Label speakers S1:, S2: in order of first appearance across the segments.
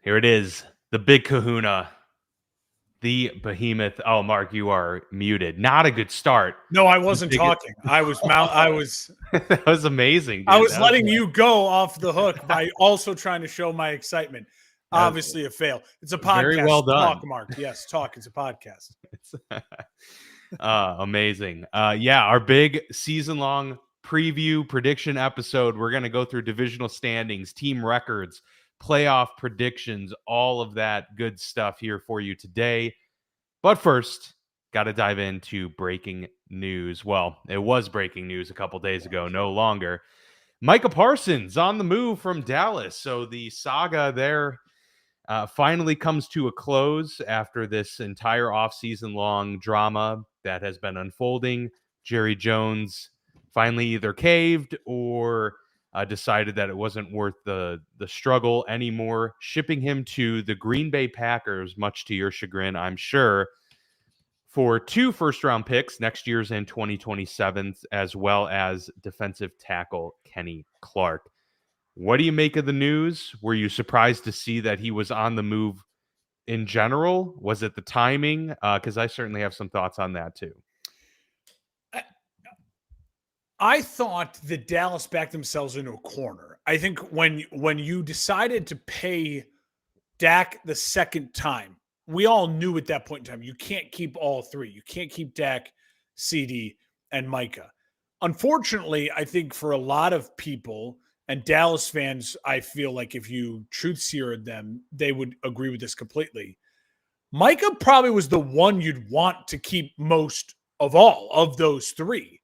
S1: Here it is, the big kahuna, the behemoth. Oh, Mark, you are muted. Not a good start.
S2: No, I
S1: The
S2: wasn't
S1: biggest
S2: talking. I was
S1: that was amazing, dude. That was
S2: letting you go off the hook by also trying to show my excitement.
S1: that was
S2: Obviously a fail. It's a
S1: very
S2: podcast.
S1: well
S2: Talk,
S1: done.
S2: Mark. Yes, talk. It's a podcast.
S1: It's amazing. Yeah, our big season-long preview prediction episode. We're going to go through divisional standings, team records, playoff predictions, all of that good stuff here for you today. But first, got to dive into breaking news. Well, it was breaking news a couple days ago, no longer. Micah Parsons on the move from Dallas. So the saga there finally comes to a close after this entire offseason long drama that has been unfolding. Jerry Jones finally either caved or decided that it wasn't worth the struggle anymore, shipping him to the Green Bay Packers, much to your chagrin, I'm sure, for 2 first-round picks, next year's and 2027, as well as defensive tackle Kenny Clark. What do you make of the news? Were you surprised to see that he was on the move in general? Was it the timing? Because I certainly have some thoughts on that too.
S2: I thought that Dallas backed themselves into a corner. I think when you decided to pay Dak the second time, we all knew at that point in time you can't keep all three. You can't keep Dak, CD, and Micah. Unfortunately, I think for a lot of people and Dallas fans, I feel like if you truth seared them, they would agree with this completely. Micah probably was the one you'd want to keep most of all of those three.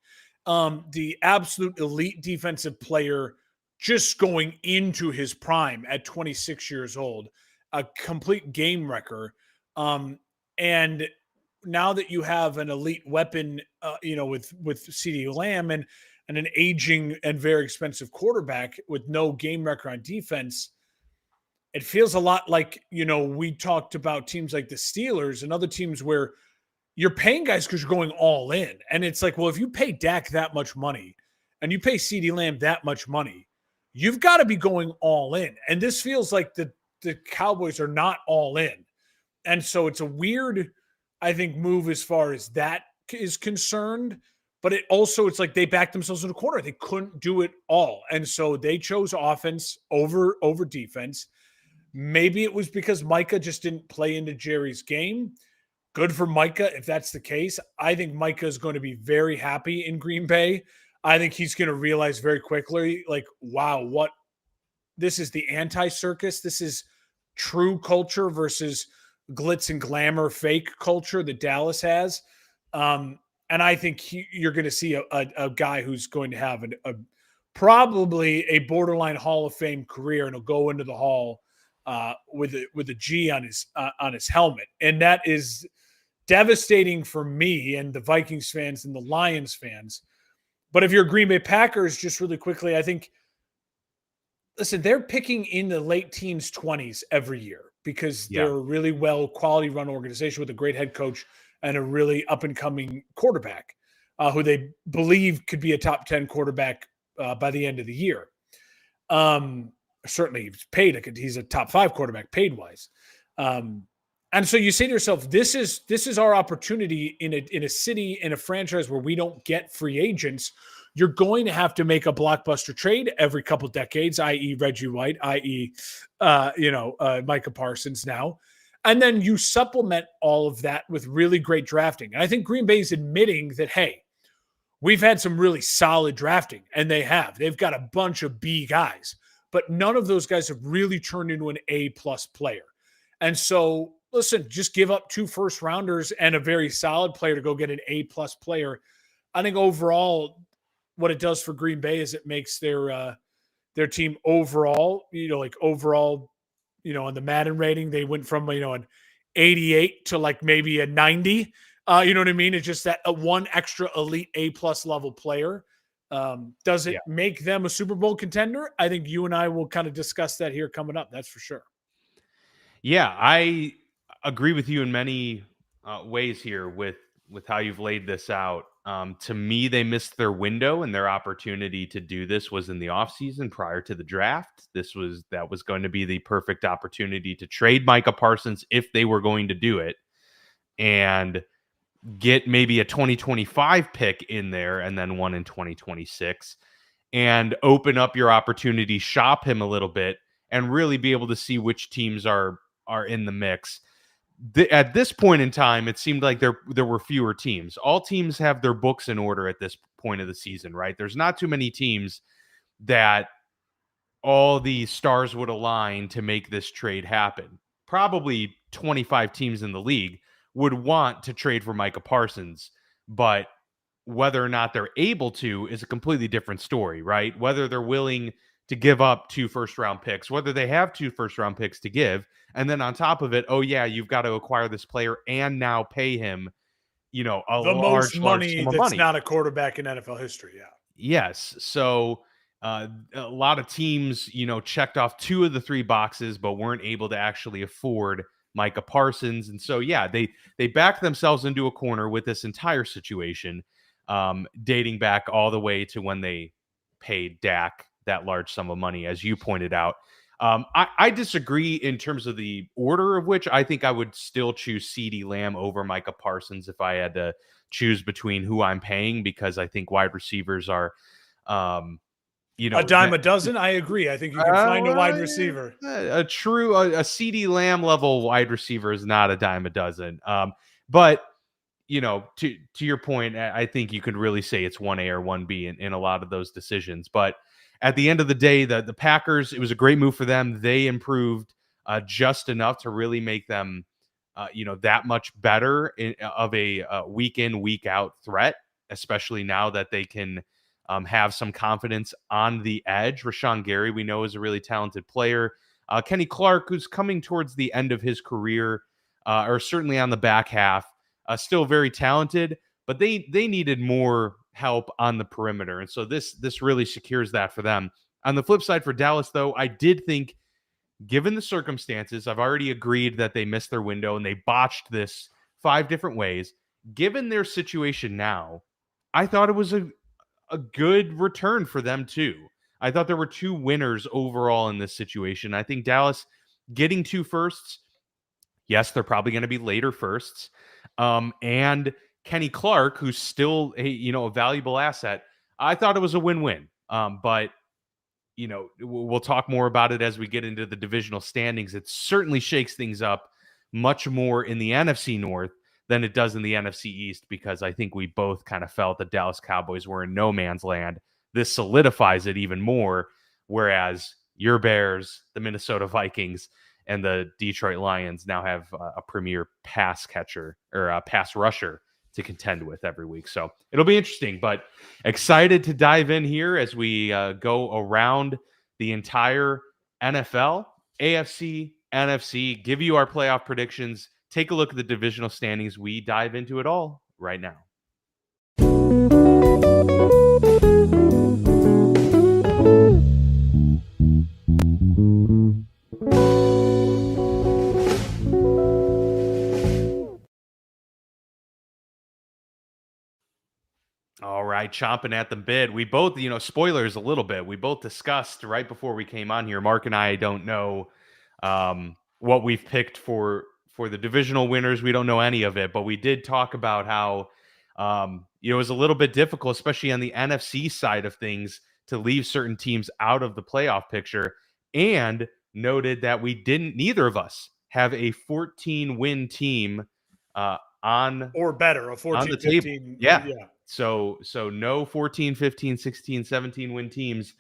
S2: The absolute elite defensive player just going into his prime at 26 years old, a complete game wrecker. And now that you have an elite weapon, with CeeDee Lamb and an aging and very expensive quarterback with no game wrecker on defense, it feels a lot like, we talked about teams like the Steelers and other teams where you're paying guys because you're going all in. And it's like, well, if you pay Dak that much money and you pay CeeDee Lamb that much money, you've got to be going all in. And this feels like the Cowboys are not all in. And so it's a weird, I think, move as far as that is concerned. But it's like they backed themselves in a corner. They couldn't do it all. And so they chose offense over defense. Maybe it was because Micah just didn't play into Jerry's game. Good for Micah if that's the case. I think Micah is going to be very happy in Green Bay. I think he's going to realize very quickly, like, wow, this is the anti-circus. This is true culture versus glitz and glamour fake culture that Dallas has. And I think you're going to see a guy who's going to have probably a borderline Hall of Fame career, and he'll go into the Hall with a G on his helmet, and that is devastating for me and the Vikings fans and the Lions fans. But if you're Green Bay Packers, just really quickly, I think, listen, they're picking in the late teens, 20s every year because they're a really well quality run organization with a great head coach and a really up and coming quarterback who they believe could be a top 10 quarterback by the end of the year. Certainly he's paid. He's a top 5 quarterback paid wise. And so you say to yourself, this is our opportunity in a city, in a franchise where we don't get free agents. You're going to have to make a blockbuster trade every couple decades, i.e. Reggie White, i.e. Micah Parsons now. And then you supplement all of that with really great drafting. And I think Green Bay is admitting that, hey, we've had some really solid drafting, and they have. They've got a bunch of B guys, but none of those guys have really turned into an A-plus player. And so, listen, just give up 2 first rounders and a very solid player to go get an A-plus player. I think overall, what it does for Green Bay is it makes their team overall, on the Madden rating, they went from, an 88 to like maybe a 90. You know what I mean? It's just that one extra elite A-plus level player. Does it make them a Super Bowl contender? I think you and I will kind of discuss that here coming up. That's for sure.
S1: Yeah, I agree with you in many ways here with how you've laid this out. To me, they missed their window, and their opportunity to do this was in the offseason prior to the draft. That was going to be the perfect opportunity to trade Micah Parsons if they were going to do it, and get maybe a 2025 pick in there and then one in 2026, and open up your opportunity, shop him a little bit, and really be able to see which teams are in the mix. At this point in time, it seemed like there were fewer teams. All teams have their books in order at this point of the season, right? There's not too many teams that all the stars would align to make this trade happen. Probably 25 teams in the league would want to trade for Micah Parsons, but whether or not they're able to is a completely different story, right? Whether they're willing to give up 2 first-round picks, whether they have 2 first-round picks to give, and then on top of it, oh yeah, you've got to acquire this player and now pay him, a
S2: the
S1: large
S2: most money
S1: sum of
S2: that's
S1: money.
S2: not a quarterback in NFL history. Yeah.
S1: Yes. So a lot of teams, checked off 2 of the 3 boxes, but weren't able to actually afford Micah Parsons. And so, yeah, they backed themselves into a corner with this entire situation, dating back all the way to when they paid Dak that large sum of money, as you pointed out. I disagree in terms of the order of which. I think I would still choose CeeDee Lamb over Micah Parsons if I had to choose between who I'm paying, because I think wide receivers are,
S2: a dime a dozen. I agree. I think you can find a wide receiver.
S1: A CeeDee Lamb level wide receiver is not a dime a dozen. But to your point, I think you could really say it's 1A or 1B in a lot of those decisions. But at the end of the day, the Packers, it was a great move for them. They improved just enough to really make them, that much better of a week in, week out threat, especially now that they can have some confidence on the edge. Rashawn Gary, we know, is a really talented player. Kenny Clark, who's coming towards the end of his career, or certainly on the back half, still very talented, but they needed more help on the perimeter. And so this really secures that for them. On the flip side for Dallas, though, I did think, given the circumstances, I've already agreed that they missed their window and they botched this 5 different ways. Given their situation now, I thought it was a good return for them too. I thought there were 2 winners overall in this situation. I think Dallas getting 2 firsts, yes, they're probably going to be later firsts, and Kenny Clark, who's still a valuable asset. I thought it was a win-win. But we'll talk more about it as we get into the divisional standings. It certainly shakes things up much more in the NFC North than it does in the NFC East, because I think we both kind of felt the Dallas Cowboys were in no man's land. This solidifies it even more, whereas your Bears, the Minnesota Vikings, and the Detroit Lions now have a premier pass catcher or a pass rusher to contend with every week. So it'll be interesting, but excited to dive in here as we go around the entire NFL, AFC, NFC, give you our playoff predictions, take a look at the divisional standings. We dive into it all right now. All right, chomping at the bit. We both, spoilers a little bit. We both discussed right before we came on here. Mark and I don't know what we've picked for the divisional winners. We don't know any of it, but we did talk about how it was a little bit difficult, especially on the NFC side of things, to leave certain teams out of the playoff picture, and noted that neither of us have a 14-win team on
S2: or better, a 14,
S1: on the
S2: 15.
S1: table. Yeah. So no 14, 15, 16, 17 win teams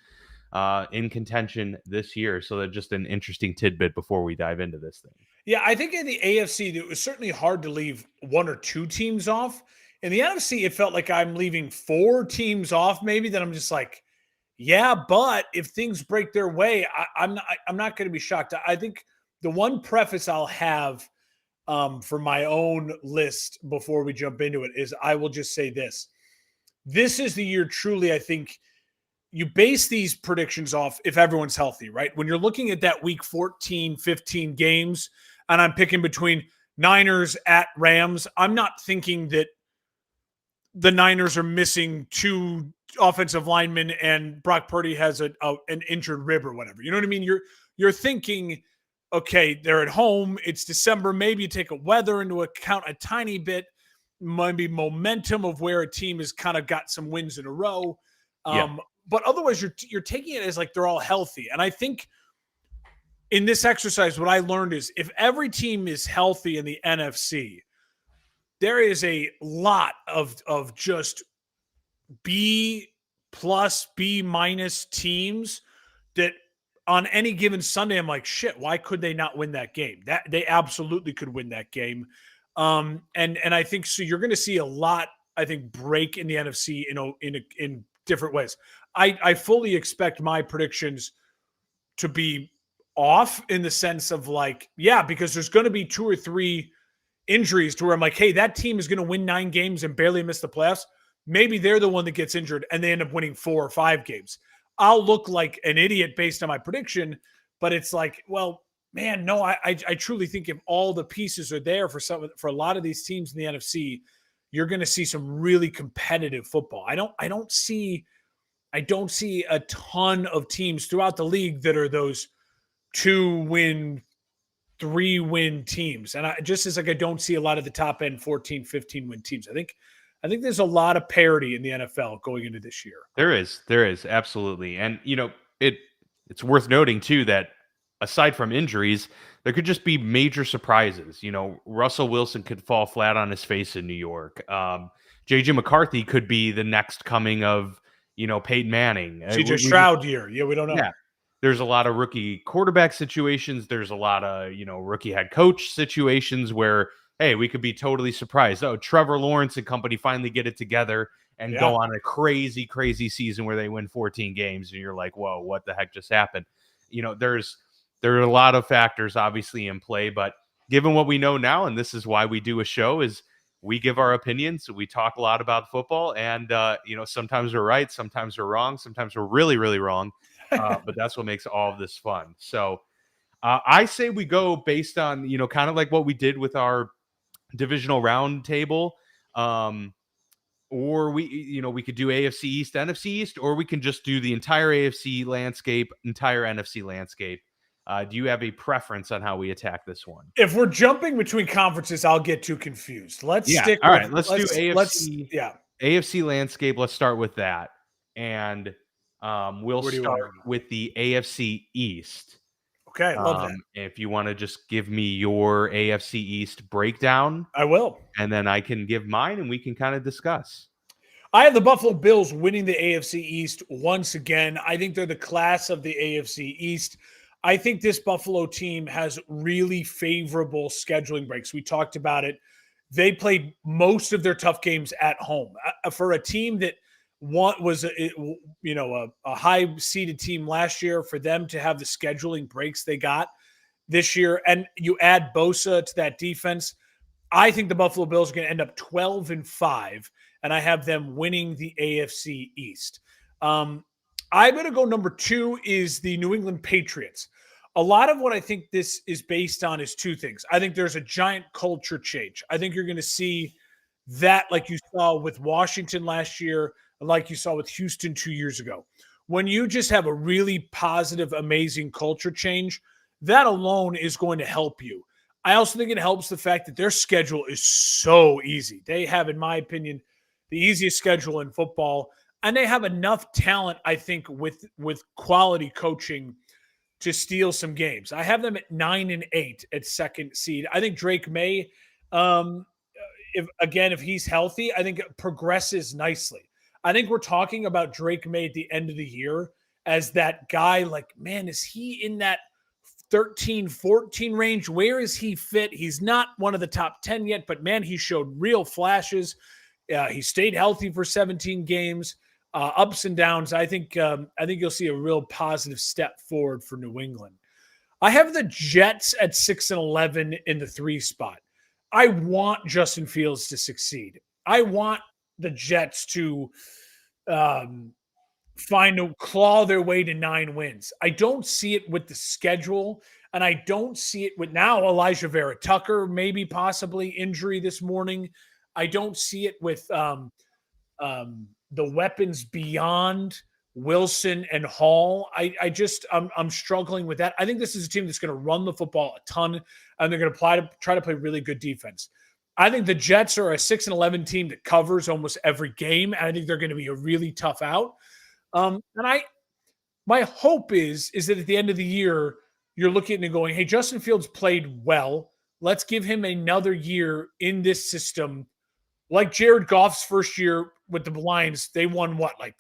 S1: in contention this year. So that's just an interesting tidbit before we dive into this thing.
S2: Yeah, I think in the AFC, it was certainly hard to leave 1 or 2 teams off. In the NFC, it felt like I'm leaving 4 teams off, maybe, that I'm just like, yeah, but if things break their way, I'm not going to be shocked. I think the one preface I'll have for my own list before we jump into it is I will just say this. This is the year truly, I think, you base these predictions off if everyone's healthy, right? When you're looking at that week 14, 15 games, and I'm picking between Niners at Rams, I'm not thinking that the Niners are missing 2 offensive linemen and Brock Purdy has an injured rib or whatever. You know what I mean? You're thinking, okay, they're at home. It's December. Maybe you take a weather into account a tiny bit, maybe momentum of where a team has kind of got some wins in a row.
S1: Yeah.
S2: But otherwise, you're taking it as like they're all healthy. And I think in this exercise, what I learned is if every team is healthy in the NFC, there is a lot of just B plus, B minus teams that on any given Sunday, I'm like, shit, why could they not win that game? That they absolutely could win that game. And I think so. You're going to see a lot, I think, break in the NFC, in different ways. I fully expect my predictions to be off in the sense of like, yeah, because there's going to be 2 or 3 injuries to where I'm like, hey, that team is going to win 9 games and barely miss the playoffs. Maybe they're the one that gets injured and they end up winning 4 or 5 games. I'll look like an idiot based on my prediction, but it's like, well, man, no, I truly think if all the pieces are there for a lot of these teams in the NFC, you're going to see some really competitive football. I don't see a ton of teams throughout the league that are those 2-win, 3-win teams. And I don't see a lot of the top end 14, 15-win teams. I think there's a lot of parity in the NFL going into this year.
S1: There is absolutely. And it's worth noting too that aside from injuries, there could just be major surprises. Russell Wilson could fall flat on his face in New York. JJ McCarthy could be the next coming of, Peyton Manning.
S2: CJ Stroud year. Yeah, we don't know.
S1: Yeah. There's a lot of rookie quarterback situations. There's a lot of, rookie head coach situations where, hey, we could be totally surprised. Oh, Trevor Lawrence and company finally get it together and go on a crazy, crazy season where they win 14 games. And you're like, whoa, what the heck just happened? There are a lot of factors obviously in play, but given what we know now, and this is why we do a show, is we give our opinions. We talk a lot about football, and sometimes we're right, sometimes we're wrong, sometimes we're really, really wrong. But that's what makes all of this fun. So I say we go based on, kind of like what we did with our divisional round table. Or we could do AFC East, NFC East, or we can just do the entire AFC landscape, entire NFC landscape. Do you have a preference on how we attack this one?
S2: If we're jumping between conferences, I'll get too confused. Let's do AFC.
S1: AFC landscape. Let's start with that. And we'll start with the AFC East.
S2: Okay, I love that.
S1: If you want to just give me your AFC East breakdown,
S2: I will.
S1: And then I can give mine and we can kind of discuss.
S2: I have the Buffalo Bills winning the AFC East once again. I think they're the class of the AFC East. I think this Buffalo team has really favorable scheduling breaks. We talked about it. They played most of their tough games at home. For a team that was a high-seeded team last year, for them to have the scheduling breaks they got this year, and you add Bosa to that defense, I think the Buffalo Bills are going to end up 12-5, and I have them winning the AFC East. I'm going to go number 2 is the New England Patriots. A lot of what I think this is based on is 2 things. I think there's a giant culture change. I think you're going to see that like you saw with Washington last year, and like you saw with Houston 2 years ago. When you just have a really positive, amazing culture change, that alone is going to help you. I also think it helps the fact that their schedule is so easy. They have, in my opinion, the easiest schedule in football, and they have enough talent, I think, with quality coaching to steal some games. I have them at 9-8 at second seed. I think Drake May, if he's healthy, I think it progresses nicely. I think we're talking about Drake May at the end of the year as that guy, like, man, is he in that 13, 14 range? Where is he fit? He's not one of the top 10 yet, but man, he showed real flashes. He stayed healthy for 17 games, ups and downs. I think you'll see a real positive step forward for New England. I have the Jets at 6-11 in the 3 spot. I want Justin Fields to succeed. I want the Jets to claw their way to 9 wins. I don't see it with the schedule, and I don't see it with now Elijah Vera Tucker, maybe possibly injury this morning. I don't see it with The weapons beyond Wilson and Hall, I'm struggling with that. I think this is a team that's going to run the football a ton, and they're going to try to play really good defense. I think the Jets are a 6-11 team that covers almost every game, and I think they're going to be a really tough out. My hope is that at the end of the year, you're looking and going, hey, Justin Fields played well. Let's give him another year in this system. Like Jared Goff's first year with the Lions, they won like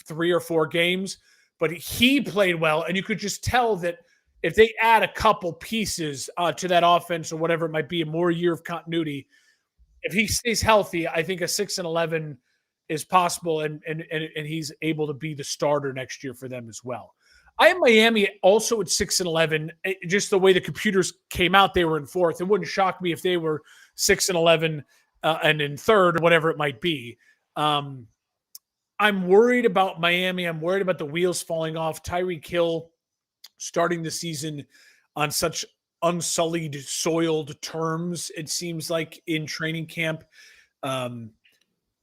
S2: 3 or 4 games, but he played well. And you could just tell that if they add a couple pieces to that offense or whatever it might be, a more year of continuity, if he stays healthy, I think a 6-11 is possible, and he's able to be the starter next year for them as well. I have Miami also at 6-11. Just the way the computers came out, they were in 4th. It wouldn't shock me if they were 6-11 and in 3rd or whatever it might be. I'm worried about Miami. I'm worried about the wheels falling off. Tyreek Hill starting the season on such unsullied, soiled terms, it seems like, in training camp.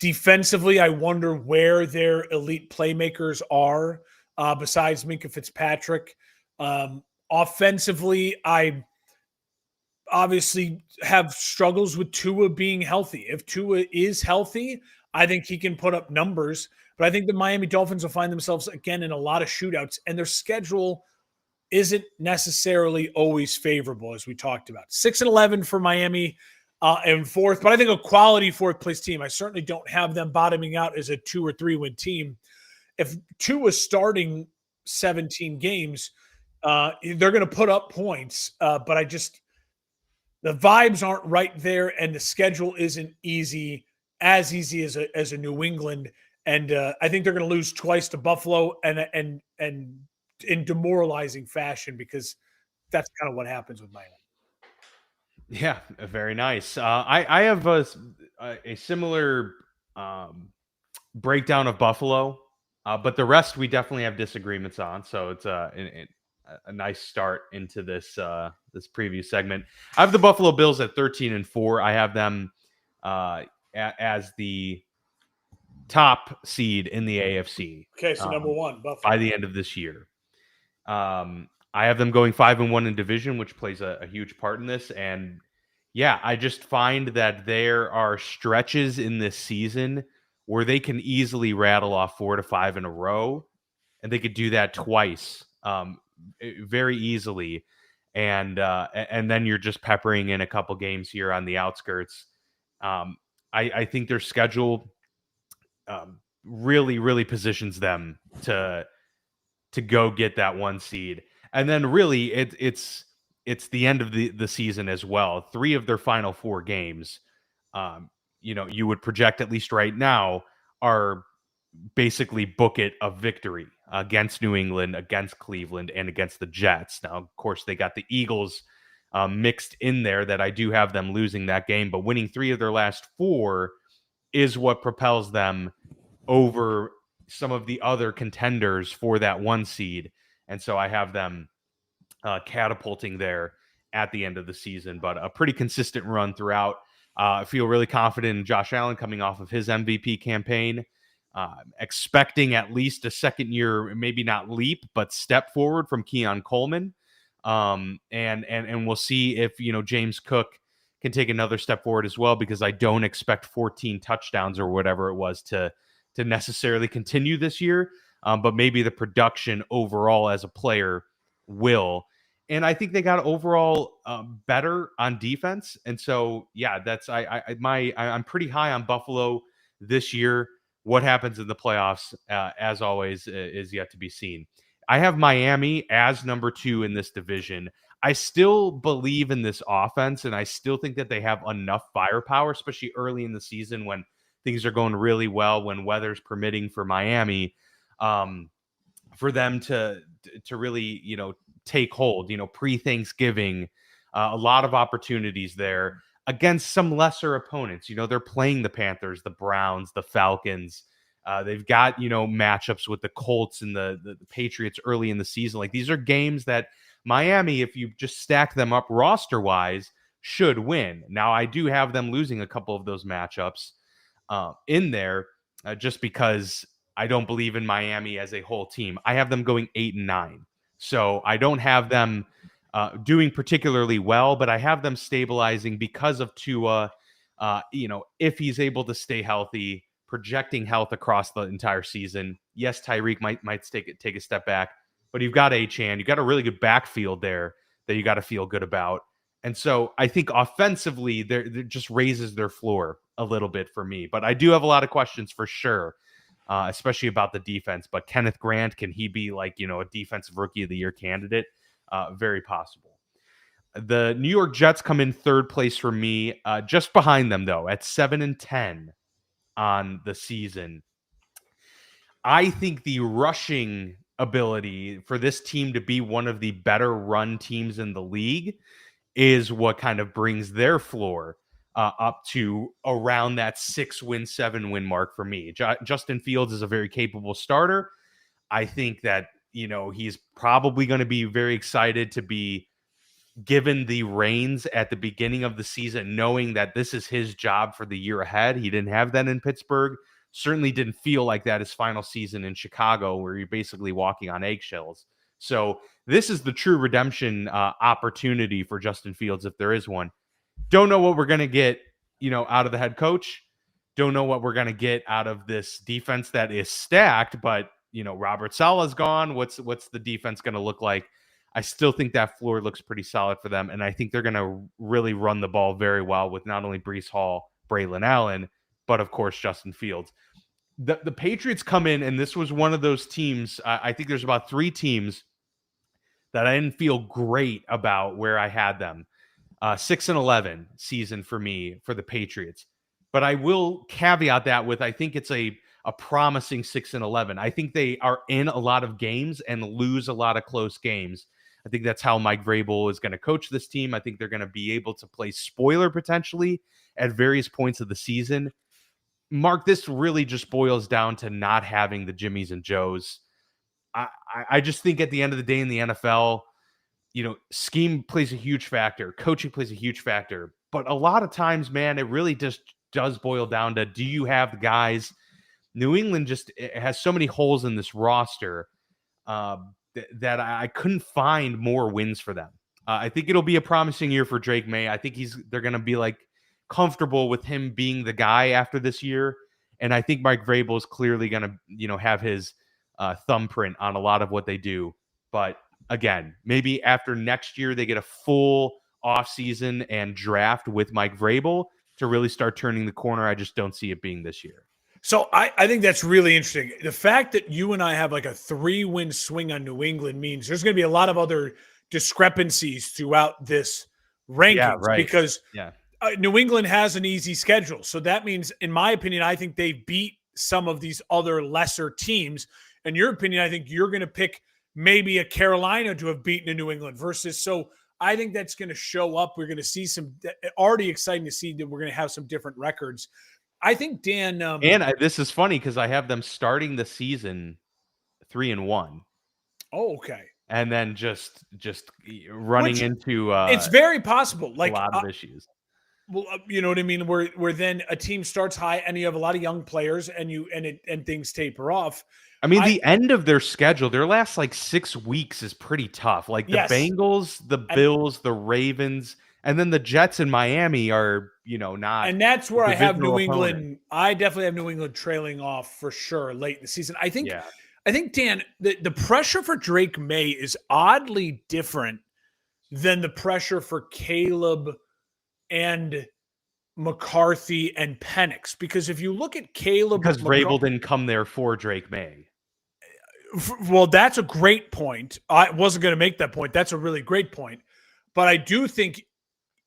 S2: Defensively, I wonder where their elite playmakers are besides Minkah Fitzpatrick. Offensively, I obviously have struggles with Tua being healthy. If Tua is healthy, I think he can put up numbers, but I think the Miami Dolphins will find themselves again in a lot of shootouts, and their schedule isn't necessarily always favorable, as we talked about. 6-11 for Miami and 4th, but I think a quality 4th place team. I certainly don't have them bottoming out as a 2 or 3 win team. If Tua is starting 17 games, they're going to put up points, but the vibes aren't right there, and the schedule isn't as easy as a New England. And I think they're going to lose twice to Buffalo and in demoralizing fashion, because that's kind of what happens with Miami.
S1: Yeah, very nice. I have a similar breakdown of Buffalo, but the rest we definitely have disagreements on. So it's a nice start into this this preview segment. I have the Buffalo Bills at 13-4. I have them as the top seed in the AFC.
S2: Okay, so number 1, Buffalo,
S1: by the end of this year. I have them going 5-1 in division, which plays a huge part in this. And yeah, I just find that there are stretches in this season where they can easily rattle off 4 to 5 in a row, and they could do that twice very easily. And then you're just peppering in a couple games here on the outskirts. I think their schedule really, really positions them to go get that 1 seed. And then really it's the end of the season as well. 3 of their final 4 games, you would project, at least right now, are basically book it a victory against New England, against Cleveland, and against the Jets. Now, of course, they got the Eagles mixed in there, that I do have them losing that game, but winning 3 of their last 4 is what propels them over some of the other contenders for that 1 seed. And so I have them catapulting there at the end of the season, but a pretty consistent run throughout. I feel really confident in Josh Allen coming off of his MVP campaign, expecting at least a second year, maybe not leap, but step forward from Keon Coleman. And we'll see if, James Cook can take another step forward as well, because I don't expect 14 touchdowns or whatever it was to necessarily continue this year. But maybe the production overall as a player will. And I think they got overall better on defense. And so, yeah, I'm pretty high on Buffalo this year. What happens in the playoffs, as always, is yet to be seen. I have Miami as number 2 in this division. I still believe in this offense, and I still think that they have enough firepower, especially early in the season when things are going really well, when weather's permitting for Miami, for them to really, take hold, pre-Thanksgiving, a lot of opportunities there against some lesser opponents. They're playing the Panthers, the Browns, the Falcons. They've got, matchups with the Colts and the Patriots early in the season. Like, these are games that Miami, if you just stack them up roster-wise, should win. Now, I do have them losing a couple of those matchups in there, just because I don't believe in Miami as a whole team. I have them going 8-9. So I don't have them doing particularly well, but I have them stabilizing because of Tua. If he's able to stay healthy, projecting health across the entire season. Yes, Tyreek might take a step back, but you've got Achane. You've got a really good backfield there that you got to feel good about. And so I think offensively, there just raises their floor a little bit for me. But I do have a lot of questions for sure, especially about the defense. But Kenneth Grant, can he be like, a defensive rookie of the year candidate? Very possible. The New York Jets come in third place for me, just behind them, though, at 7-10 on the season. I think the rushing ability for this team to be one of the better run teams in the league is what kind of brings their floor up to around that 6-win, 7-win mark for me. Justin Fields is a very capable starter. I think that, he's probably going to be very excited to be given the reins at the beginning of the season, knowing that this is his job for the year ahead. He didn't have that in Pittsburgh. Certainly didn't feel like that his final season in Chicago, where you're basically walking on eggshells. So this is the true redemption opportunity for Justin Fields, if there is one. Don't know what we're going to get, out of the head coach. Don't know what we're going to get out of this defense that is stacked, but, Robert Saleh's gone. What's the defense going to look like? I still think that floor looks pretty solid for them, and I think they're going to really run the ball very well with not only Breece Hall, Braylon Allen, but, of course, Justin Fields. The Patriots come in, and this was one of those teams. I think there's about 3 teams that I didn't feel great about where I had them. 6-11 season for me for the Patriots. But I will caveat that with I think it's a promising 6-11. I think they are in a lot of games and lose a lot of close games. I think that's how Mike Vrabel is going to coach this team. I think they're going to be able to play spoiler potentially at various points of the season. Mark, this really just boils down to not having the Jimmies and Joes. I just think at the end of the day in the NFL, scheme plays a huge factor. Coaching plays a huge factor. But a lot of times, man, it really just does boil down to, do you have the guys? New England just has so many holes in this roster that I couldn't find more wins for them. I think it'll be a promising year for Drake May. I think they're going to be like comfortable with him being the guy after this year. And I think Mike Vrabel is clearly going to, have his thumbprint on a lot of what they do. But again, maybe after next year, they get a full offseason and draft with Mike Vrabel to really start turning the corner. I just don't see it being this year.
S2: So I think that's really interesting. The fact that you and I have like a 3-win swing on New England means there's going to be a lot of other discrepancies throughout this rankings because New England has an easy schedule. So that means, in my opinion, I think they beat some of these other lesser teams. In your opinion, I think you're going to pick maybe a Carolina to have beaten a New England versus. So I think that's going to show up. We're going to see already exciting to see that we're going to have some different records. I think Dan,
S1: this is funny because I have them starting the season 3-1.
S2: Oh, okay.
S1: And then just running into
S2: it's very possible, like
S1: a lot of issues.
S2: Well, you know what I mean. Where then a team starts high and you have a lot of young players, and things taper off.
S1: I mean, the end of their schedule, their last like 6 weeks is pretty tough. Like the Bengals, the Bills, the Ravens. And then the Jets in Miami are, not.
S2: And that's where I have New England. I definitely have New England trailing off for sure late in the season. I think, Dan, the pressure for Drake May is oddly different than the pressure for Caleb and McCarthy and Penix. Because if you look at Caleb.
S1: Because Vrabel didn't come there for Drake May.
S2: Well, that's a great point. I wasn't going to make that point. That's a really great point. But I do think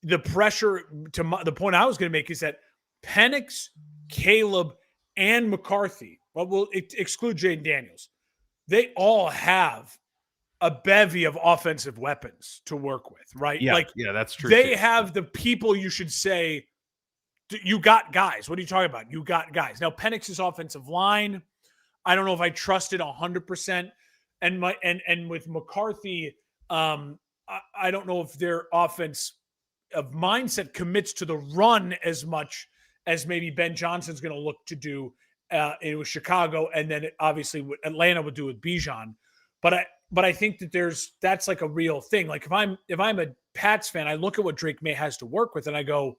S2: the pressure the point I was going to make is that Penix, Caleb, and McCarthy, well, we'll exclude Jaden Daniels, they all have a bevy of offensive weapons to work with, right?
S1: Yeah, that's true.
S2: They have the people you should say, you got guys. What are you talking about? You got guys. Now, Penix's offensive line, I don't know if I trust it 100%. And with McCarthy, I don't know if their offense of mindset commits to the run as much as maybe Ben Johnson's going to look to do. it was Chicago, and then obviously what Atlanta would do with Bijan. But I think that that's like a real thing. Like if I'm a Pats fan, I look at what Drake May has to work with, and I go,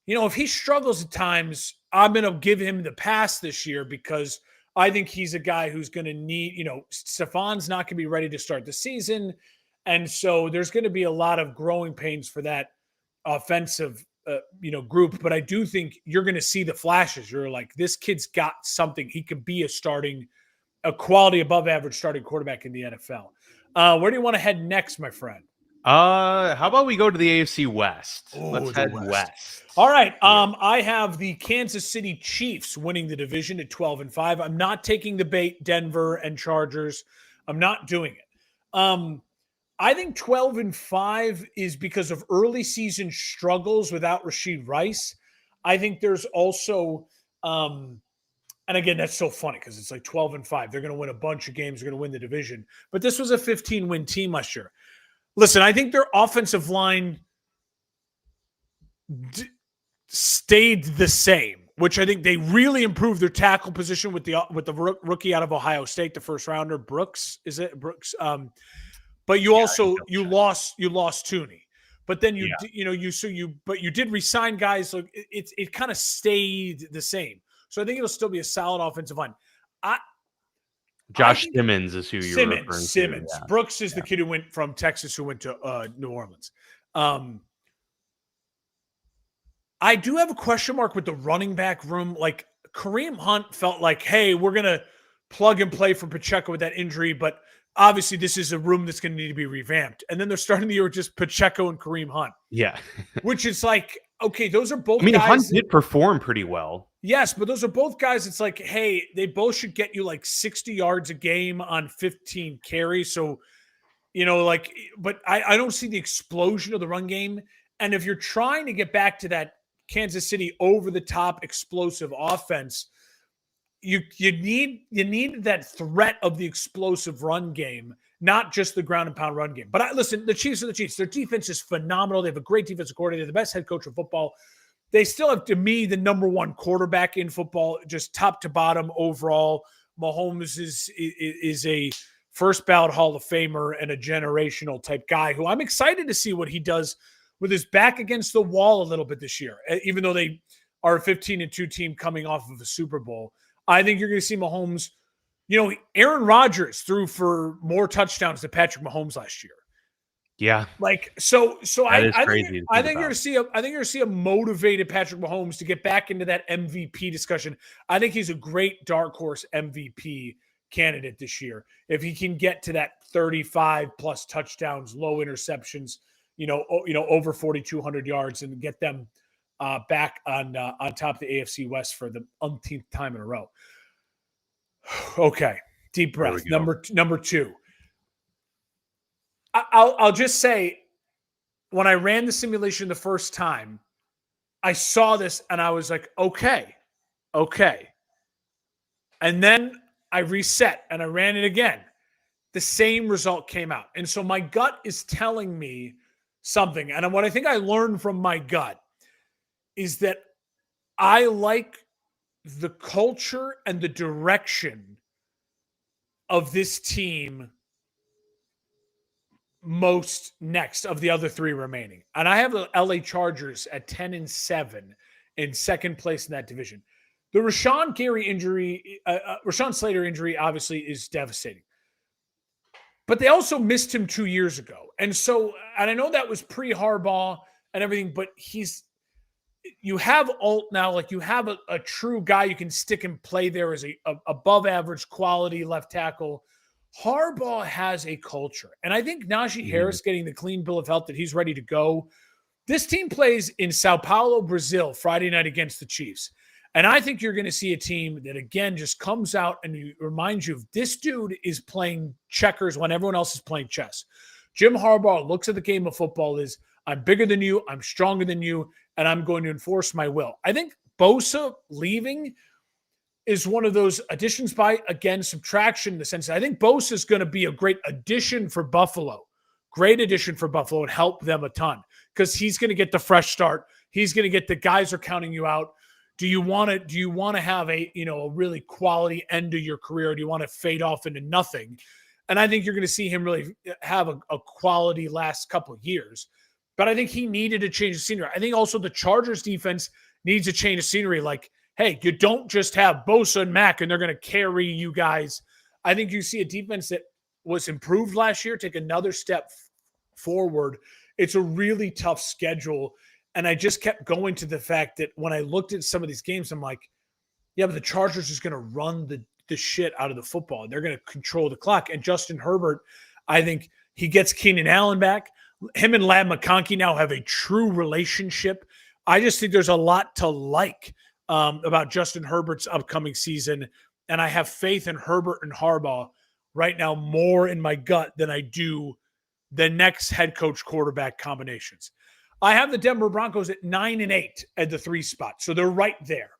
S2: if he struggles at times, I'm going to give him the pass this year because I think he's a guy who's going to need, Stefan's not going to be ready to start the season. And so there's going to be a lot of growing pains for that offensive, group. But I do think you're going to see the flashes. You're like, this kid's got something. He could be a quality above average starting quarterback in the NFL. Where do you want to head next, my friend?
S1: How about we go to the AFC West?
S2: Ooh,
S1: Let's head west.
S2: All right. I have the Kansas City Chiefs winning the division at 12-5. I'm not taking the bait, Denver and Chargers. I'm not doing it. I think 12-5 is because of early season struggles without Rashid Rice. I think there's also, and again, that's so funny because it's like 12-5. They're going to win a bunch of games. They're going to win the division. But this was a 15-win team last year. Listen, I think their offensive line stayed the same, which I think they really improved their tackle position with the rookie out of Ohio State, the first rounder, Brooks. Is it Brooks? But you lost Tooney. But then you did resign guys. So it kind of stayed the same. So I think it'll still be a solid offensive line.
S1: Josh Simmons is who you're referring to.
S2: Simmons. Yeah. Brooks is the kid who went from Texas, who went to New Orleans. I do have a question mark with the running back room. Like Kareem Hunt felt like, hey, we're going to plug and play for Pacheco with that injury, but obviously this is a room that's going to need to be revamped. And then they're starting the year with just Pacheco and Kareem Hunt.
S1: Yeah.
S2: Which is like, okay, those are both guys.
S1: Hunt did perform pretty well.
S2: Yes, but those are both guys. It's like, hey, they both should get you like 60 yards a game on 15 carries. So, but I don't see the explosion of the run game. And if you're trying to get back to that Kansas City over-the-top explosive offense, you need that threat of the explosive run game, not just the ground and pound run game. But listen, the Chiefs are the Chiefs. Their defense is phenomenal. They have a great defensive coordinator, the best head coach of football. They still have, to me, the number one quarterback in football, just top to bottom overall. Mahomes is a first ballot Hall of Famer and a generational type guy who I'm excited to see what he does with his back against the wall a little bit this year, even though they are a 15-2 team coming off of a Super Bowl. I think you're going to see Mahomes. Aaron Rodgers threw for more touchdowns than Patrick Mahomes last year.
S1: Yeah.
S2: I think you're going to see a motivated Patrick Mahomes to get back into that MVP discussion. I think he's a great dark horse MVP candidate this year. If he can get to that 35 plus touchdowns, low interceptions, over 4,200 yards and get them back on top of the AFC West for the umpteenth time in a row. Okay. Deep breath. Number two. I'll just say, when I ran the simulation the first time, I saw this and I was like, okay. And then I reset and I ran it again. The same result came out. And so my gut is telling me something. And what I think I learned from my gut is that I like the culture and the direction of this team most next of the other three remaining. And I have the LA Chargers at 10-7 in second place in that division. The Rashawn Slater injury obviously is devastating. But they also missed him 2 years ago. And I know that was pre-Harbaugh and everything, but you have Alt now, like you have a true guy you can stick and play there as a above average quality left tackle. Harbaugh has a culture. And I think Najee Harris getting the clean bill of health that he's ready to go. This team plays in Sao Paulo, Brazil, Friday night against the Chiefs. And I think you're going to see a team that, again, just comes out and reminds you of this dude is playing checkers when everyone else is playing chess. Jim Harbaugh looks at the game of football as, I'm bigger than you, I'm stronger than you, and I'm going to enforce my will. I think Bosa leaving is one of those additions by, again, subtraction in the sense that I think Bosa is going to be a great addition for Buffalo. Great addition for Buffalo and help them a ton because he's going to get the fresh start. He's going to get the guys are counting you out. Do you want to have a really quality end to your career? Or do you want to fade off into nothing? And I think you're going to see him really have a quality last couple of years. But I think he needed a change of scenery. I think also the Chargers defense needs a change of scenery. Like, hey, you don't just have Bosa and Mack and they're going to carry you guys. I think you see a defense that was improved last year take another step forward. It's a really tough schedule. And I just kept going to the fact that when I looked at some of these games, I'm like, yeah, but the Chargers is going to run the shit out of the football. They're going to control the clock. And Justin Herbert, I think he gets Keenan Allen back. Him and Ladd McConkey now have a true relationship. I just think there's a lot to like about Justin Herbert's upcoming season. And I have faith in Herbert and Harbaugh right now more in my gut than I do the next head coach quarterback combinations. I have the Denver Broncos at 9-8 at the 3 spot. So they're right there.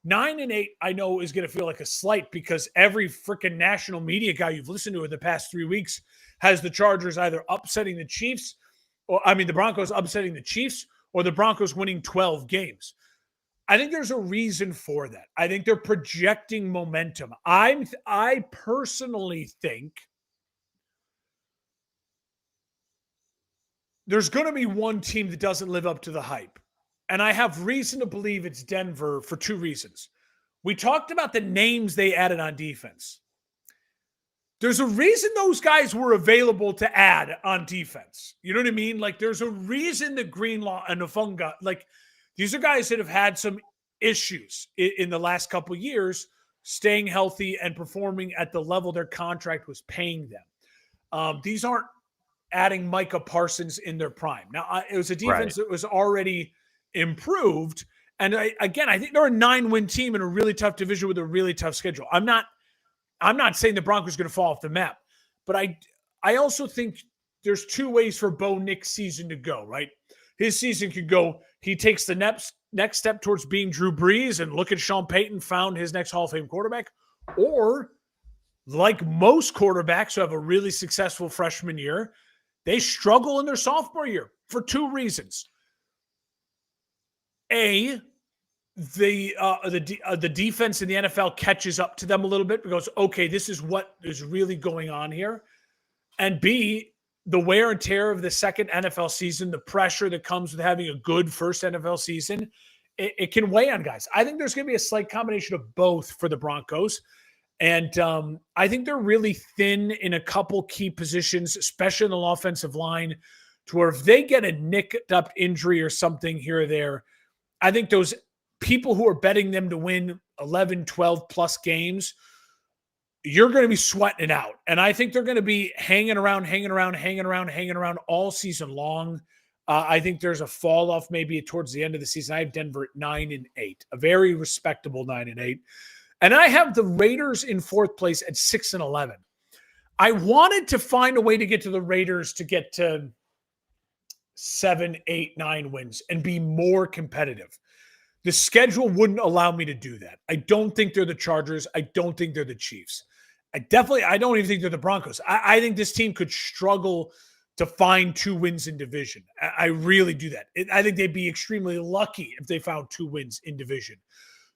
S2: 9-8, I know, is going to feel like a slight because every freaking national media guy you've listened to in the past 3 weeks has the Chargers either upsetting the Chiefs, the Broncos upsetting the Chiefs, or the Broncos winning 12 games. I think there's a reason for that. I think they're projecting momentum. I personally think there's going to be one team that doesn't live up to the hype. And I have reason to believe it's Denver for 2 reasons. We talked about the names they added on defense. There's a reason those guys were available to add on defense. You know what I mean? Like, there's a reason that Greenlaw and Nafunga, like, these are guys that have had some issues in the last couple of years, staying healthy and performing at the level their contract was paying them. These aren't adding Micah Parsons in their prime. Now, it was a defense that was already improved. And I think they're a 9-win team in a really tough division with a really tough schedule. I'm not saying the Broncos are going to fall off the map, but I also think there's 2 ways for Bo Nick's season to go, right? His season could go, he takes the next step towards being Drew Brees and look at Sean Payton found his next Hall of Fame quarterback. Or like most quarterbacks who have a really successful freshman year, they struggle in their sophomore year for 2 reasons. A, the defense in the NFL catches up to them a little bit because, okay, this is what is really going on here. And B, the wear and tear of the second NFL season, the pressure that comes with having a good first NFL season, it can weigh on guys. I think there's going to be a slight combination of both for the Broncos. And I think they're really thin in a couple key positions, especially in the offensive line, to where if they get a nicked up injury or something here or there, I think those people who are betting them to win 11, 12 plus games, you're going to be sweating it out. And I think they're going to be hanging around all season long. I think there's a fall off maybe towards the end of the season. I have Denver at 9-8, a very respectable 9-8. And I have the Raiders in 4th place at 6-11. I wanted to find a way to get to the Raiders to get to 7, 8, 9 wins and be more competitive. The schedule wouldn't allow me to do that. I don't think they're the Chargers. I don't think they're the Chiefs. I don't even think they're the Broncos. I think this team could struggle to find 2 wins in division. I really do that. I think they'd be extremely lucky if they found 2 wins in division.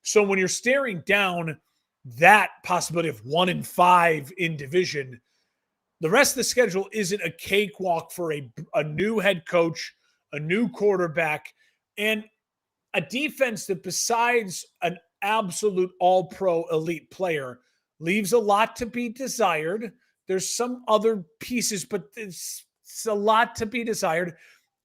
S2: So when you're staring down that possibility of 1-5 in division, the rest of the schedule isn't a cakewalk for a new head coach, a new quarterback, and a defense that besides an absolute all-pro elite player leaves a lot to be desired. There's some other pieces, but it's a lot to be desired.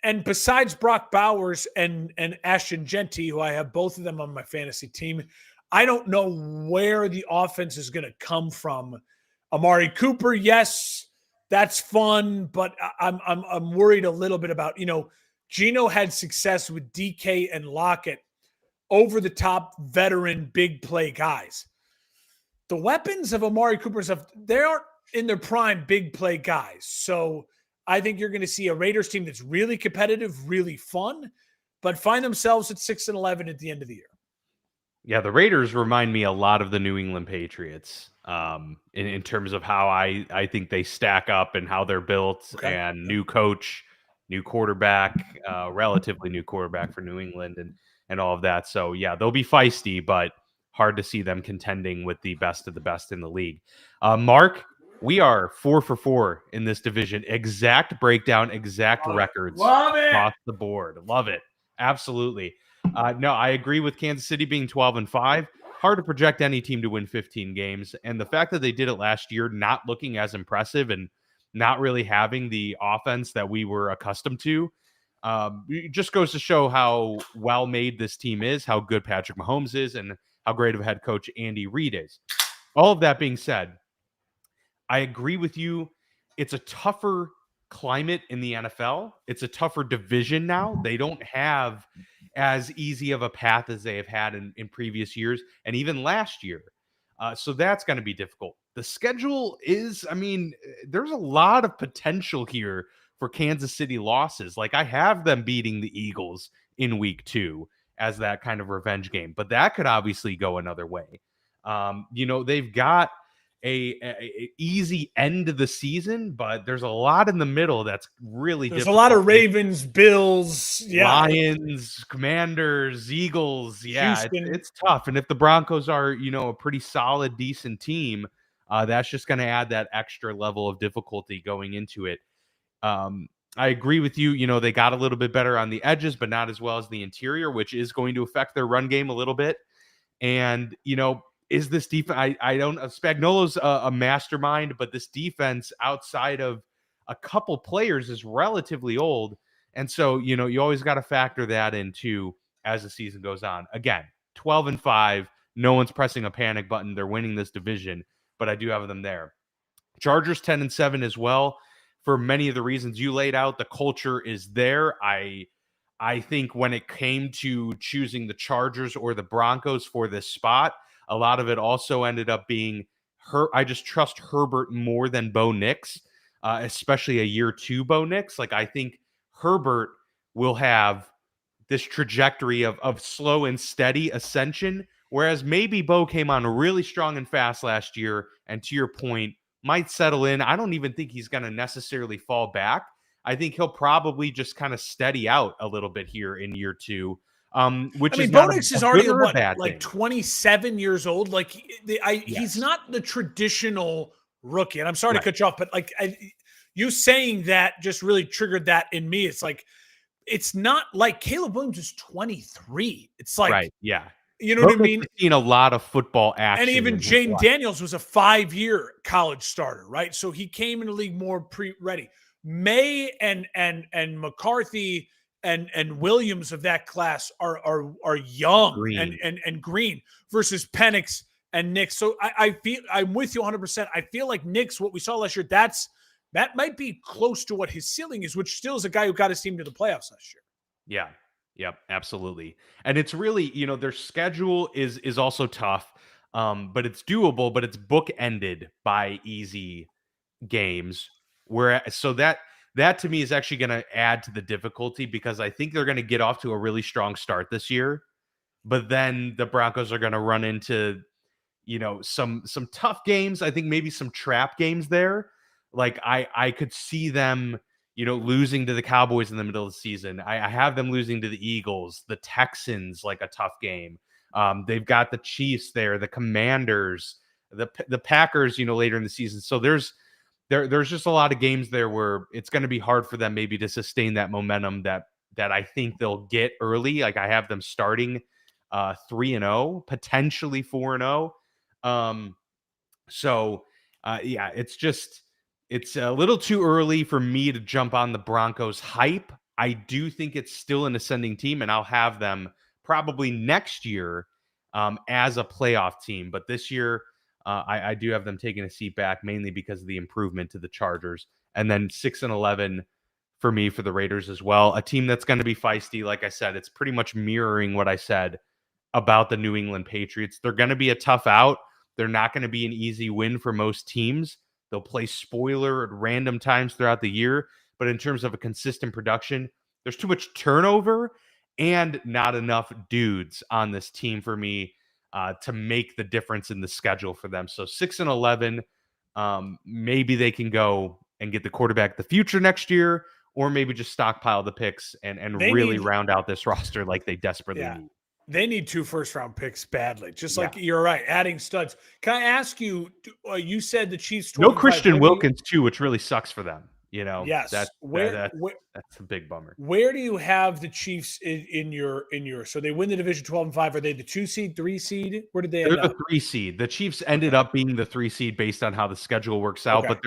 S2: And besides Brock Bowers and Ashton Genty, who I have both of them on my fantasy team, I don't know where the offense is going to come from. Amari Cooper, yes, that's fun, but I'm worried a little bit about, Geno had success with DK and Lockett, over the top veteran big play guys. The weapons of Amari Cooper and stuff, they aren't in their prime big play guys. So I think you're going to see a Raiders team that's really competitive, really fun, but find themselves at 6-11 at the end of the year.
S1: Yeah, the Raiders remind me a lot of the New England Patriots in terms of how I think they stack up and how they're built, and new coach, new quarterback, relatively new quarterback for New England. and all of that. So yeah, they'll be feisty, but hard to see them contending with the best of the best in the league. Mark, we are 4 for 4 in this division. Exact breakdown, exact records across the board. Love it. Absolutely. No, I agree with Kansas City being 12-5. Hard to project any team to win 15 games. And the fact that they did it last year, not looking as impressive and not really having the offense that we were accustomed to, it just goes to show how well made this team is, how good Patrick Mahomes is, and how great of a head coach Andy Reid is. All of that being said, I agree with you. It's a tougher climate in the NFL. It's a tougher division now. They don't have as easy of a path as they have had in previous years and even last year. So that's going to be difficult. The schedule is, I mean, there's a lot of potential here for Kansas City losses. Like, I have them beating the Eagles in week 2 as that kind of revenge game, but that could obviously go another way. They've got a easy end of the season, but there's a lot in the middle that's really
S2: there's
S1: difficult.
S2: A lot of Ravens, Bills,
S1: Lions, Commanders, Eagles. Yeah, it's tough. And if the Broncos are, a pretty solid, decent team, that's just going to add that extra level of difficulty going into it. I agree with you. They got a little bit better on the edges, but not as well as the interior, which is going to affect their run game a little bit. And, is this defense? I don't. Spagnuolo's a mastermind, but this defense, outside of a couple players, is relatively old, and so you always got to factor that in too as the season goes on. Again, 12-5. No one's pressing a panic button. They're winning this division, but I do have them there. Chargers 10-7 as well. For many of the reasons you laid out, the culture is there. I think when it came to choosing the Chargers or the Broncos for this spot, a lot of it also ended up being I just trust Herbert more than Bo Nix, especially a year 2 Bo Nix. Like, I think Herbert will have this trajectory of slow and steady ascension, whereas maybe Bo came on really strong and fast last year, and to your point, might settle in. I don't even think he's going to necessarily fall back. I think he'll probably just kind of steady out a little bit here in year 2. Which is
S2: Bo Nix is already
S1: like
S2: 27 years old. Like, he's not the traditional rookie. And I'm sorry to cut you off, but you saying that just really triggered that in me. It's like, it's not like Caleb Williams is 23. It's like,
S1: right, yeah.
S2: You know what I mean?
S1: Seen a lot of football action.
S2: And even Jane Daniels was a 5-year college starter, right? So he came in the league more pre-ready. May and McCarthy and Williams of that class are young
S1: green.
S2: and green versus Penix and Nix. So I feel I'm with you 100%. I feel like Nix, what we saw last year, that might be close to what his ceiling is, which still is a guy who got his team to the playoffs last year.
S1: Yeah. Yep, absolutely. And it's really, their schedule is also tough, but it's doable, but it's bookended by easy games. So that to me is actually going to add to the difficulty, because I think they're going to get off to a really strong start this year, but then the Broncos are going to run into, some tough games. I think maybe some trap games there. Like, I could see them, losing to the Cowboys in the middle of the season. I have them losing to the Eagles, the Texans, like a tough game. They've got the Chiefs there, the Commanders, the Packers, later in the season. So there's just a lot of games there where it's going to be hard for them maybe to sustain that momentum that I think they'll get early. Like, I have them starting 3-0, potentially 4-0. It's a little too early for me to jump on the Broncos hype. I do think it's still an ascending team, and I'll have them probably next year as a playoff team. But this year, I do have them taking a seat back, mainly because of the improvement to the Chargers. And then 6-11 for me for the Raiders as well. A team that's going to be feisty. Like I said, it's pretty much mirroring what I said about the New England Patriots. They're going to be a tough out. They're not going to be an easy win for most teams. They'll play spoiler at random times throughout the year. But in terms of a consistent production, there's too much turnover and not enough dudes on this team for me to make the difference in the schedule for them. So 6-11, maybe they can go and get the quarterback of the future next year, or maybe just stockpile the picks and really round out this roster like they desperately need.
S2: They need 2 first-round picks badly. Just
S1: Yeah.
S2: like you're right, adding studs. Can I ask you? You said the Chiefs 12
S1: No
S2: and 5.
S1: Christian
S2: Where do you-
S1: Wilkins too, which really sucks for them. You know,
S2: Yes.
S1: that's a big bummer.
S2: Where do you have the Chiefs in your so they win the division 12 and 5? Are they the 2 seed, 3 seed? Where did they
S1: They're
S2: end
S1: the
S2: up?
S1: 3 seed. The Chiefs ended up being the 3 seed based on how the schedule works out,
S2: Okay.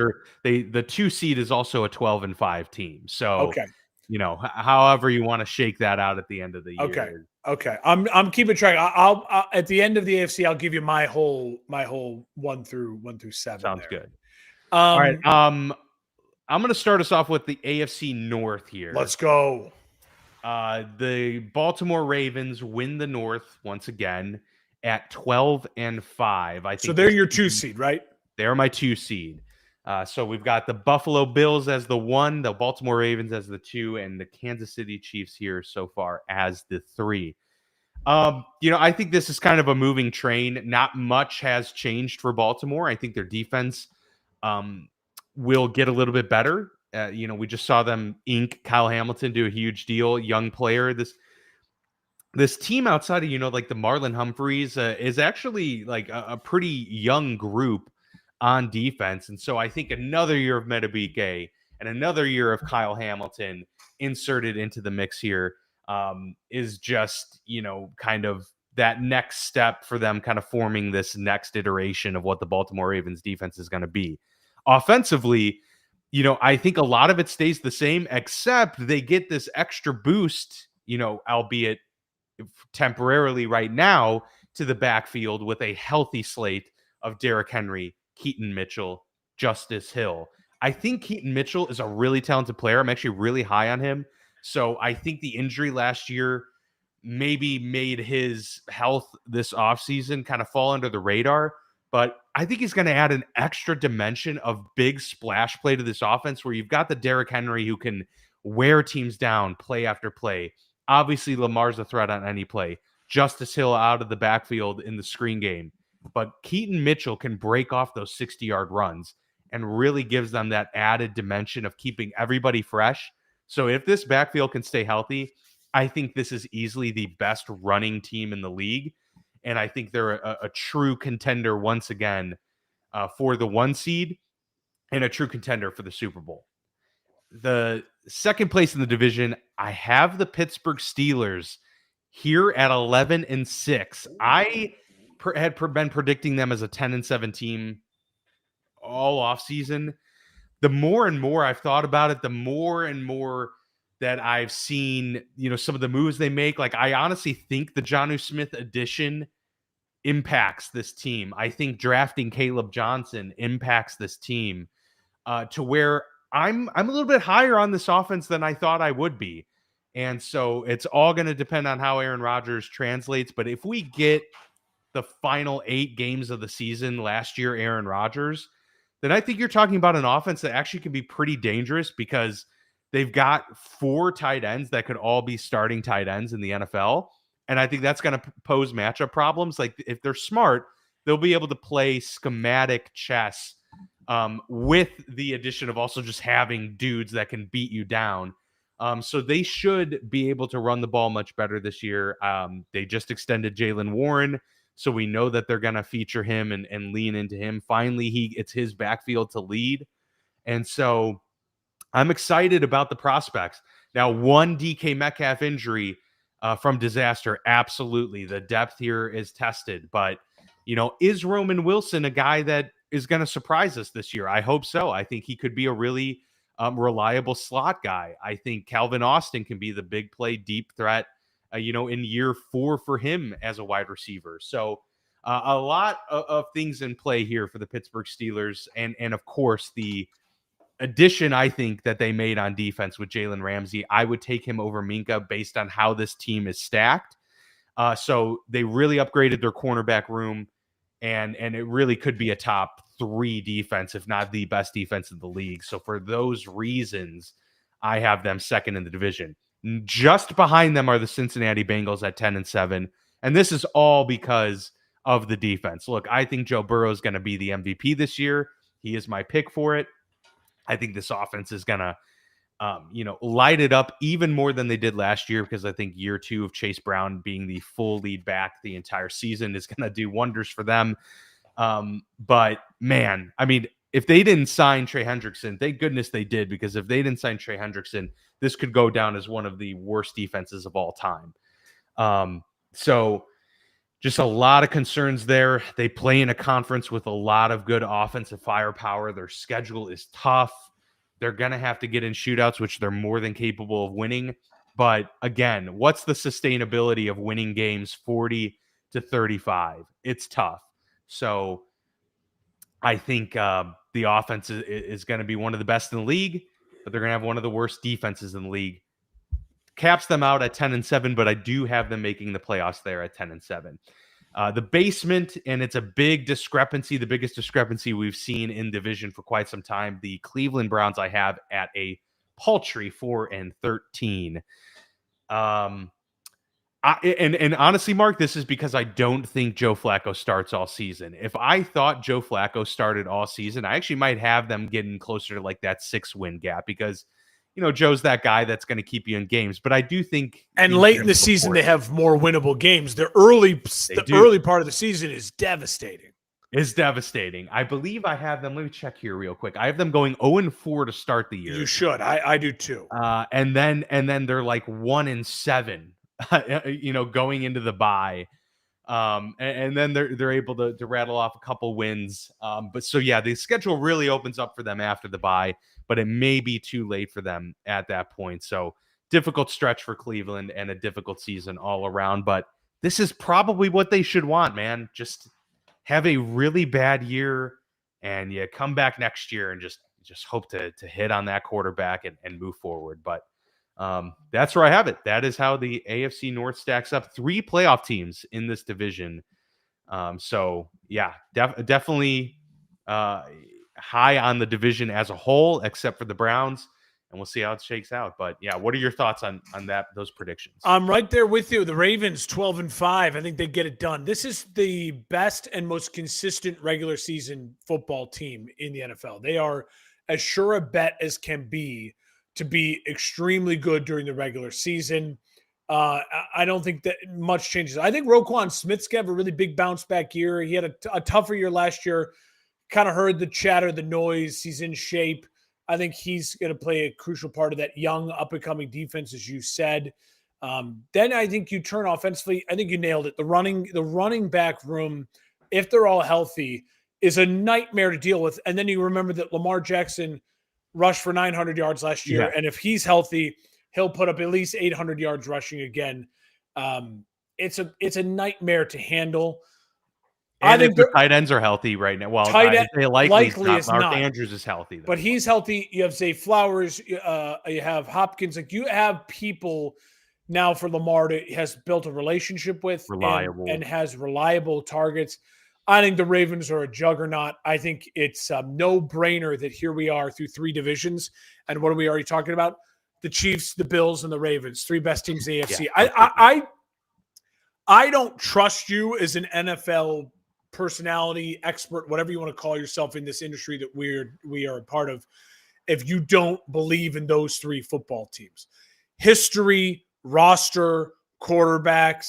S1: but the 2 seed is also a 12 and 5 team. So,
S2: Okay.
S1: you know, however you want to shake that out at the end of the year.
S2: Okay. Okay. I'm keeping track. I'll at the end of the AFC, I'll give you my whole 1 through 7.
S1: Sounds
S2: there.
S1: good. All right. I'm going to start us off with the AFC North here.
S2: Let's go.
S1: The Baltimore Ravens win the North once again at 12 and 5. I think
S2: so. They're your 2 seed, right?
S1: They're my 2 seed. So we've got the Buffalo Bills as the 1, the Baltimore Ravens as the 2, and the Kansas City Chiefs here so far as the 3. You know, I think this is kind of a moving train. Not much has changed for Baltimore. I think their defense will get a little bit better. You know, we just saw them ink Kyle Hamilton, do a huge deal, young player. This team outside of, you know, like the Marlon Humphreys is actually like a pretty young group on defense. And so I think another year of Madubuike and another year of Kyle Hamilton inserted into the mix here is just, you know, kind of that next step for them kind of forming this next iteration of what the Baltimore Ravens defense is going to be. Offensively, you know, I think a lot of it stays the same, except they get this extra boost, you know, albeit temporarily right now, to the backfield with a healthy slate of Derrick Henry, Keaton Mitchell, Justice Hill. I think Keaton Mitchell is a really talented player. I'm actually really high on him. So I think the injury last year maybe made his health this offseason kind of fall under the radar. But I think he's going to add an extra dimension of big splash play to this offense where you've got the Derrick Henry who can wear teams down play after play. Obviously, Lamar's a threat on any play. Justice Hill out of the backfield in the screen game. But Keaton Mitchell can break off those 60-yard runs and really gives them that added dimension of keeping everybody fresh. So if this backfield can stay healthy, I think this is easily the best running team in the league. And I think they're a true contender once again for the 1 seed and a true contender for the Super Bowl. The second place in the division, I have the Pittsburgh Steelers here at 11 and 6. I had been predicting them as a 10 and 7 team all offseason. The more and more I've thought about it, the more and more that I've seen, you know, some of the moves they make. Like, I honestly think the Jonnu Smith addition impacts this team. I think drafting Caleb Johnson impacts this team to where I'm a little bit higher on this offense than I thought I would be. And so it's all going to depend on how Aaron Rodgers translates. But if we get the final 8 games of the season last year, Aaron Rodgers, then I think you're talking about an offense that actually can be pretty dangerous because they've got 4 tight ends that could all be starting tight ends in the NFL. And I think that's going to pose matchup problems. Like, if they're smart, they'll be able to play schematic chess with the addition of also just having dudes that can beat you down. So they should be able to run the ball much better this year. They just extended Jaylen Warren, so we know that they're going to feature him and lean into him. Finally, it's his backfield to lead. And so I'm excited about the prospects. Now, one DK Metcalf injury from disaster, absolutely. The depth here is tested. But, you know, is Roman Wilson a guy that is going to surprise us this year? I hope so. I think he could be a really reliable slot guy. I think Calvin Austin can be the big play, deep threat, you know, in year 4 for him as a wide receiver. So a lot of things in play here for the Pittsburgh Steelers. And of course, the addition I think that they made on defense with Jalen Ramsey, I would take him over Minkah based on how this team is stacked. So they really upgraded their cornerback room, and it really could be a top 3 defense, if not the best defense in the league. So for those reasons, I have them second in the division. Just behind them are the Cincinnati Bengals at 10 and 7. And this is all because of the defense. Look, I think Joe Burrow is going to be the MVP this year. He is my pick for it. I think this offense is going to light it up even more than they did last year, because I think year 2 of Chase Brown being the full lead back the entire season is going to do wonders for them. But man, I mean, if they didn't sign Trey Hendrickson, thank goodness they did, because if they didn't sign Trey Hendrickson, this could go down as one of the worst defenses of all time. So just a lot of concerns there. They play in a conference with a lot of good offensive firepower. Their schedule is tough. They're going to have to get in shootouts, which they're more than capable of winning. But again, what's the sustainability of winning games 40-35? It's tough. So I think the offense is going to be one of the best in the league, but they're going to have one of the worst defenses in the league. Caps them out at 10-7, but I do have them making the playoffs there at 10-7. The basement, and it's a big discrepancy, the biggest discrepancy we've seen in division for quite some time. The Cleveland Browns I have at a paltry 4-13. And honestly, Mark, this is because I don't think Joe Flacco starts all season. If I thought Joe Flacco started all season, I actually might have them getting closer to like that 6-win gap, because Joe's that guy that's going to keep you in games. But I do think,
S2: and late in the season, they have more winnable games. The early part of the season is devastating.
S1: Is devastating. I believe I have them. Let me check here real quick. I have them going 0-4 to start the year.
S2: You should. I do too.
S1: And then they're like 1-7. Going into the bye. And then they're able to rattle off a couple wins. But so yeah, the schedule really opens up for them after the bye, but it may be too late for them at that point. So difficult stretch for Cleveland and a difficult season all around. But this is probably what they should want, man. Just have a really bad year, and you come back next year and just hope to hit on that quarterback and move forward. But that's where I have it. That is how the AFC North stacks up. 3 playoff teams in this division. So yeah, definitely high on the division as a whole, except for the Browns, and we'll see how it shakes out. But yeah, what are your thoughts on those predictions?
S2: I'm right there with you. The Ravens 12-5. I think they get it done. This is the best and most consistent regular season football team in the NFL. They are as sure a bet as can be to be extremely good during the regular season. I don't think that much changes. I think Roquan Smith's going to have a really big bounce back year. He had a tougher year last year. Kind of heard the chatter, the noise. He's in shape. I think he's going to play a crucial part of that young up-and-coming defense, as you said. Then I think you turn offensively. I think you nailed it. The running back room, if they're all healthy, is a nightmare to deal with. And then you remember that Lamar Jackson rushed for 900 yards last year. Yeah. And if he's healthy, he'll put up at least 800 yards rushing again. It's a nightmare to handle.
S1: And I think the tight ends are healthy right now. Well, likely is not. Mark Andrews is healthy, though.
S2: But he's healthy. You have Zay Flowers. You have Hopkins. Like, you have people now for Lamar has built a relationship with, reliable, and has reliable targets. I think the Ravens are a juggernaut. I think it's a no-brainer that here we are through 3 divisions. And what are we already talking about? The Chiefs, the Bills, and the Ravens, 3 best teams in the AFC. Yeah, I don't trust you as an NFL personality, expert, whatever you want to call yourself in this industry that we are a part of, if you don't believe in those 3 football teams. History, roster, quarterbacks,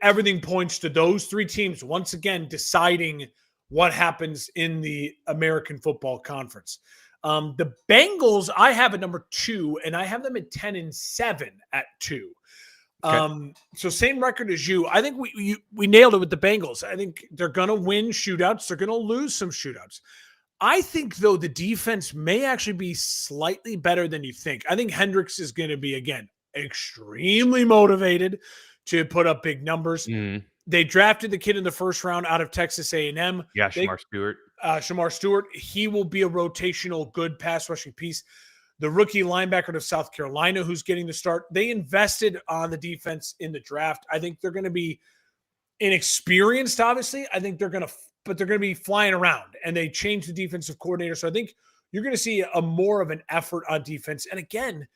S2: everything points to those 3 teams once again deciding what happens in the American Football Conference. The Bengals, I have at number 2, and I have them at 10-7 at 2. Okay. So same record as you. I think we nailed it with the Bengals. I think they're going to win shootouts. They're going to lose some shootouts. I think, though, the defense may actually be slightly better than you think. I think Hendricks is going to be, again, extremely motivated to put up big numbers. Mm. They drafted the kid in the first round out of Texas A&M.
S1: Yeah, Shamar Stewart.
S2: Shamar Stewart. He will be a rotational, good pass rushing piece. The rookie linebacker of South Carolina, who's getting the start. They invested on the defense in the draft. I think they're going to be inexperienced, obviously. I think they're going to be flying around, and they changed the defensive coordinator. So I think you're going to see a more of an effort on defense. And again,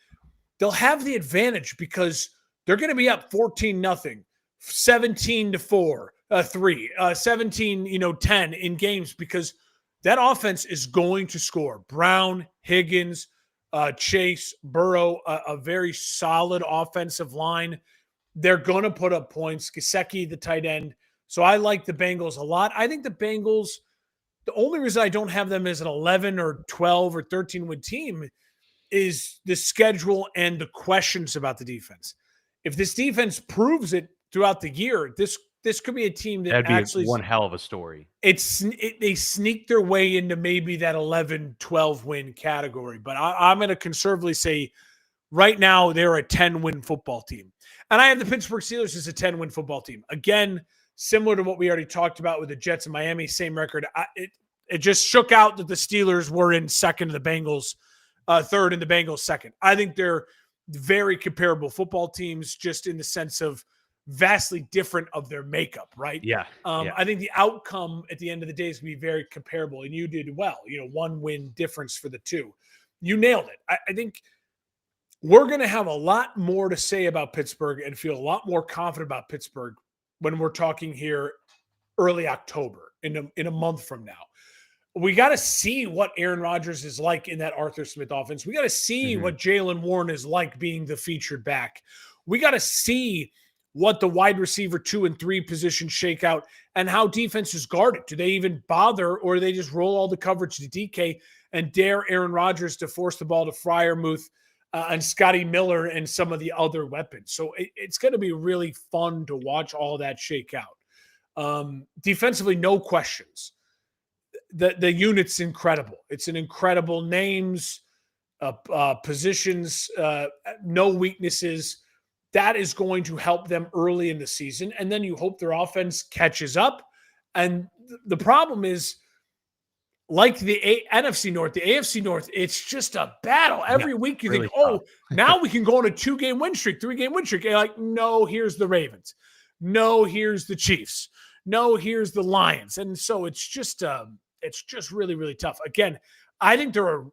S2: they'll have the advantage because they're going to be up 14-0, 17-4, 3, 17-10 in games, because that offense is going to score. Brown, Higgins, Chase, Burrow, a very solid offensive line. They're going to put up points. Gesicki, the tight end. So I like the Bengals a lot. I think the Bengals, the only reason I don't have them as an 11 or 12 or 13 win team is the schedule and the questions about the defense. If this defense proves it throughout the year, this could be a team that
S1: That'd be
S2: actually
S1: one hell of a story.
S2: They sneak their way into maybe that 11, 12 win category. But I'm going to conservatively say right now they're a 10-win football team. And I have the Pittsburgh Steelers as a 10-win football team. Again, similar to what we already talked about with the Jets and Miami, same record. It just shook out that the Steelers were in second to the Bengals, third and the Bengals second. I think they're very comparable football teams just in the sense of vastly different of their makeup, right?
S1: Yeah.
S2: I think the outcome at the end of the day is going to be very comparable, and you did well. 1 win difference for the two. You nailed it. I think we're going to have a lot more to say about Pittsburgh and feel a lot more confident about Pittsburgh when we're talking here early October, in a month from now. We got to see what Aaron Rodgers is like in that Arthur Smith offense. We got to see what Jaylen Warren is like being the featured back. We got to see what the wide receiver 2 and 3 positions shake out and how defense is guarded. Do they even bother, or do they just roll all the coverage to DK and dare Aaron Rodgers to force the ball to Freiermuth and Scotty Miller and some of the other weapons? So it's going to be really fun to watch all that shake out. Defensively, no questions. The unit's incredible. It's an incredible names, positions, no weaknesses. That is going to help them early in the season. And then you hope their offense catches up. And the problem is, like the NFC North, the AFC North, it's just a battle. Every week you really think, now we can go on a 2-game win streak, 3-game win streak. And you're like, no, here's the Ravens. No, here's the Chiefs. No, here's the Lions. And so it's just really, really tough. Again, I think they're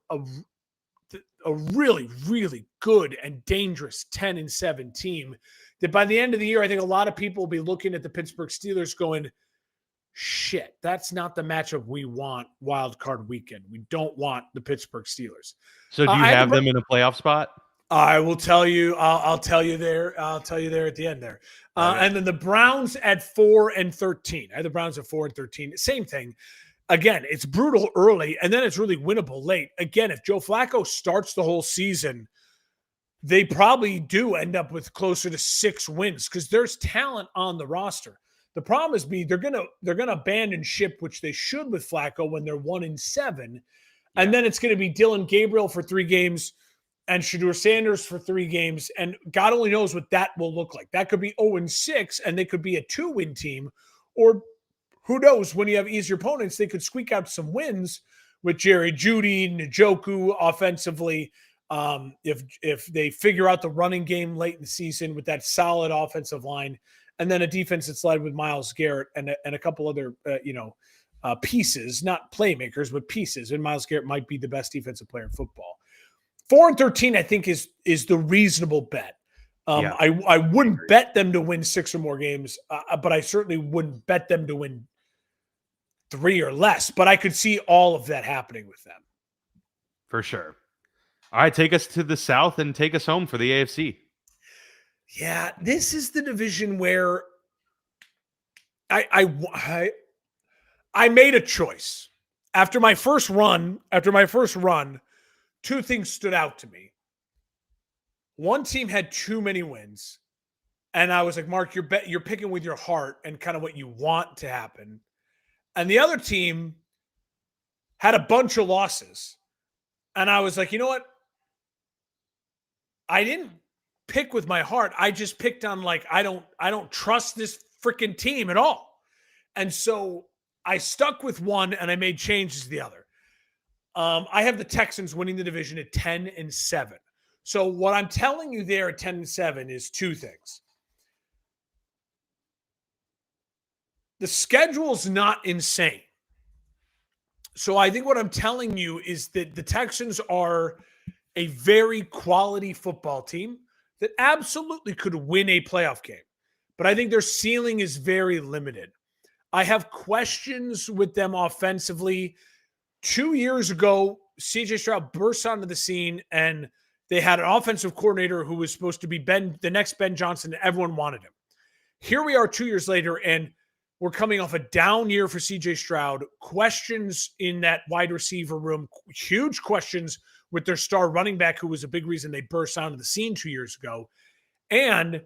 S2: a really, really good and dangerous 10-7 team that by the end of the year, I think a lot of people will be looking at the Pittsburgh Steelers going, shit, that's not the matchup we want wild card weekend. We don't want the Pittsburgh Steelers.
S1: So do you have them in a playoff spot?
S2: I will tell you. I'll tell you there. I'll tell you there at the end there. And then the Browns at 4-13. I had the Browns at 4-13. Same thing. Again, it's brutal early, and then it's really winnable late. Again, if Joe Flacco starts the whole season, they probably do end up with closer to 6 wins because there's talent on the roster. The problem is they're gonna abandon ship, which they should with Flacco when they're 1-7, and then it's gonna be Dylan Gabriel for 3 games and Shedeur Sanders for 3 games, and God only knows what that will look like. That could be 0-6, and they could be a 2-win team, or who knows, when you have easier opponents, they could squeak out some wins with Jerry Jeudy, Njoku offensively. If they figure out the running game late in the season with that solid offensive line, and then a defense that's led with Myles Garrett and a couple other pieces, not playmakers, but pieces. And Myles Garrett might be the best defensive player in football. 4-13, I think, is the reasonable bet. I wouldn't bet them to win 6 or more games, but I certainly wouldn't bet them to win 3 or less. But I could see all of that happening with them.
S1: For sure. All right, take us to the South and take us home for the AFC.
S2: Yeah, this is the division where I made a choice. After my first run, 2 things stood out to me. One team had too many wins, and I was like, Mark, you're picking with your heart and kind of what you want to happen. And the other team had a bunch of losses, and I was like, you know what? I didn't pick with my heart. I just picked on I don't trust this freaking team at all. And so I stuck with one, and I made changes to the other. I have the Texans winning the division at 10-7. So what I'm telling you there at 10-7 is 2 things. The schedule's not insane. So I think what I'm telling you is that the Texans are a very quality football team that absolutely could win a playoff game. But I think their ceiling is very limited. I have questions with them offensively. 2 years ago, CJ Stroud burst onto the scene, and they had an offensive coordinator who was supposed to be the next Ben Johnson. Everyone wanted him. Here we are 2 years later, and we're coming off a down year for CJ Stroud. Questions in that wide receiver room, huge questions with their star running back, who was a big reason they burst onto the scene 2 years ago, and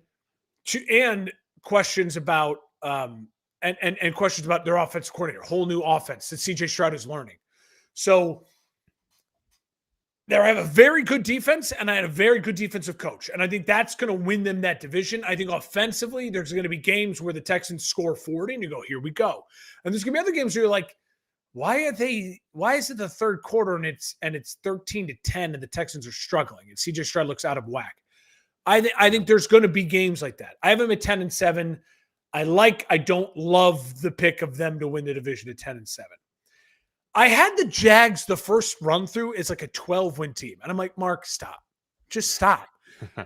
S2: questions about and questions about their offensive coordinator, whole new offense that CJ Stroud is learning. So they have a very good defense, and I had a very good defensive coach. And I think that's going to win them that division. I think offensively, there's going to be games where the Texans score 40, and you go, here we go. And there's going to be other games where you're like, why is it the third quarter and it's 13-10 and the Texans are struggling and CJ Stroud looks out of whack? I think there's going to be games like that. I have them at 10-7. I don't love the pick of them to win the division at 10-7. I had the Jags, the first run through is like a 12-win team. And I'm like, Mark, stop. Just stop.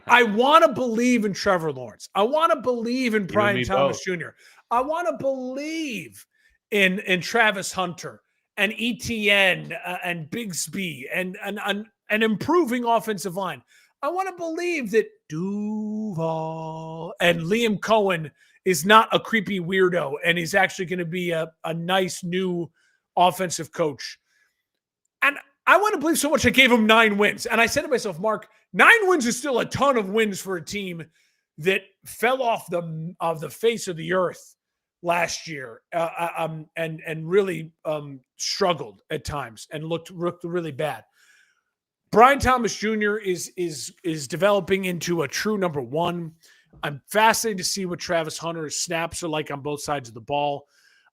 S2: I want to believe in Trevor Lawrence. I want to believe in Brian Thomas Jr. I want to believe in Travis Hunter and ETN and Bigsby and an improving offensive line. I want to believe that Duval and Liam Cohen is not a creepy weirdo and he's actually going to be a nice new offensive coach. And I want to believe so much I gave him 9 wins. And I said to myself, Mark, 9 wins is still a ton of wins for a team that fell off the face of the earth last year and really struggled at times and looked really bad. Brian Thomas Jr. is developing into a true number one. I'm fascinated to see what Travis Hunter's snaps are like on both sides of the ball.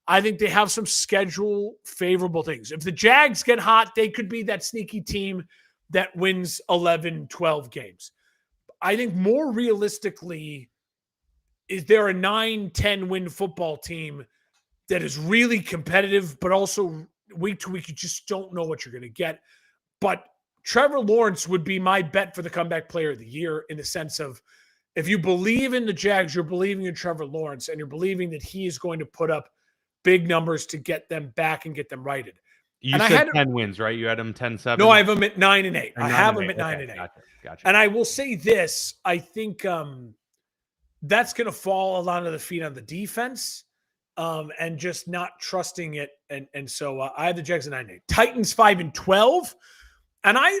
S2: I think they have some schedule favorable things. If the Jags get hot, they could be that sneaky team that wins 11, 12 games. I think more realistically, is there a 9-10 win football team that is really competitive, but also week to week, you just don't know what you're going to get. But Trevor Lawrence would be my bet for the comeback player of the year, in the sense of, if you believe in the Jags, you're believing in Trevor Lawrence, and you're believing that he is going to put up big numbers to get them back and get them righted.
S1: You said 10 wins, right? You had them 10-7?
S2: No, I have them at 9-8. I have them at 9-8.
S1: Gotcha.
S2: And I will say this, I think that's going to fall a lot of the feet on the defense and just not trusting it. And so I have the Jags at 9-8. Titans 5-12. And I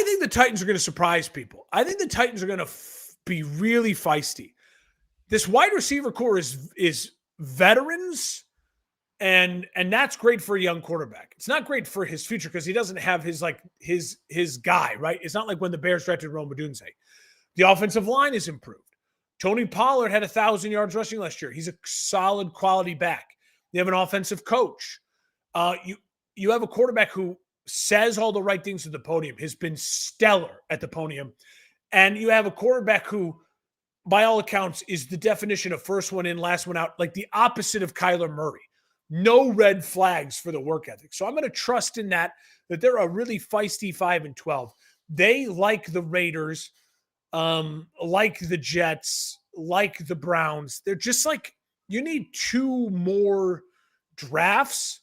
S2: think the Titans are going to surprise people. I think the Titans are going to be really feisty. This wide receiver core is veterans, and that's great for a young quarterback. It's not great for his future because he doesn't have his guy, right? It's not like when the Bears drafted Rome Odunze. The offensive line is improved. Tony Pollard had 1,000 yards rushing last year. He's a solid quality back. You have an offensive coach. You have a quarterback who says all the right things at the podium, has been stellar at the podium. And you have a quarterback who, by all accounts, is the definition of first one in, last one out, like the opposite of Kyler Murray. No red flags for the work ethic. So I'm going to trust in that they're a really feisty 5-12. They, like the Raiders, like the Jets, like the Browns, they're just like, you need 2 more drafts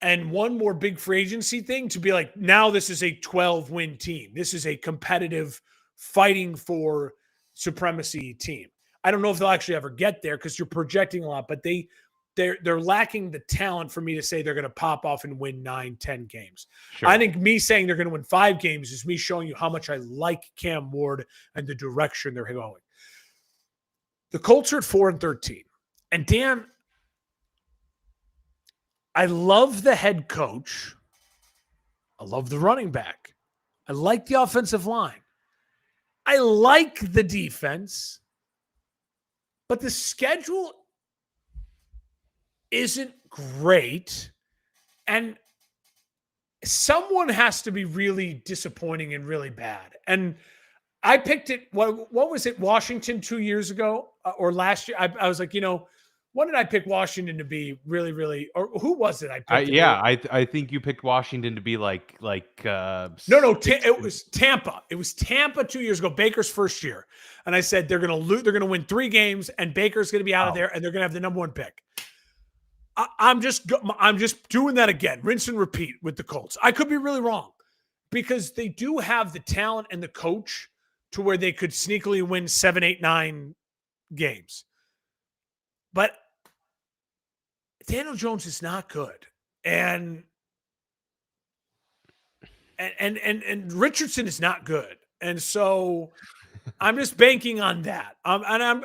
S2: and 1 more big free agency thing to be like, now this is a 12-win team. This is a competitive, fighting for supremacy team. I don't know if they'll actually ever get there because you're projecting a lot, but they're lacking the talent for me to say they're going to pop off and win 9-10 games. Sure. I think me saying they're going to win 5 games is me showing you how much I like Cam Ward and the direction they're going. The Colts are at 4-13. And Dan, I love the head coach. I love the running back. I like the offensive line. I like the defense. But the schedule isn't great. And someone has to be really disappointing and really bad. And I picked it. What was it? Washington 2 years ago or last year? I was like, when did I pick Washington to be really, really, or who was it?
S1: I think you picked Washington to be like.
S2: No, it was Tampa. It was Tampa 2 years ago, Baker's first year, and I said they're going to win 3 games, and Baker's going to be out of there, and they're going to have the number 1 pick. I'm just doing that again, rinse and repeat with the Colts. I could be really wrong because they do have the talent and the coach to where they could sneakily win 7, 8, 9 games. But Daniel Jones is not good. And Richardson is not good. And so I'm just banking on that.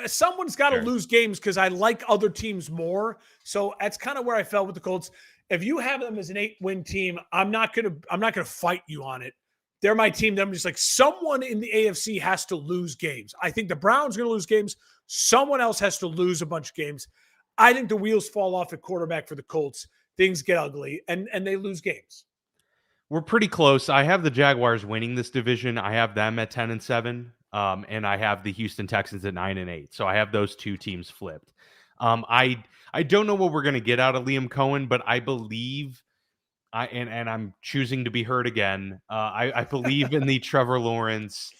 S2: Someone's got to lose games because I like other teams more. So that's kind of where I felt with the Colts. If you have them as an 8-win team, I'm not gonna fight you on it. They're my team. I'm just like, someone in the AFC has to lose games. I think the Browns are gonna lose games. Someone else has to lose a bunch of games. I think the wheels fall off at quarterback for the Colts. Things get ugly and they lose games.
S1: We're pretty close. I have the Jaguars winning this division. I have them at 10-7. And I have the Houston Texans at 9-8. So I have those two teams flipped. I don't know what we're going to get out of Liam Cohen, but I believe and I'm choosing to be heard again. I believe in the Trevor Lawrence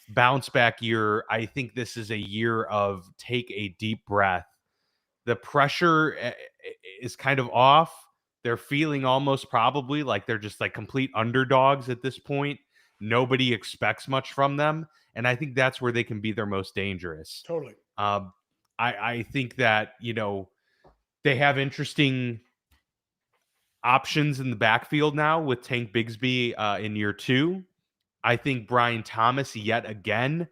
S1: bounce back year. I think this is a year of take a deep breath. The pressure is kind of off. They're feeling almost probably like they're just like complete underdogs at this point. Nobody expects much from them. And I think that's where they can be their most dangerous.
S2: Totally.
S1: I think that, they have interesting options in the backfield now with Tank Bigsby in year 2. I think Brian Thomas yet again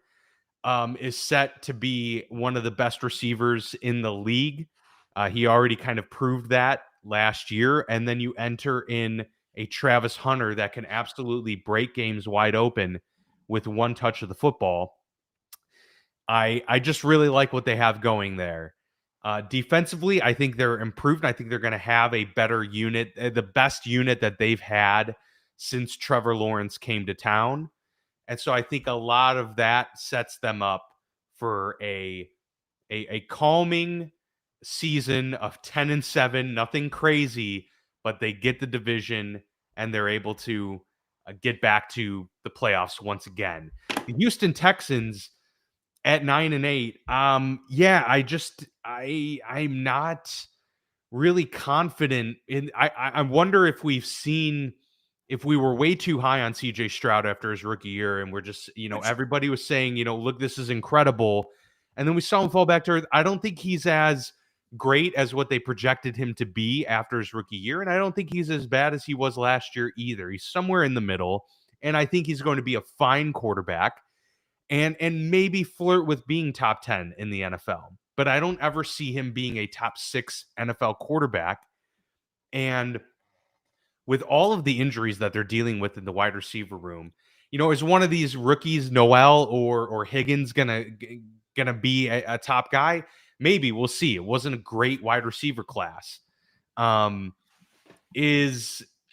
S1: is set to be one of the best receivers in the league. He already kind of proved that last year. And then you enter in a Travis Hunter that can absolutely break games wide open with one touch of the football. I just really like what they have going there. Defensively, I think they're improved. I think they're going to have a better unit, the best unit that they've had since Trevor Lawrence came to town. And so I think a lot of that sets them up for a calming season of 10-7, nothing crazy, but they get the division and they're able to get back to the playoffs once again. The Houston Texans at 9-8. I'm not really confident in. I wonder if if we were way too high on CJ Stroud after his rookie year, and we're just, everybody was saying, look, this is incredible. And then we saw him fall back to earth. I don't think he's as great as what they projected him to be after his rookie year. And I don't think he's as bad as he was last year either. He's somewhere in the middle. And I think he's going to be a fine quarterback and maybe flirt with being top 10 in the NFL. But I don't ever see him being a top 6 NFL quarterback. And with all of the injuries that they're dealing with in the wide receiver room, is one of these rookies, Noel or Higgins, gonna be a top guy? Maybe. We'll see. It wasn't a great wide receiver class. What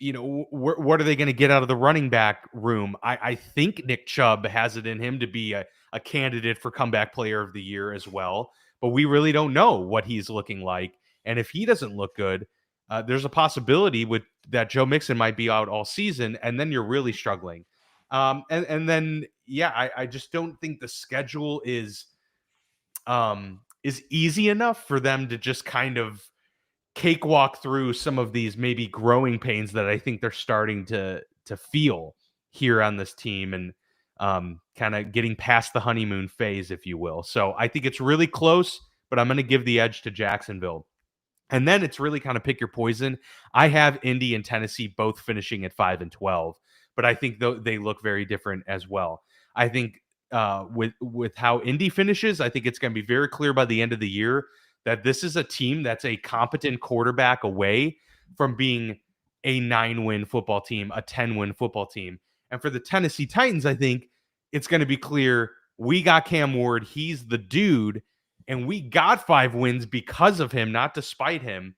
S1: are they going to get out of the running back room? I think Nick Chubb has it in him to be a candidate for comeback player of the year as well. But we really don't know what he's looking like. And if he doesn't look good, there's a possibility that Joe Mixon might be out all season, and then you're really struggling. I just don't think the schedule is easy enough for them to just kind of cakewalk through some of these maybe growing pains that I think they're starting to feel here on this team, and kind of getting past the honeymoon phase, if you will. So I think it's really close, but I'm going to give the edge to Jacksonville. And then it's really kind of pick your poison. I have Indy and Tennessee both finishing at 5-12, but I think they look very different as well. I think with how Indy finishes, I think it's going to be very clear by the end of the year that this is a team that's a competent quarterback away from being a 9-win football team, a 10-win football team. And for the Tennessee Titans, I think it's going to be clear we got Cam Ward. He's the dude, and we got 5 wins because of him, not despite him.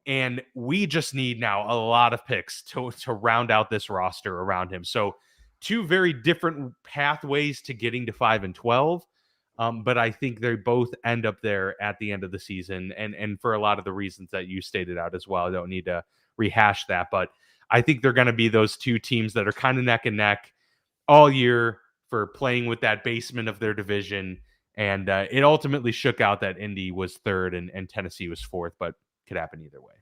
S1: And we just need now a lot of picks to round out this roster around him. So 2 very different pathways to getting to 5-12. But I think they both end up there at the end of the season. And for a lot of the reasons that you stated out as well, I don't need to rehash that. But I think they're going to be those 2 teams that are kind of neck and neck all year for playing with that basement of their division. And it ultimately shook out that Indy was 3rd and Tennessee was 4th, but could happen either way.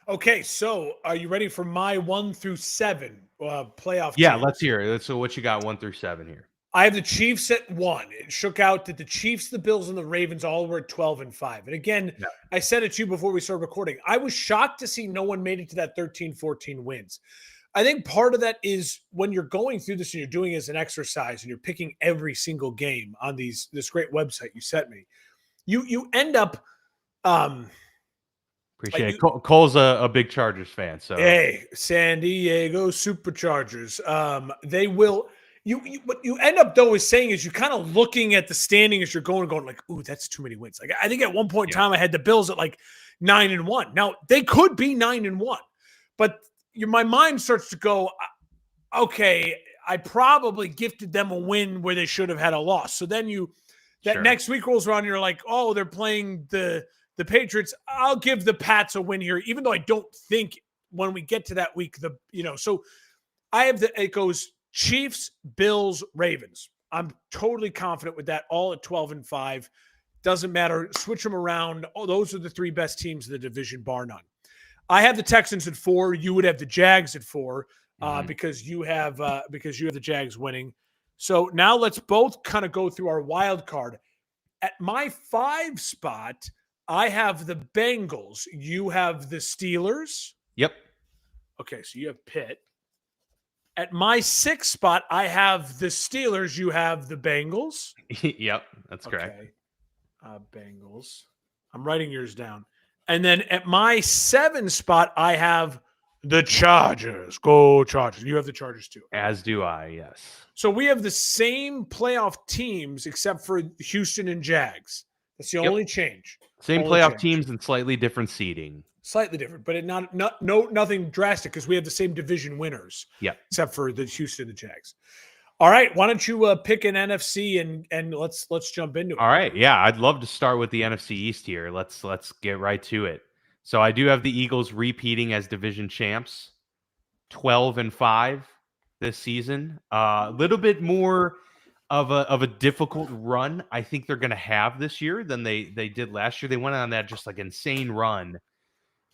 S2: Okay, so are you ready for my 1 through 7 playoff
S1: Yeah,
S2: teams?
S1: let's hear it. So what you got 1 through 7 here?
S2: I have the Chiefs at 1. It shook out that the Chiefs, the Bills, and the Ravens all were at 12 and 5. And again,
S1: Yeah,
S2: I said it to you before we started recording. I was shocked to see no one made it to that 13, 14 wins. I think part of that is when you're going through this and you're doing it as an exercise and you're picking every single game on this great website you sent me, you end up like
S1: appreciate it. Cole's a big Chargers fan, so
S2: hey, San Diego Superchargers. They will. What you end up though is saying is you're kind of looking at the standing as you're going like, ooh, that's too many wins. Like I think at one point in
S1: yeah,
S2: time I had the Bills at like 9-1. Now they could be 9-1, but my mind starts to go, okay, I probably gifted them a win where they should have had a loss. So then that
S1: sure.
S2: next week rolls around, you're like, oh, they're playing the Patriots. I'll give the Pats a win here, even though I don't think when we get to that week, so I have it goes Chiefs, Bills, Ravens. I'm totally confident with that, all at 12 and 5. Doesn't matter. Switch them around. Oh, those are the 3 best teams in the division, bar none. I have the Texans at 4. You would have the Jags at 4 because you have the Jags winning. So now let's both kind of go through our wild card. At my 5 spot, I have the Bengals. You have the Steelers.
S1: Yep.
S2: Okay, so you have Pitt. At my 6 spot, I have the Steelers. You have the Bengals.
S1: Yep, that's correct.
S2: Okay. Bengals. I'm writing yours down. And then at my 7 spot, I have the Chargers. Go Chargers. You have the Chargers too.
S1: As do I, yes.
S2: So we have the same playoff teams except for Houston and Jags. That's the only change.
S1: Same
S2: Only
S1: playoff
S2: change.
S1: teams and slightly different seeding.
S2: Slightly different, but nothing drastic because we have the same division winners.
S1: Yep.
S2: Except for the Houston and the Jags. All right, why don't you pick an NFC and let's jump into it.
S1: All right, yeah, I'd love to start with the NFC East here. Let's get right to it. So I do have the Eagles repeating as division champs, 12 and 5 this season. A little bit more of a difficult run I think they're going to have this year than they did last year. They went on that just like insane run.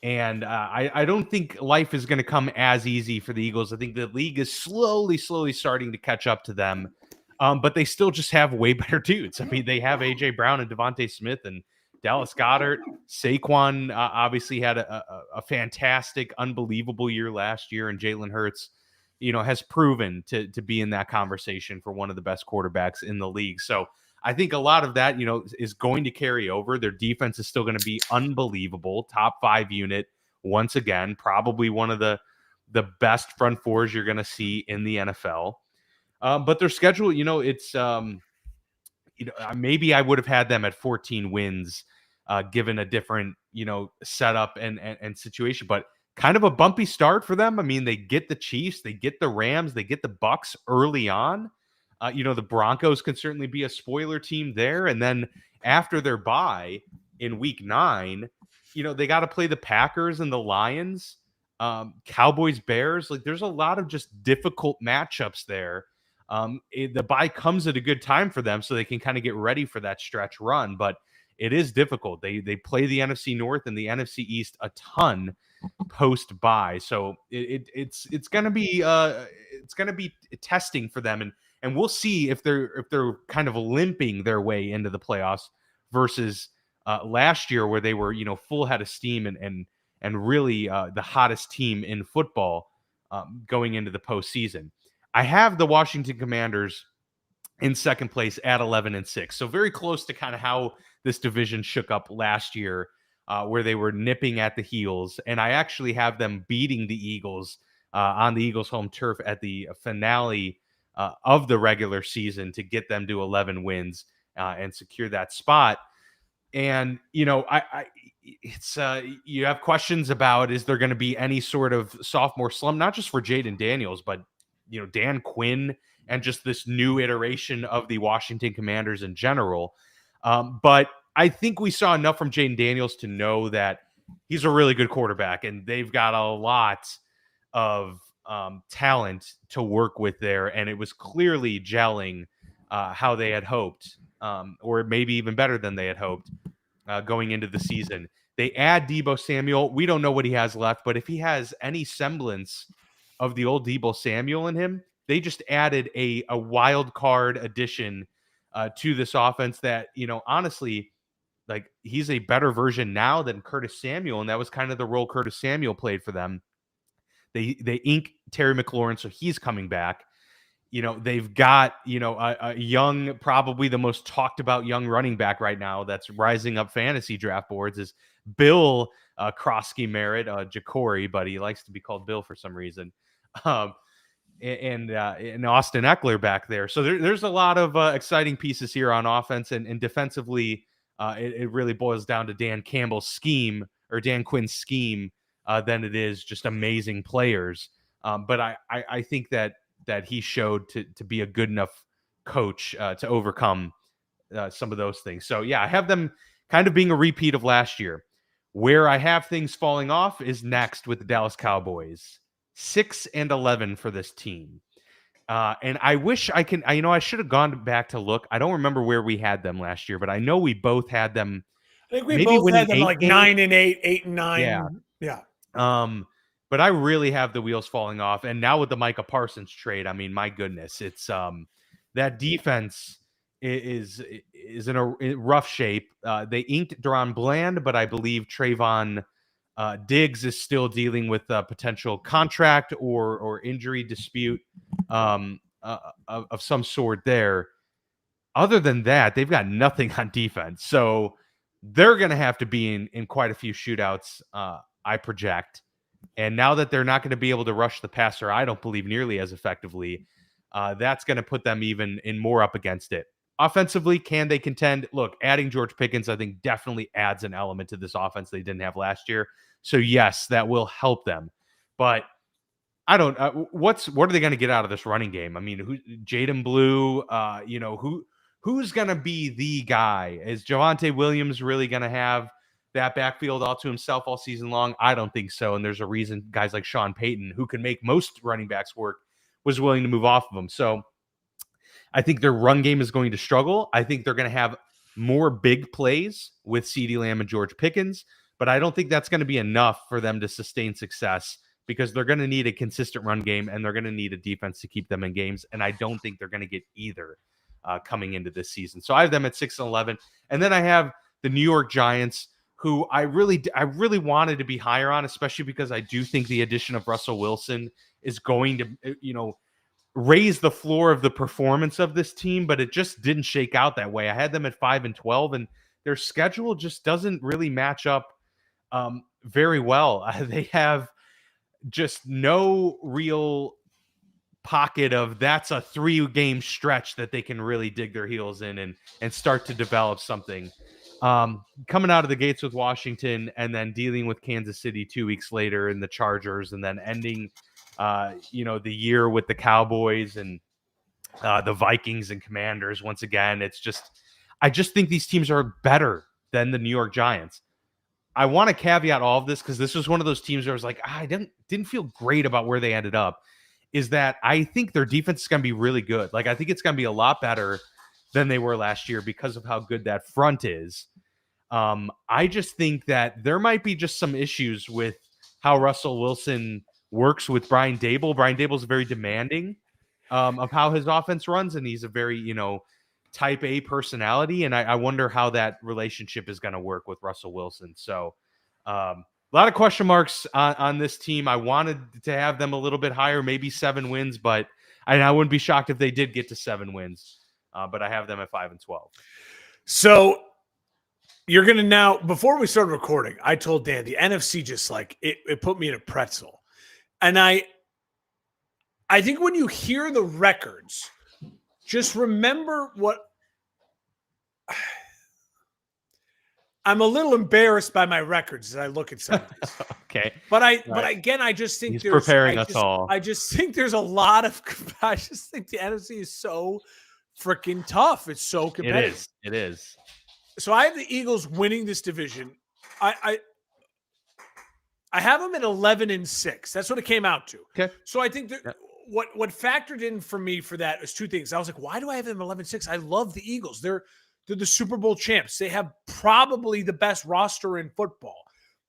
S1: And I don't think life is going to come as easy for the Eagles. I think the league is slowly starting to catch up to them. But they still just have way better dudes. I mean, they have A.J. Brown and Devontae Smith and Dallas Goedert. Saquon obviously had a fantastic, unbelievable year last year. And Jalen Hurts, has proven to be in that conversation for one of the best quarterbacks in the league. So I think a lot of that, is going to carry over. Their defense is still going to be unbelievable. Top 5 unit once again, probably one of the best front fours you're going to see in the NFL. But their schedule, it's maybe I would have had them at 14 wins, given a different, setup and situation. But kind of a bumpy start for them. I mean, they get the Chiefs, they get the Rams, they get the Bucks early on. The Broncos can certainly be a spoiler team there. And then after their bye in week 9, they got to play the Packers and the Lions, Cowboys, Bears. Like there's a lot of just difficult matchups there. The bye comes at a good time for them so they can kind of get ready for that stretch run. But it is difficult. They play the NFC North and the NFC East a ton post bye. So it's going to be testing for them. And we'll see if they're kind of limping their way into the playoffs versus last year where they were, full head of steam and really the hottest team in football going into the postseason. I have the Washington Commanders in second place at 11 and 6. So very close to kind of how this division shook up last year where they were nipping at the heels. And I actually have them beating the Eagles on the Eagles home turf at the finale of the regular season to get them to 11 wins and secure that spot. And, it's you have questions about, is there going to be any sort of sophomore slump, not just for Jaden Daniels, but, Dan Quinn and just this new iteration of the Washington Commanders in general. But I think we saw enough from Jaden Daniels to know that he's a really good quarterback and they've got a lot of talent to work with there, and it was clearly gelling how they had hoped, or maybe even better than they had hoped going into the season. They add Deebo Samuel. We don't know what he has left, but if he has any semblance of the old Deebo Samuel in him, they just added a wild card addition to this offense that, honestly, like, he's a better version now than Curtis Samuel, and that was kind of the role Curtis Samuel played for them. They ink Terry McLaurin, so he's coming back. They've got, a young, probably the most talked about young running back right now that's rising up fantasy draft boards is Bill Krosky Merritt, Jacory, but he likes to be called Bill for some reason. And Austin Eckler back there. So there's a lot of exciting pieces here on offense, and defensively, it really boils down to Dan Campbell's scheme, or Dan Quinn's scheme, than it is just amazing players. But I think that he showed to be a good enough coach to overcome some of those things. So yeah, I have them kind of being a repeat of last year. Where I have things falling off is next with the Dallas Cowboys. 6-11 for this team. And I wish I should have gone back to look. I don't remember where we had them last year, but I know we both had them.
S2: I think we both had them like 9-8, 8-9. Yeah.
S1: But I really have the wheels falling off. And now with the Micah Parsons trade, I mean, my goodness, it's that defense is in a rough shape. They inked Deron Bland, but I believe Trayvon Diggs is still dealing with a potential contract or injury dispute of some sort there. Other than that, they've got nothing on defense. So they're going to have to be in quite a few shootouts, I project. And now that they're not going to be able to rush the passer, I don't believe nearly as effectively, that's going to put them even in more up against it. Offensively, can they contend? Look, adding George Pickens, I think, definitely adds an element to this offense they didn't have last year. So yes, that will help them. But I don't. What are they going to get out of this running game? I mean, Jaden Blue? Who's going to be the guy? Is Javonte Williams really going to have that backfield all to himself all season long? I don't think so. And there's a reason guys like Sean Payton, who can make most running backs work, was willing to move off of him. So I think their run game is going to struggle. I think they're going to have more big plays with CeeDee Lamb and George Pickens, but I don't think that's going to be enough for them to sustain success, because they're going to need a consistent run game and they're going to need a defense to keep them in games. And I don't think they're going to get either coming into this season. So I have them at 6-11. And then I have the New York Giants, who I really wanted to be higher on, especially because I do think the addition of Russell Wilson is going to, raise the floor of the performance of this team, but it just didn't shake out that way. I had them at 5-12, and their schedule just doesn't really match up very well. They have just no real pocket of that's a 3-game stretch that they can really dig their heels in and start to develop something. Coming out of the gates with Washington and then dealing with Kansas City 2 weeks later in the Chargers, and then ending the year with the Cowboys and the Vikings and Commanders. Once again, I just think these teams are better than the New York Giants. I want to caveat all of this because this was one of those teams where I was like, I didn't feel great about where they ended up, is that I think their defense is going to be really good. Like, I think it's going to be a lot better than they were last year because of how good that front is. I just think that there might be just some issues with how Russell Wilson works with Brian Daboll. Brian Daboll's very demanding of how his offense runs, and he's a very, type A personality. And I wonder how that relationship is going to work with Russell Wilson. So a lot of question marks on this team. I wanted to have them a little bit higher, maybe 7 wins, but I wouldn't be shocked if they did get to 7 wins. But I have them at 5-12.
S2: So you're going to now, before we started recording, I told Dan the NFC just like it put me in a pretzel. And I think when you hear the records, just remember what I'm a little embarrassed by my records as I look at some of these.
S1: Okay.
S2: But again, I just think
S1: he's preparing us all.
S2: I just think there's a lot of, I just think the NFC is so freaking tough. It's so competitive.
S1: It is.
S2: So I have the Eagles winning this division. I have them at 11-6. That's what it came out to.
S1: Okay.
S2: So I think that what factored in for me for that is 2 things. I was like, why do I have them 11-6? I love the Eagles. They're the Super Bowl champs. They have probably the best roster in football.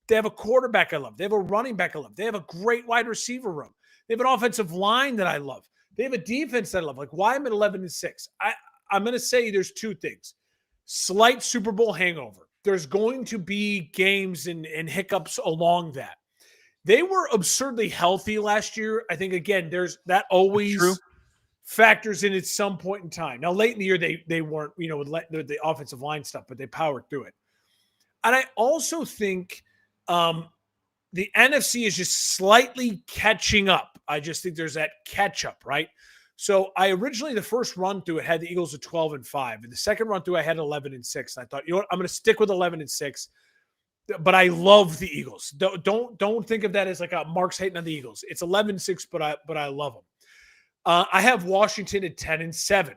S2: They have a quarterback I love. They have a running back I love. They have a great wide receiver room. They have an offensive line that I love. They have a defense that I love. Like, why I'm at 11-6? I'm going to say there's two things. Slight Super Bowl hangover. There's going to be games and hiccups along that. They were absurdly healthy last year. I think, again, there's that always factors in at some point in time. Now, late in the year, they weren't, with the offensive line stuff, but they powered through it. And I also think the NFC is just slightly catching up. I just think there's that catch up, right? So I originally, the first run through, it had the Eagles at 12-5. And the second run through, I had 11-6. And I thought, you know what, I'm going to stick with 11-6. But I love the Eagles. Don't think of that as like a Mark's hating on the Eagles. It's 11-6, but I love them. I have Washington at 10-7.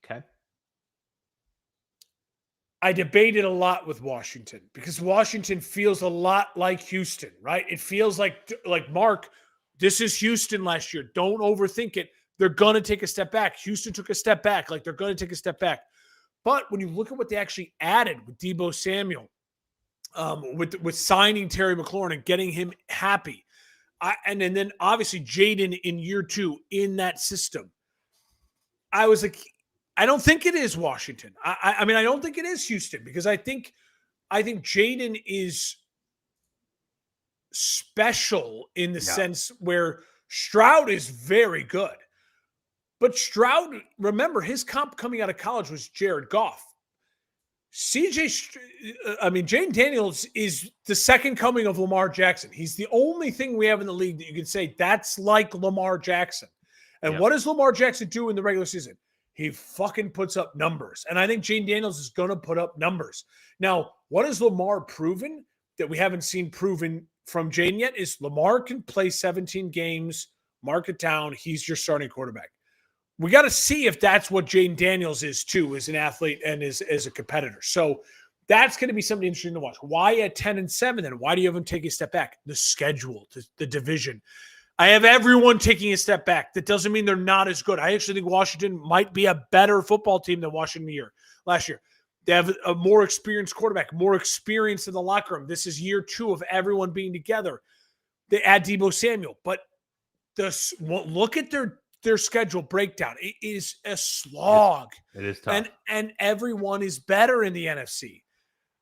S1: Okay.
S2: I debated a lot with Washington because Washington feels a lot like Houston, right? It feels like Mark, this is Houston last year. Don't overthink it. They're going to take a step back. Houston took a step back. Like, they're going to take a step back. But when you look at what they actually added with Deebo Samuel, with signing Terry McLaurin and getting him happy, and then obviously Jaden in year 2 in that system, I was like, I don't think it is Washington. I mean, I don't think it is Houston because I think Jaden is special in the sense where Stroud is very good. But Stroud, remember, his comp coming out of college was Jared Goff. Jaden Daniels is the second coming of Lamar Jackson. He's the only thing we have in the league that you can say that's like Lamar Jackson. And what does Lamar Jackson do in the regular season? He fucking puts up numbers. And I think Jaden Daniels is going to put up numbers. Now, what has Lamar proven that we haven't seen proven from Jaden yet is Lamar can play 17 games, mark it down. He's your starting quarterback. We got to see if that's what Jaden Daniels is too, as an athlete and as a competitor. So that's going to be something interesting to watch. Why at 10-7 then? Why do you have them take a step back? The schedule, the division. I have everyone taking a step back. That doesn't mean they're not as good. I actually think Washington might be a better football team than Washington last year. They have a more experienced quarterback, more experience in the locker room. This is year 2 of everyone being together. They add Deebo Samuel. But look at their schedule breakdown. It is a slog.
S1: It is tough.
S2: And everyone is better in the NFC.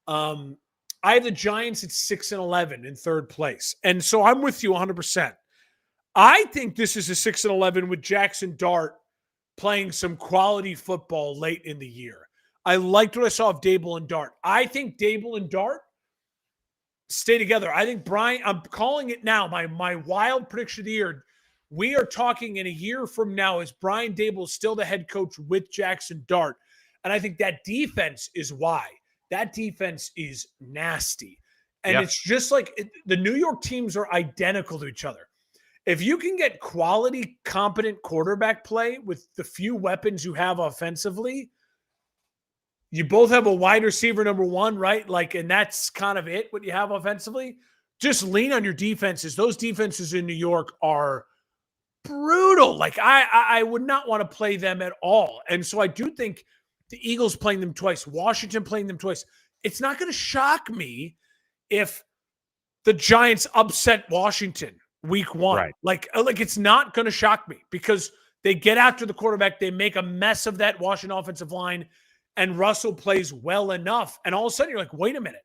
S2: I have the Giants at 6-11 in third place. And so I'm with you 100%. I think this is a 6-11 with Jackson Dart playing some quality football late in the year. I liked what I saw of Dable and Dart. I think Dable and Dart stay together. I think Brian, I'm calling it now, my wild prediction of the year. We are talking in a year from now, is Brian Dable still the head coach with Jackson Dart? And I think that defense is why. That defense is nasty. And it's just like the New York teams are identical to each other. If you can get quality, competent quarterback play with the few weapons you have offensively, you both have a wide receiver number 1, right? Like, and that's kind of it, what you have offensively. Just lean on your defenses. Those defenses in New York are brutal. Like, I would not want to play them at all. And so I do think the Eagles playing them twice, Washington playing them twice, it's not going to shock me if the Giants upset Washington week 1. Right. Like it's not going to shock me because they get after the quarterback. They make a mess of that Washington offensive line, and Russell plays well enough. And all of a sudden you're like, wait a minute.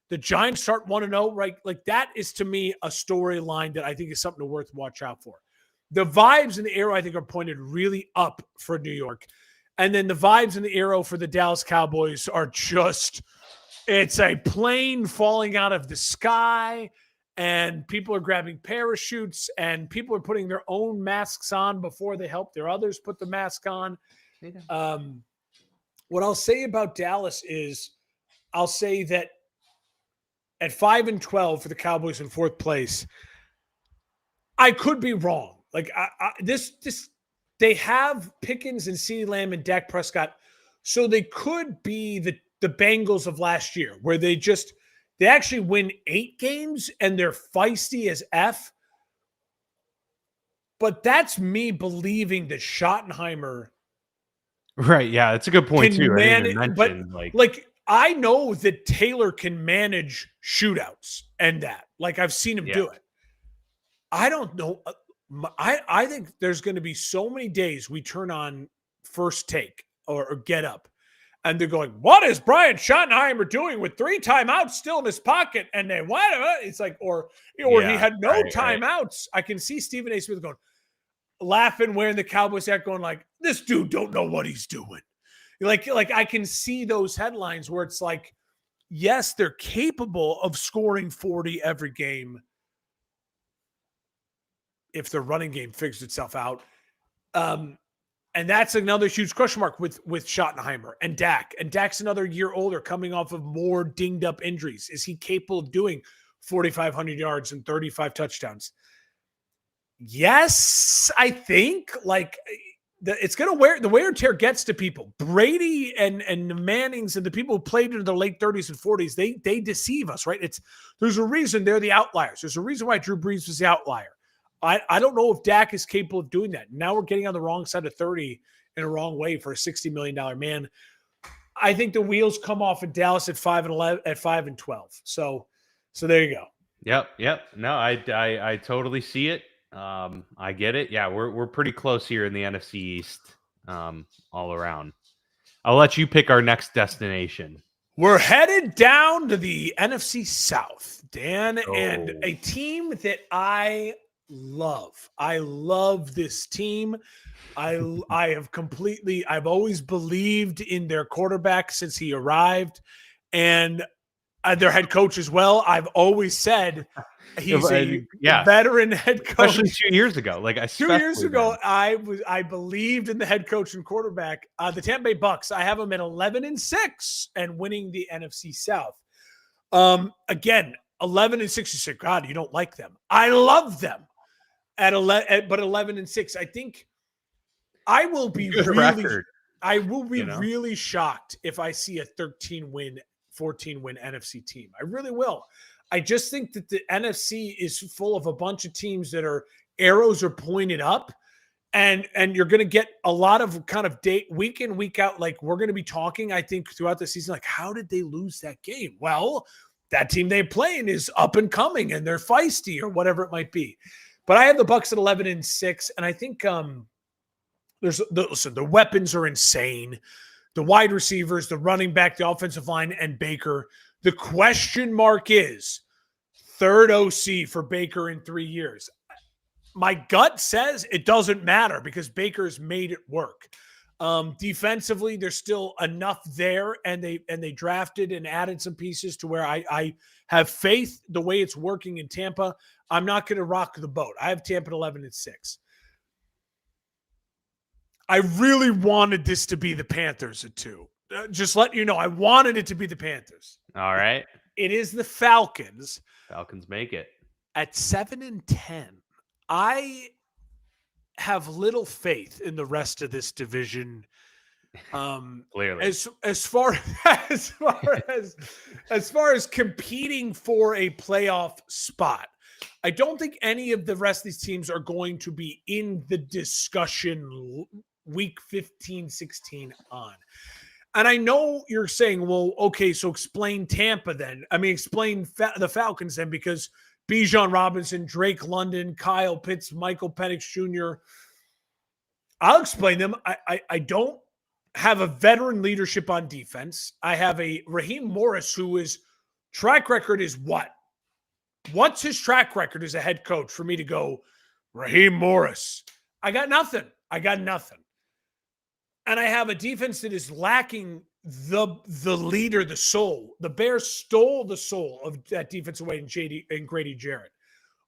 S2: The Giants start 1-0, right? Like, that is, to me, a storyline that I think is something worth watch out for. The vibes in the arrow, I think, are pointed really up for New York. And then the vibes in the arrow for the Dallas Cowboys are just, it's a plane falling out of the sky, and people are grabbing parachutes, and people are putting their own masks on before they help their others put the mask on. What I'll say about Dallas is, I'll say that at 5-12 for the Cowboys in 4th place, I could be wrong. Like, they have Pickens and CeeDee Lamb and Dak Prescott, so they could be the Bengals of last year, where they actually win 8 games and they're feisty as F. But that's me believing that Schottenheimer,
S1: right? Yeah, it's a good point too.
S2: Like, I know that Taylor can manage shootouts and that. Like I've seen him do it. I don't know. I think there's going to be so many days we turn on First Take or Get Up, and they're going, "What is Brian Schottenheimer doing with 3 timeouts still in his pocket?" And then what? It's like, or he had no timeouts. I can see Stephen A. Smith going, laughing, wearing the Cowboys hat, going like, "This dude don't know what he's doing." Like I can see those headlines where it's like, yes, they're capable of scoring 40 every game if the running game figures itself out. And that's another huge question mark with Schottenheimer and Dak. And Dak's another year older, coming off of more dinged up injuries. Is he capable of doing 4,500 yards and 35 touchdowns? Yes, I think. Like, it's going to the wear and tear gets to people. Brady and the Mannings and the people who played into their late 30s and 40s, they deceive us, right? There's a reason they're the outliers. There's a reason why Drew Brees was the outlier. I don't know if Dak is capable of doing that. Now we're getting on the wrong side of 30 in a wrong way for a $60 million man. I think the wheels come off in Dallas at 5-11, at 5-12. So there you go.
S1: Yep. No, I totally see it. I get it. Yeah, we're pretty close here in the NFC East, all around. I'll let you pick our next destination.
S2: We're headed down to the NFC South, Dan, and a team that I love. I love this team. I've always believed in their quarterback since he arrived, and their head coach as well. I've always said he's a veteran head coach.
S1: Especially 2 years ago. Like
S2: 2 years ago, I believed in the head coach and quarterback. The Tampa Bay Bucks, I have them at 11-6 and winning the NFC South. Again, 11-6. You say, God, you don't like them. I love them at 11, but 11-6. I think I will be really shocked if I see a 13-win, 14-win NFC team. I really will. I just think that the NFC is full of a bunch of teams that arrows are pointed up, and you're going to get a lot of kind of week in, week out. Like, we're going to be talking, I think, throughout the season, like, how did they lose that game? Well, that team they're playing is up and coming and they're feisty or whatever it might be. But I have the Bucks at 11-6, and I think the weapons are insane. The wide receivers, the running back, the offensive line, and Baker. The question mark is third OC for Baker in 3 years. My gut says it doesn't matter because Baker's made it work. Defensively, there's still enough there, and they drafted and added some pieces to where I have faith the way it's working in Tampa. I'm not going to rock the boat. I have Tampa at 11-6. I really wanted this to be the Panthers at 2. Just let you know, I wanted it to be the Panthers.
S1: All right.
S2: It is the Falcons.
S1: Falcons make it.
S2: At 7-10. I have little faith in the rest of this division.
S1: Clearly.
S2: As far as competing for a playoff spot, I don't think any of the rest of these teams are going to be in the discussion week 15, 16 on. And I know you're saying, well, okay, so explain Tampa then. I mean, explain the Falcons then, because Bijan Robinson, Drake London, Kyle Pitts, Michael Penix Jr. I'll explain them. I don't have a veteran leadership on defense. I have a Raheem Morris whose track record is what? What's his track record as a head coach for me to go, Raheem Morris? I got nothing. And I have a defense that is lacking the leader, the soul. The Bears stole the soul of that defense away in Grady Jarrett.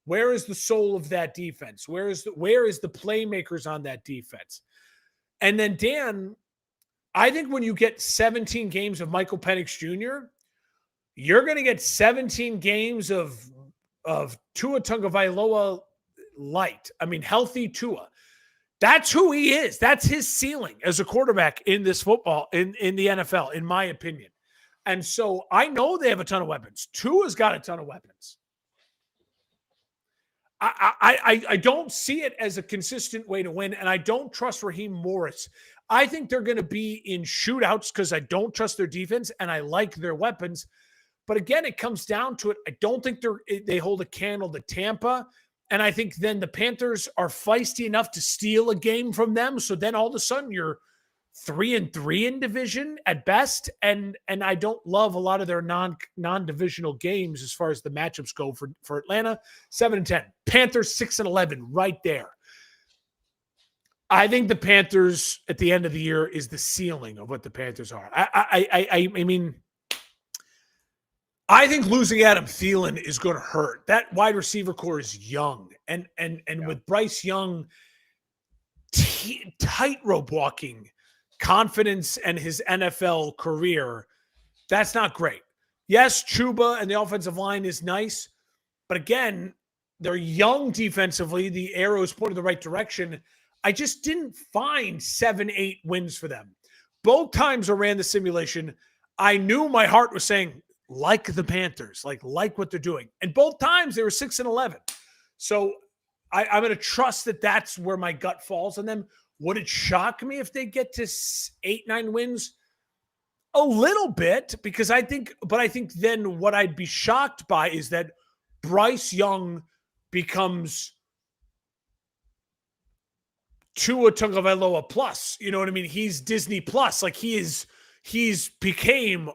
S2: Where is the soul of that defense? Where is the playmakers on that defense? And then, Dan, I think when you get 17 games of Michael Penix Jr., you're going to get 17 games of Tua Tagovailoa light. I mean, healthy Tua. That's who he is. That's his ceiling as a quarterback in this football, in the NFL, in my opinion. And so I know they have a ton of weapons. Tua's got a ton of weapons. I don't see it as a consistent way to win, and I don't trust Raheem Morris. I think they're going to be in shootouts because I don't trust their defense and I like their weapons. But again, it comes down to it. I don't think they hold a candle to Tampa. And I think then the Panthers are feisty enough to steal a game from them. So then all of a sudden you're 3-3 in division at best. And I don't love a lot of their non-divisional games as far as the matchups go for Atlanta. 7-10. Panthers 6-11 right there. I think the Panthers at the end of the year is the ceiling of what the Panthers are. I mean, I think losing Adam Thielen is going to hurt. That wide receiver core is young, and with Bryce Young tightrope walking confidence and his NFL career, that's not great. Yes, Chuba and the offensive line is nice, but again, they're young defensively. The arrow is pointed the right direction. I just didn't find 7-8 wins for them. Both times I ran the simulation, I knew my heart was saying, like the Panthers, like what they're doing. And both times they were 6-11. So I'm going to trust that that's where my gut falls on them. Would it shock me if they get to 8-9 wins? A little bit, because I think then what I'd be shocked by is that Bryce Young becomes Tua Tagovailoa plus. You know what I mean? He's Disney plus. Like he became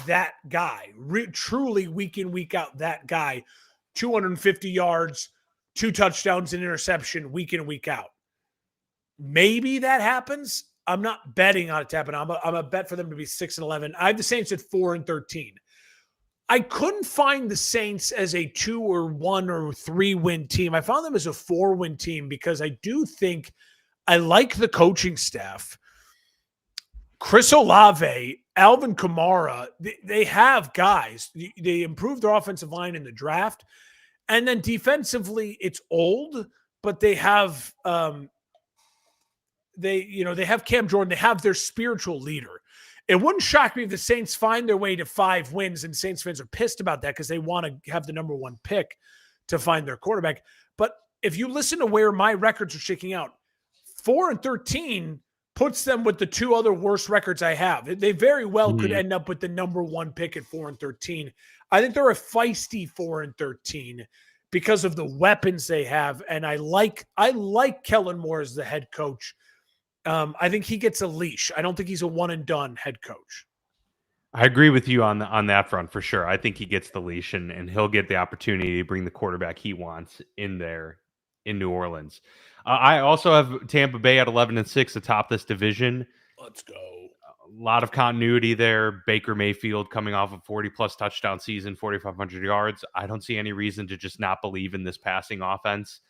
S2: that guy. Truly week in, week out, that guy. 250 yards, 2 touchdowns, an interception, week in, week out. Maybe that happens. I'm not betting on it to happen. I'm a bet for them to be 6-11. I have the Saints at 4-13. I couldn't find the Saints as a 2 or 1 or 3 win team. I found them as a 4-win team because I do think I like the coaching staff. Chris Olave, Alvin Kamara, they have guys. They improved their offensive line in the draft. And then defensively, it's old, but they have they have Cam Jordan. They have their spiritual leader. It wouldn't shock me if the Saints find their way to 5 wins, and Saints fans are pissed about that because they want to have the number 1 pick to find their quarterback. But if you listen to where my records are shaking out, 4-13 puts them with the 2 other worst records I have. They very well could end up with the number 1 pick at 4-13. I think they're a feisty 4-13 because of the weapons they have, and I like Kellen Moore as the head coach. I think he gets a leash. I don't think he's a one and done head coach.
S1: I agree with you on that front for sure. I think he gets the leash and he'll get the opportunity to bring the quarterback he wants in there in New Orleans. I also have Tampa Bay at 11-6 atop this division.
S2: Let's go.
S1: A lot of continuity there. Baker Mayfield coming off a 40-plus touchdown season, 4,500 yards. I don't see any reason to just not believe in this passing offense.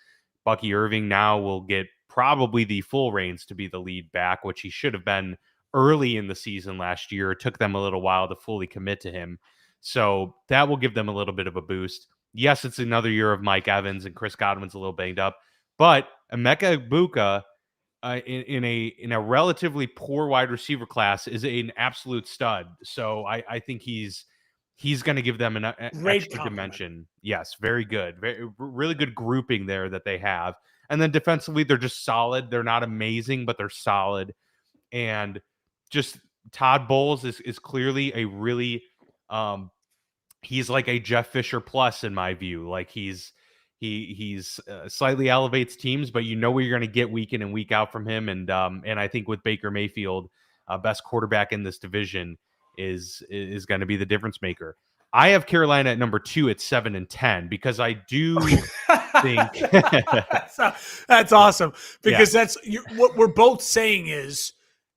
S1: Bucky Irving now will get probably the full reins to be the lead back, which he should have been early in the season last year. It took them a little while to fully commit to him. So that will give them a little bit of a boost. Yes, it's another year of Mike Evans and Chris Godwin's a little banged up, but Emeka Egbuka in a relatively poor wide receiver class is an absolute stud. So I think he's going to give them an extra dimension. Yes, very good. Really good grouping there that they have. And then defensively, they're just solid. They're not amazing, but they're solid. And just Todd Bowles is clearly a really he's like a Jeff Fisher plus in my view. Like he's slightly elevates teams, but you know what you're going to get week in and week out from him. And I think with Baker Mayfield, best quarterback in this division, is going to be the difference maker. I have Carolina at number 2 at 7-10 because I do think
S2: that's awesome because that's what we're both saying is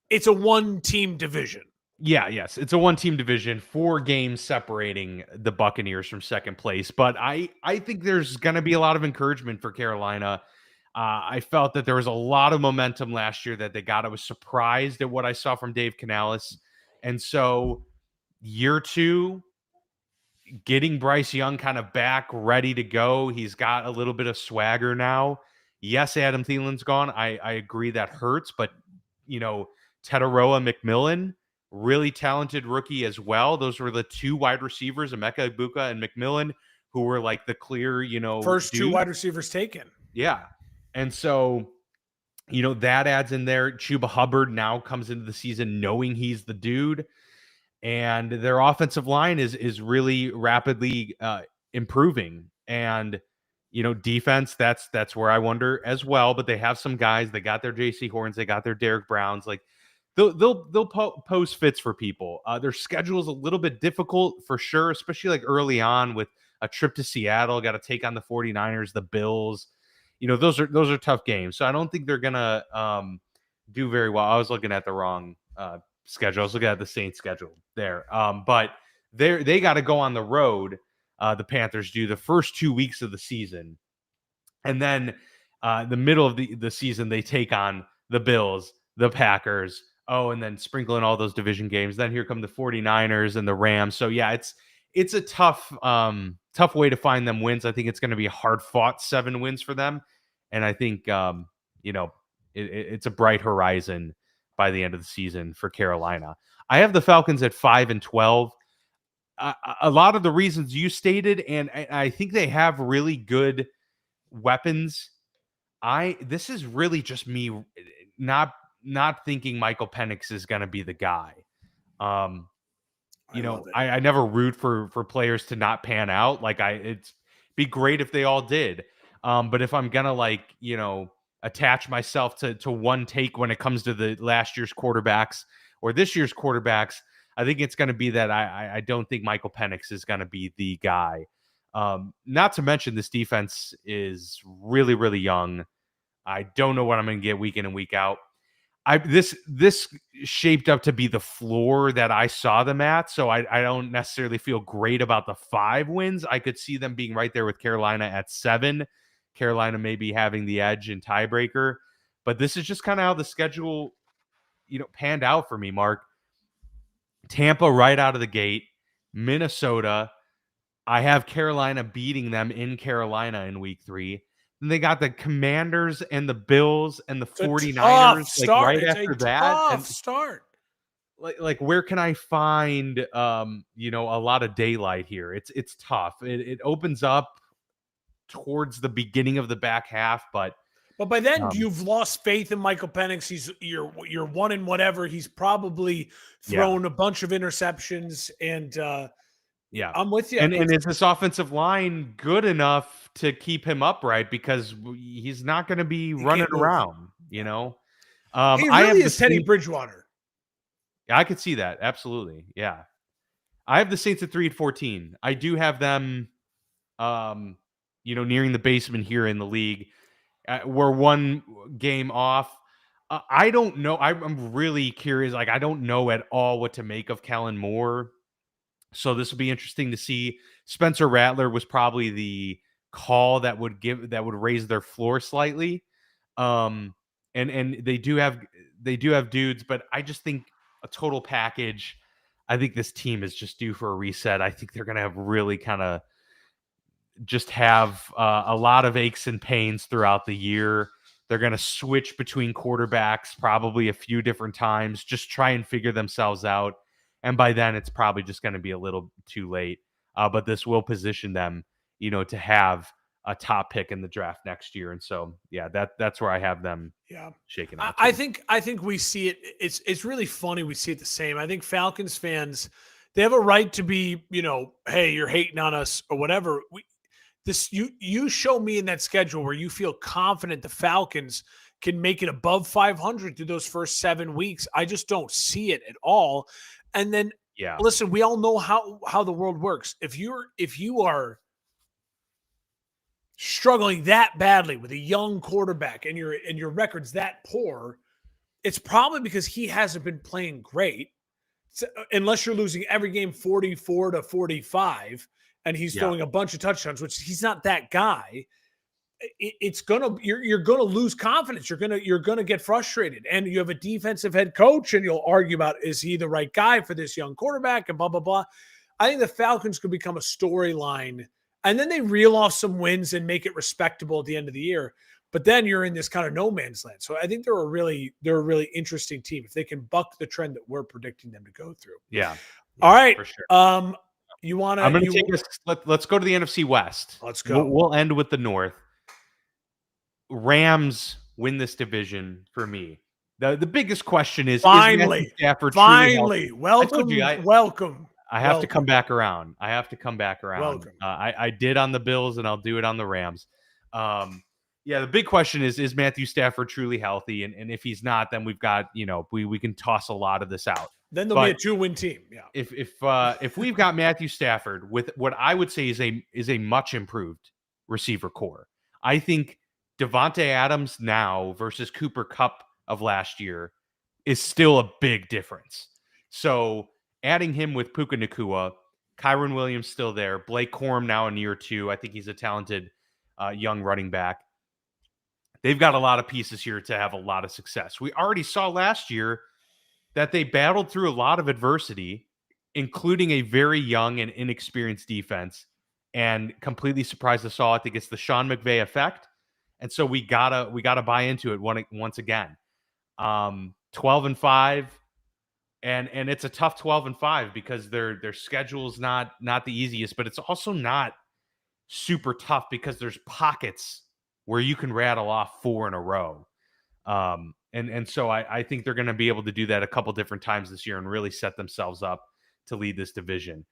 S2: it's a 1-team division.
S1: Yeah, yes, it's a 1-team division, 4 games separating the Buccaneers from second place. But I think there's going to be a lot of encouragement for Carolina. I felt that there was a lot of momentum last year that they got. I was surprised at what I saw from Dave Canales. And so year 2, getting Bryce Young kind of back, ready to go. He's got a little bit of swagger now. Yes, Adam Thielen's gone. I agree that hurts, but, Teteroa McMillan, really talented rookie as well. Those were the 2 wide receivers, Emeka Egbuka and McMillan, who were like the clear,
S2: first dude. 2 wide receivers taken.
S1: Yeah. And so that adds in there. Chuba Hubbard now comes into the season knowing he's the dude, and their offensive line is really rapidly improving. And defense, that's where I wonder as well. But they have some guys. They got their J.C. Horns. They got their Derek Browns. Like they'll post fits for people. Their schedule is a little bit difficult for sure, especially like early on with a trip to Seattle. Got to take on the 49ers, the Bills. Those are tough games. So I don't think they're gonna do very well. I was looking at the wrong schedule. I was looking at the Saints schedule there. But they got to go on the road. The Panthers do the first 2 weeks of the season, and then the middle of the season they take on the Bills, the Packers. Oh, and then sprinkle in all those division games. Then here come the 49ers and the Rams. So yeah, it's a tough way to find them wins. I think it's going to be a hard fought 7 wins for them, and I think it's a bright horizon by the end of the season for Carolina. I have the Falcons at 5-12. A lot of the reasons you stated, and I think they have really good weapons. This is really just me not thinking Michael Penix is going to be the guy. I never root for players to not pan out. Like it'd be great if they all did. But if I'm gonna attach myself to one take when it comes to the last year's quarterbacks or this year's quarterbacks, I think it's going to be that I don't think Michael Penix is going to be the guy. Not to mention this defense is really, really young. I don't know what I'm going to get week in and week out. This shaped up to be the floor that I saw them at, so I don't necessarily feel great about the 5 wins. I could see them being right there with Carolina at 7. Carolina maybe having the edge in tiebreaker, but this is just kind of how the schedule, panned out for me, Mark. Tampa right out of the gate, Minnesota. I have Carolina beating them in Carolina in week 3. Then they got the Commanders and the Bills and the 49ers right after that.
S2: And start.
S1: Like where can I find a lot of daylight here? It's tough. It opens up towards the beginning of the back half, but
S2: by then you've lost faith in Michael Penix. You're one in whatever. He's probably thrown a bunch of interceptions, and I'm with you.
S1: And is this offensive line good enough to keep him upright? Because he's not going to be running around. He really
S2: is Teddy Bridgewater.
S1: Yeah, I could see that. Absolutely. Yeah. I have the Saints at 3-14. I do have them, nearing the basement here in the league. We're 1 game off. I don't know. I'm really curious. Like, I don't know at all what to make of Kellen Moore. So this will be interesting to see. Spencer Rattler was probably the call that would raise their floor slightly. And they do have dudes, but I just think a total package. I think this team is just due for a reset. I think they're going to have really kind of just have a lot of aches and pains throughout the year. They're going to switch between quarterbacks probably a few different times, just try and figure themselves out. And by then it's probably just going to be a little too late. But this will position them, to have a top pick in the draft next year. And so, yeah, that's where I have them shaking out.
S2: I think we see it. It's really funny. We see it the same. I think Falcons fans, they have a right to be, hey, you're hating on us or whatever. You show me in that schedule where you feel confident the Falcons can make it above 500 through those first 7 weeks. I just don't see it at all. And then, listen, we all know how the world works. If you are struggling that badly with a young quarterback and your record's that poor, it's probably because he hasn't been playing great. So, unless you're losing every game 44-45. And he's throwing a bunch of touchdowns, which he's not that guy. You're gonna lose confidence. You're gonna get frustrated, and you have a defensive head coach, and you'll argue about, is he the right guy for this young quarterback, and blah blah blah. I think the Falcons could become a storyline, and then they reel off some wins and make it respectable at the end of the year. But then you're in this kind of no man's land. So I think they're a really interesting team if they can buck the trend that we're predicting them to go through.
S1: Yeah.
S2: All right.
S1: For sure.
S2: You want to?
S1: I'm going to take this. Let's go to the NFC West.
S2: Let's go.
S1: We'll end with the North. Rams win this division for me. The biggest question is
S2: Finally,
S1: Matthew Stafford truly healthy?
S2: welcome.
S1: I have to come back around.
S2: Welcome.
S1: I did on the Bills, and I'll do it on the Rams. Yeah, the big question is Matthew Stafford truly healthy? And if he's not, then we've got, we can toss a lot of this out.
S2: Then there'll be a 2-win team. Yeah.
S1: If we've got Matthew Stafford with what I would say is a much improved receiver core, I think Devontae Adams now versus Cooper Kupp of last year is still a big difference. So adding him with Puka Nacua, Kyron Williams still there, Blake Corum now in year 2. I think he's a talented young running back. They've got a lot of pieces here to have a lot of success. We already saw last year that they battled through a lot of adversity, including a very young and inexperienced defense, and completely surprised us all. I think it's the Sean McVay effect. And so we gotta buy into it once again. 12-5, and it's a tough 12-5 because their schedule's not the easiest, but it's also not super tough because there's pockets where you can rattle off 4 in a row. And so I think they're going to be able to do that a couple different times this year and really set themselves up to lead this division.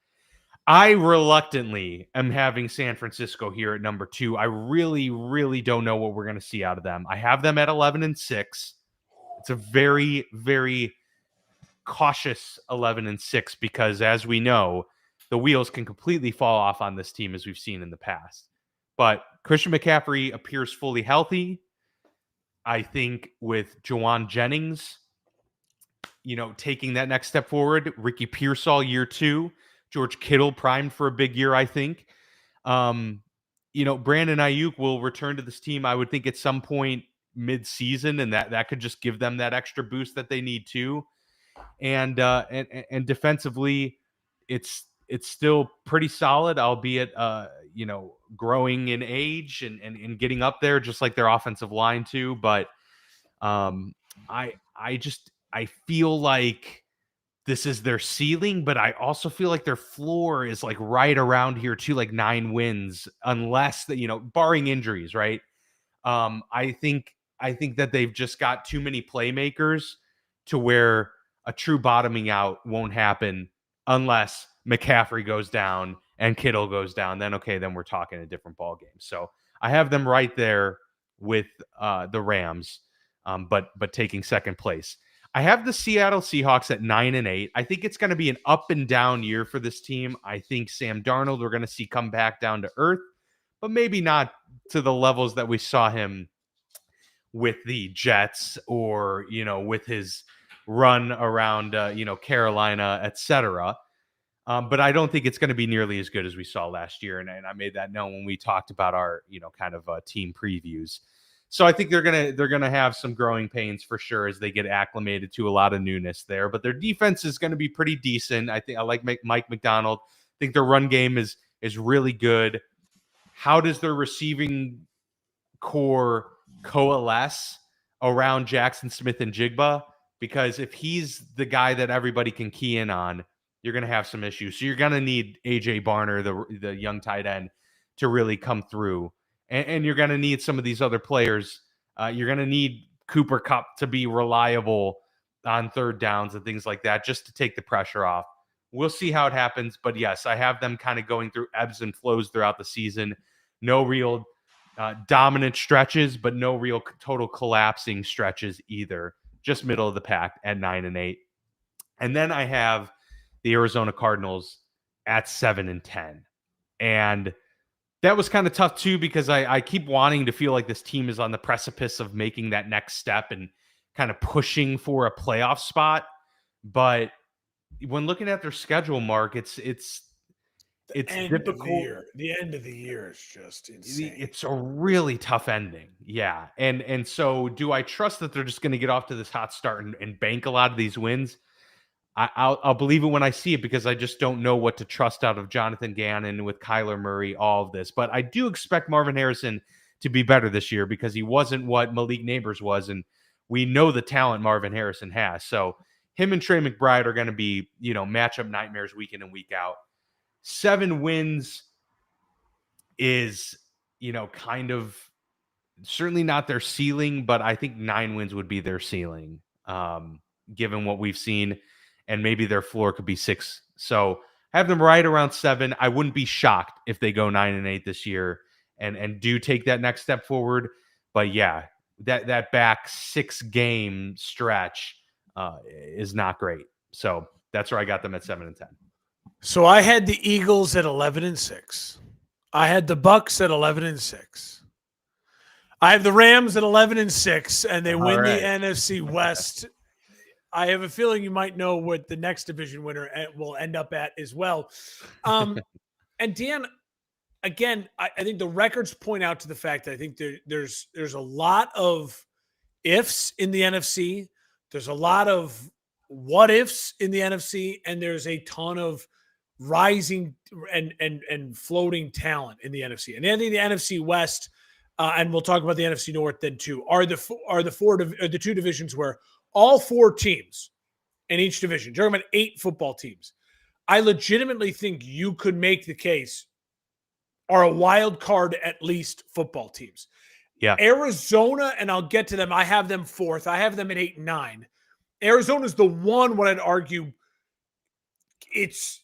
S1: I reluctantly am having San Francisco here at number 2. I really, really don't know what we're going to see out of them. I have them at 11-6. It's a very, very cautious 11-6 because, as we know, the wheels can completely fall off on this team, as we've seen in the past. But Christian McCaffrey appears fully healthy. I think with Juwan Jennings, taking that next step forward, Ricky Pearsall year 2, George Kittle primed for a big year, I think. Brandon Ayuk will return to this team, I would think, at some point mid-season, and that could just give them that extra boost that they need too. And defensively, it's still pretty solid, albeit growing in age and getting up there, just like their offensive line too. But I feel like this is their ceiling, but I also feel like their floor is like right around here too, like 9 wins, unless that, barring injuries, right? I think that they've just got too many playmakers to where a true bottoming out won't happen unless McCaffrey goes down and Kittle goes down. Then we're talking a different ball game. So I have them right there with the Rams, but taking second place. I have the Seattle Seahawks at 9-8. I think it's going to be an up and down year for this team. I think Sam Darnold we're going to see come back down to earth, but maybe not to the levels that we saw him with the Jets or, with his run around, Carolina, etc. But I don't think it's going to be nearly as good as we saw last year. And I made that known when we talked about our, kind of team previews. So I think they're gonna have some growing pains for sure as they get acclimated to a lot of newness there. But their defense is going to be pretty decent. I think I like Mike McDonald. I think their run game is really good. How does their receiving core coalesce around Jackson Smith and Jigba? Because if he's the guy that everybody can key in on, you're going to have some issues. So you're going to need A.J. Barner, the young tight end, to really come through. And you're going to need some of these other players. You're going to need Cooper Kupp to be reliable on third downs and things like that, just to take the pressure off. We'll see how it happens. But yes, I have them kind of going through ebbs and flows throughout the season. No real dominant stretches, but no real total collapsing stretches either. Just middle of the pack at 9-8. And then I have the Arizona Cardinals at 7-10. And that was kind of tough too, because I keep wanting to feel like this team is on the precipice of making that next step and kind of pushing for a playoff spot. But when looking at their schedule, Mark, it's difficult.
S2: The end of the year is just insane.
S1: It's a really tough ending. Yeah. And so do I trust that they're just going to get off to this hot start and bank a lot of these wins? I'll believe it when I see it, because I just don't know what to trust out of Jonathan Gannon with Kyler Murray, all of this. But I do expect Marvin Harrison to be better this year, because he wasn't what Malik Neighbors was. And we know the talent Marvin Harrison has. So him and Trey McBride are going to be, matchup nightmares week in and week out. 7 wins is, kind of certainly not their ceiling, but I think 9 wins would be their ceiling, given what we've seen, and maybe their floor could be 6. So have them right around 7. I wouldn't be shocked if they go 9-8 this year and do take that next step forward. But yeah, that back 6-game stretch is not great. So that's where I got them at 7-10.
S2: So I had the Eagles at 11-6. I had the Bucks at 11-6. I have the Rams at 11-6, and they win the NFC West. I have a feeling you might know what the next division winner will end up at as well. And Dan, again, I think the records point out to the fact that I think there's a lot of ifs in the NFC. There's a lot of what ifs in the NFC, and there's a ton of rising and floating talent in the NFC. And I think the NFC West, and we'll talk about the NFC North then too, are the two divisions where all 4 teams in each division, you're talking about 8 football teams, I legitimately think you could make the case are a wild card at least football teams.
S1: Yeah.
S2: Arizona, and I'll get to them. I have them 4th. I have them at 8-9. Arizona's the one what I'd argue it's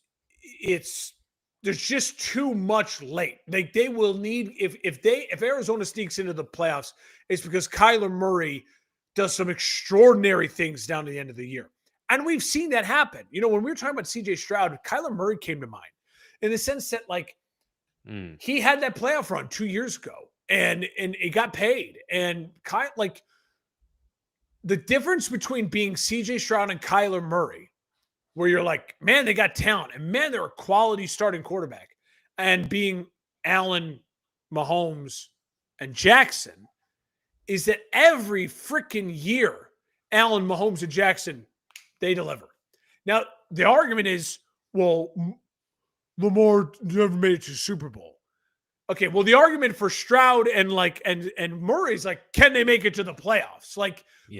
S2: there's just too much late. They will need if Arizona sneaks into the playoffs, it's because Kyler Murray does some extraordinary things down to the end of the year. And we've seen that happen. You know, when we were talking about CJ Stroud, Kyler Murray came to mind in the sense that he had that playoff run 2 years ago and it got paid. And the difference between being CJ Stroud and Kyler Murray, where you're like, man, they got talent, and man, they're a quality starting quarterback, and being Allen, Mahomes, and Jackson, is that every freaking year, Allen, Mahomes, and Jackson, they deliver. Now, the argument is, well, Lamar never made it to the Super Bowl. Okay, well, the argument for Stroud and Murray is like, can they make it to the playoffs?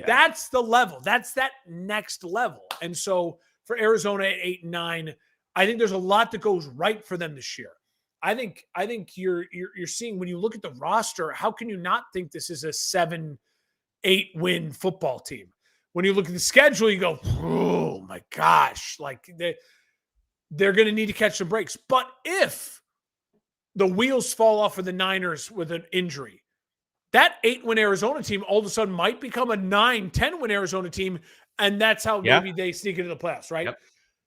S2: That's the level. That's that next level. And so for Arizona at 8-9, I think there's a lot that goes right for them this year. I think you're seeing, when you look at the roster, how can you not think this is a 7-8 win football team? When you look at the schedule, you go, oh my gosh, they're going to need to catch some breaks. But if the wheels fall off of the Niners with an injury, that 8-win Arizona team all of a sudden might become a 9-10 win Arizona team. And that's how maybe they sneak into the playoffs, right? Yep.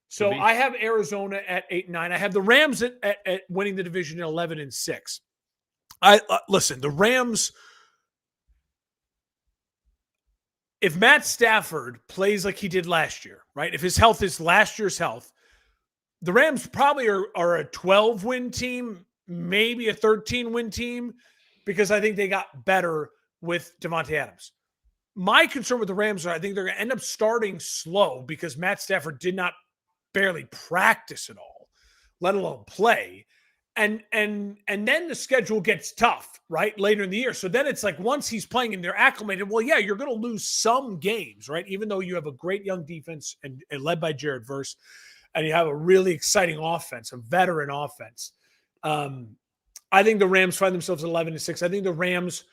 S2: So I have Arizona at 8-9. I have the Rams at winning the division at 11-6. Listen, the Rams, if Matt Stafford plays like he did last year, right? If his health is last year's health, the Rams probably are a 12-win team, maybe a 13-win team, because I think they got better with Davante Adams. My concern with the Rams I think they're going to end up starting slow because Matt Stafford did not barely practice at all, let alone play. And then the schedule gets tough, right? Later in the year. So then it's like once he's playing and they're acclimated, well, yeah, you're going to lose some games, right? Even though you have a great young defense and led by Jared Verse, and you have a really exciting offense, a veteran offense. I think the Rams find themselves 11-6. I think the Rams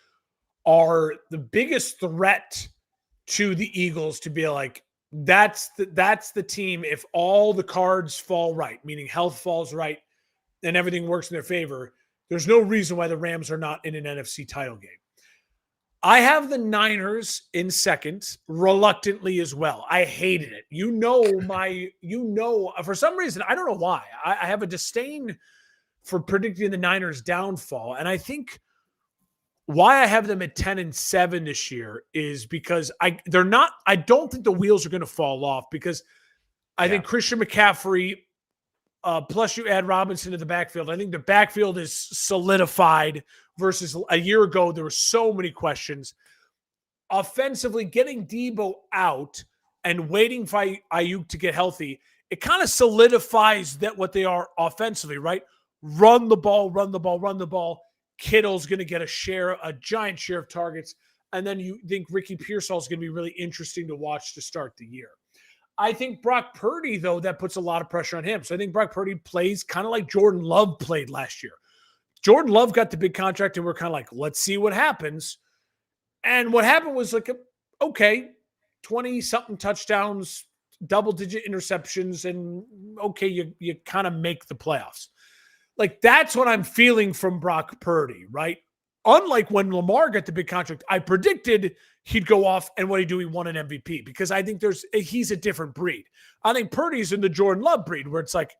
S2: are the biggest threat to the Eagles to be like, that's the team. If all the cards fall right, meaning health falls right and everything works in their favor, there's no reason why the Rams are not in an NFC title game. I have the Niners in second, reluctantly as well. I hated it. For some reason, I don't know why. I have a disdain for predicting the Niners' downfall. And I think why I have them at 10-7 this year is because I don't think the wheels are going to fall off because I think Christian McCaffrey, plus you add Robinson to the backfield. I think the backfield is solidified versus a year ago. There were so many questions. Offensively, getting Debo out and waiting for Ayuk to get healthy, it kind of solidifies that what they are offensively, right? Run the ball, run the ball, run the ball. Kittle's going to get a giant share of targets. And then you think Ricky Pearsall is going to be really interesting to watch to start the year. I think Brock Purdy, though, that puts a lot of pressure on him. So I think Brock Purdy plays kind of like Jordan Love played last year. Jordan Love got the big contract and we're kind of like, let's see what happens. And what happened was like, okay, 20 something touchdowns, double digit interceptions, and okay, you kind of make the playoffs. Like that's what I'm feeling from Brock Purdy, right? Unlike when Lamar got the big contract, I predicted he'd go off, and what he'd do, he won an MVP, because I think he's a different breed. I think Purdy's in the Jordan Love breed, where it's like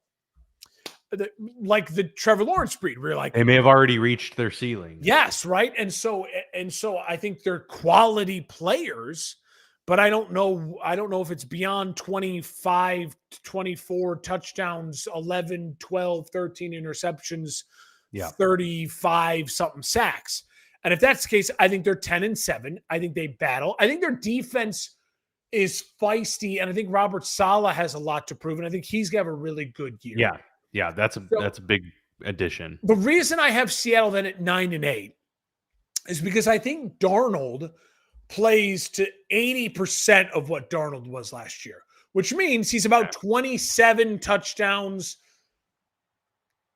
S2: the Trevor Lawrence breed, where you're like,
S1: They may have already reached their ceiling.
S2: yes, right. And so I think they're quality players, but I don't know if it's beyond 25, 24 touchdowns, 11, 12, 13 interceptions, 35 something sacks. And if that's the case, I think they're 10-7. I think they battle. I think their defense is feisty, and I think Robert Saleh has a lot to prove, and I think he's going to have a really good year.
S1: Yeah, that's a big addition.
S2: The reason I have Seattle then at 9-8 is because I think Darnold plays to 80% of what Darnold was last year, which means he's about 27 touchdowns,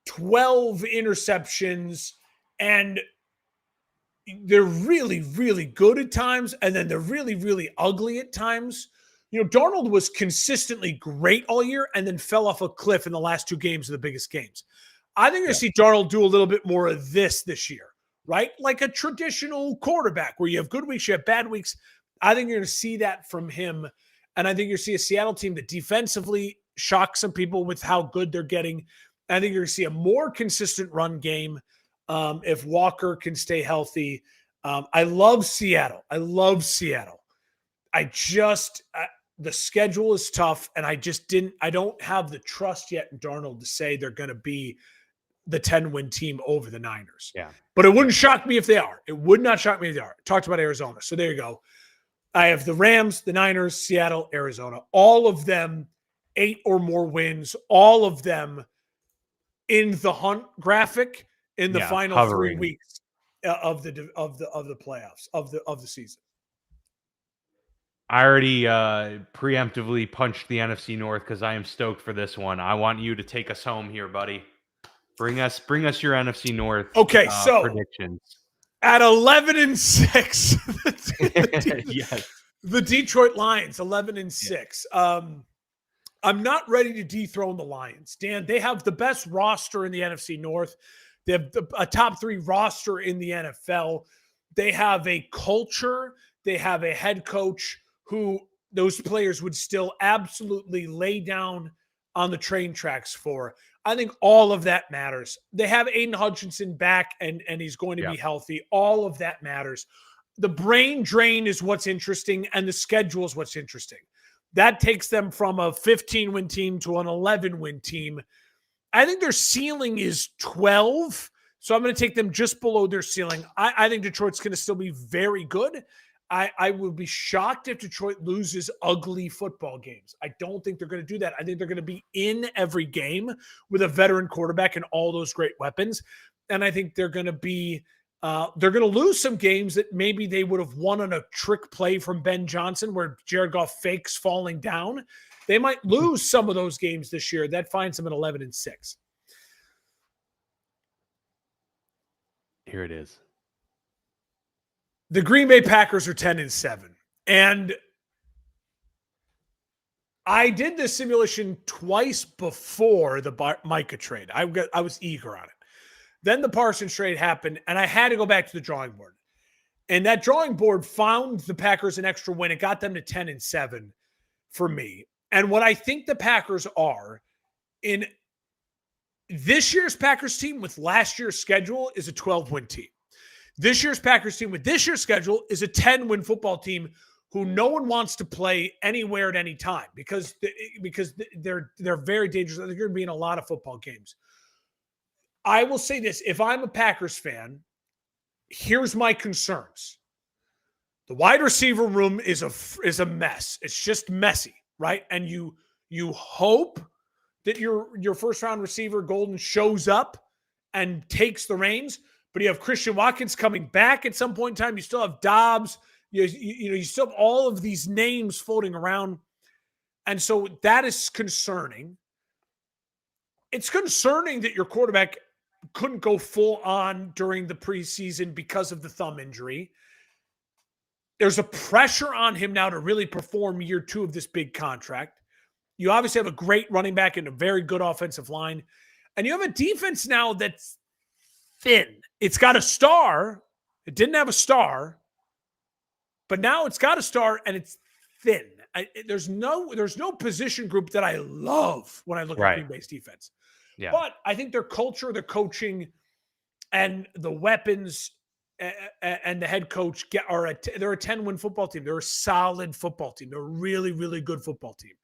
S2: 12 interceptions, and they're really, really good at times, and then they're really, really ugly at times. You know, Darnold was consistently great all year and then fell off a cliff in the last 2 games of the biggest games. I think you're going to see Darnold do a little bit more of this year, right? Like a traditional quarterback where you have good weeks, you have bad weeks. I think you're going to see that from him. And I think you're going to see a Seattle team that defensively shocks some people with how good they're getting. I think you're going to see a more consistent run game if Walker can stay healthy. I love Seattle. The schedule is tough, and I don't have the trust yet in Darnold to say they're going to be the 10-win team over the Niners.
S1: Yeah.
S2: But it wouldn't shock me if they are. It would not shock me if they are. Talked about Arizona. So there you go. I have the Rams, the Niners, Seattle, Arizona. All of them 8 or more wins. All of them in the hunt graphic in the final hovering 3 weeks of the playoffs of the season.
S1: I already preemptively punched the NFC North because I am stoked for this one. I want you to take us home here, buddy. Bring us your NFC North.
S2: Okay, so
S1: predictions
S2: at 11-6.
S1: Yes,
S2: the Detroit Lions 11-6. I'm not ready to dethrone the Lions, Dan. They have the best roster in the NFC North. They have a top 3 roster in the NFL. They have a culture. They have a head coach who those players would still absolutely lay down on the train tracks for. I think all of that matters. They have Aiden Hutchinson back, and he's going to be healthy. All of that matters. The brain drain is what's interesting, and the schedule is what's interesting. That takes them from a 15-win team to an 11-win team. I think their ceiling is 12, so I'm going to take them just below their ceiling. I think Detroit's going to still be very good. I would be shocked if Detroit loses ugly football games. I don't think they're going to do that. I think they're going to be in every game with a veteran quarterback and all those great weapons. And I think they're going to be they're going to lose some games that maybe they would have won on a trick play from Ben Johnson where Jared Goff fakes falling down. They might lose some of those games this year. That finds them at 11-6.
S1: Here it is.
S2: The Green Bay Packers are 10-7. And I did this simulation twice before the Micah trade. I was eager on it. Then the Parsons trade happened, and I had to go back to the drawing board. And that drawing board found the Packers an extra win. It got them to 10-7 for me. And what I think the Packers are in this year's Packers team with last year's schedule is a 12-win team. This year's Packers team with this year's schedule is a 10-win football team who no one wants to play anywhere at any time because they're very dangerous. They're going to be in a lot of football games. I will say this. If I'm a Packers fan, here's my concerns. The wide receiver room is a mess. It's just messy, right? And you hope that your first round receiver Golden shows up and takes the reins. But you have Christian Watkins coming back at some point in time. You still have Dobbs. You still have all of these names floating around. And so that is concerning. It's concerning that your quarterback couldn't go full on during the preseason because of the thumb injury. There's a pressure on him now to really perform year 2 of this big contract. You obviously have a great running back and a very good offensive line. And you have a defense now that's thin. It's got a star. It didn't have a star, but now it's got a star and it's thin. There's no position group that I love when I look at Green Bay's defense.
S1: Yeah.
S2: But I think their culture, their coaching, and the weapons and the head coach they're a 10-win football team. They're a solid football team. They're a really, really good football team.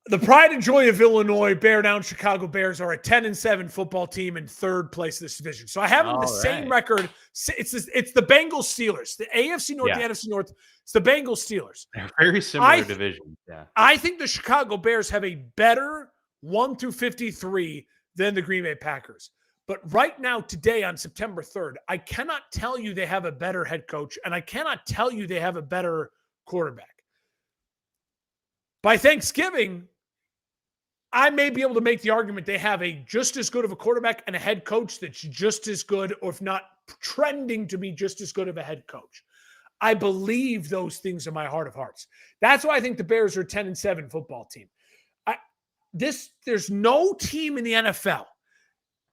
S2: The pride and joy of Illinois, Bear Down Chicago Bears, are a 10-7 football team in third place in this division. So I have them the same record. It's the Bengals Steelers, the AFC North, the NFC North. It's the Bengals Steelers.
S1: They're very similar divisions. Yeah,
S2: I think the Chicago Bears have a better 1 through 53 than the Green Bay Packers. But right now, today on September 3rd, I cannot tell you they have a better head coach, and I cannot tell you they have a better quarterback. By Thanksgiving, I may be able to make the argument they have a just as good of a quarterback and a head coach that's just as good, or if not trending to be just as good of a head coach. I believe those things in my heart of hearts. That's why I think the Bears are a 10-7 football team. There's no team in the NFL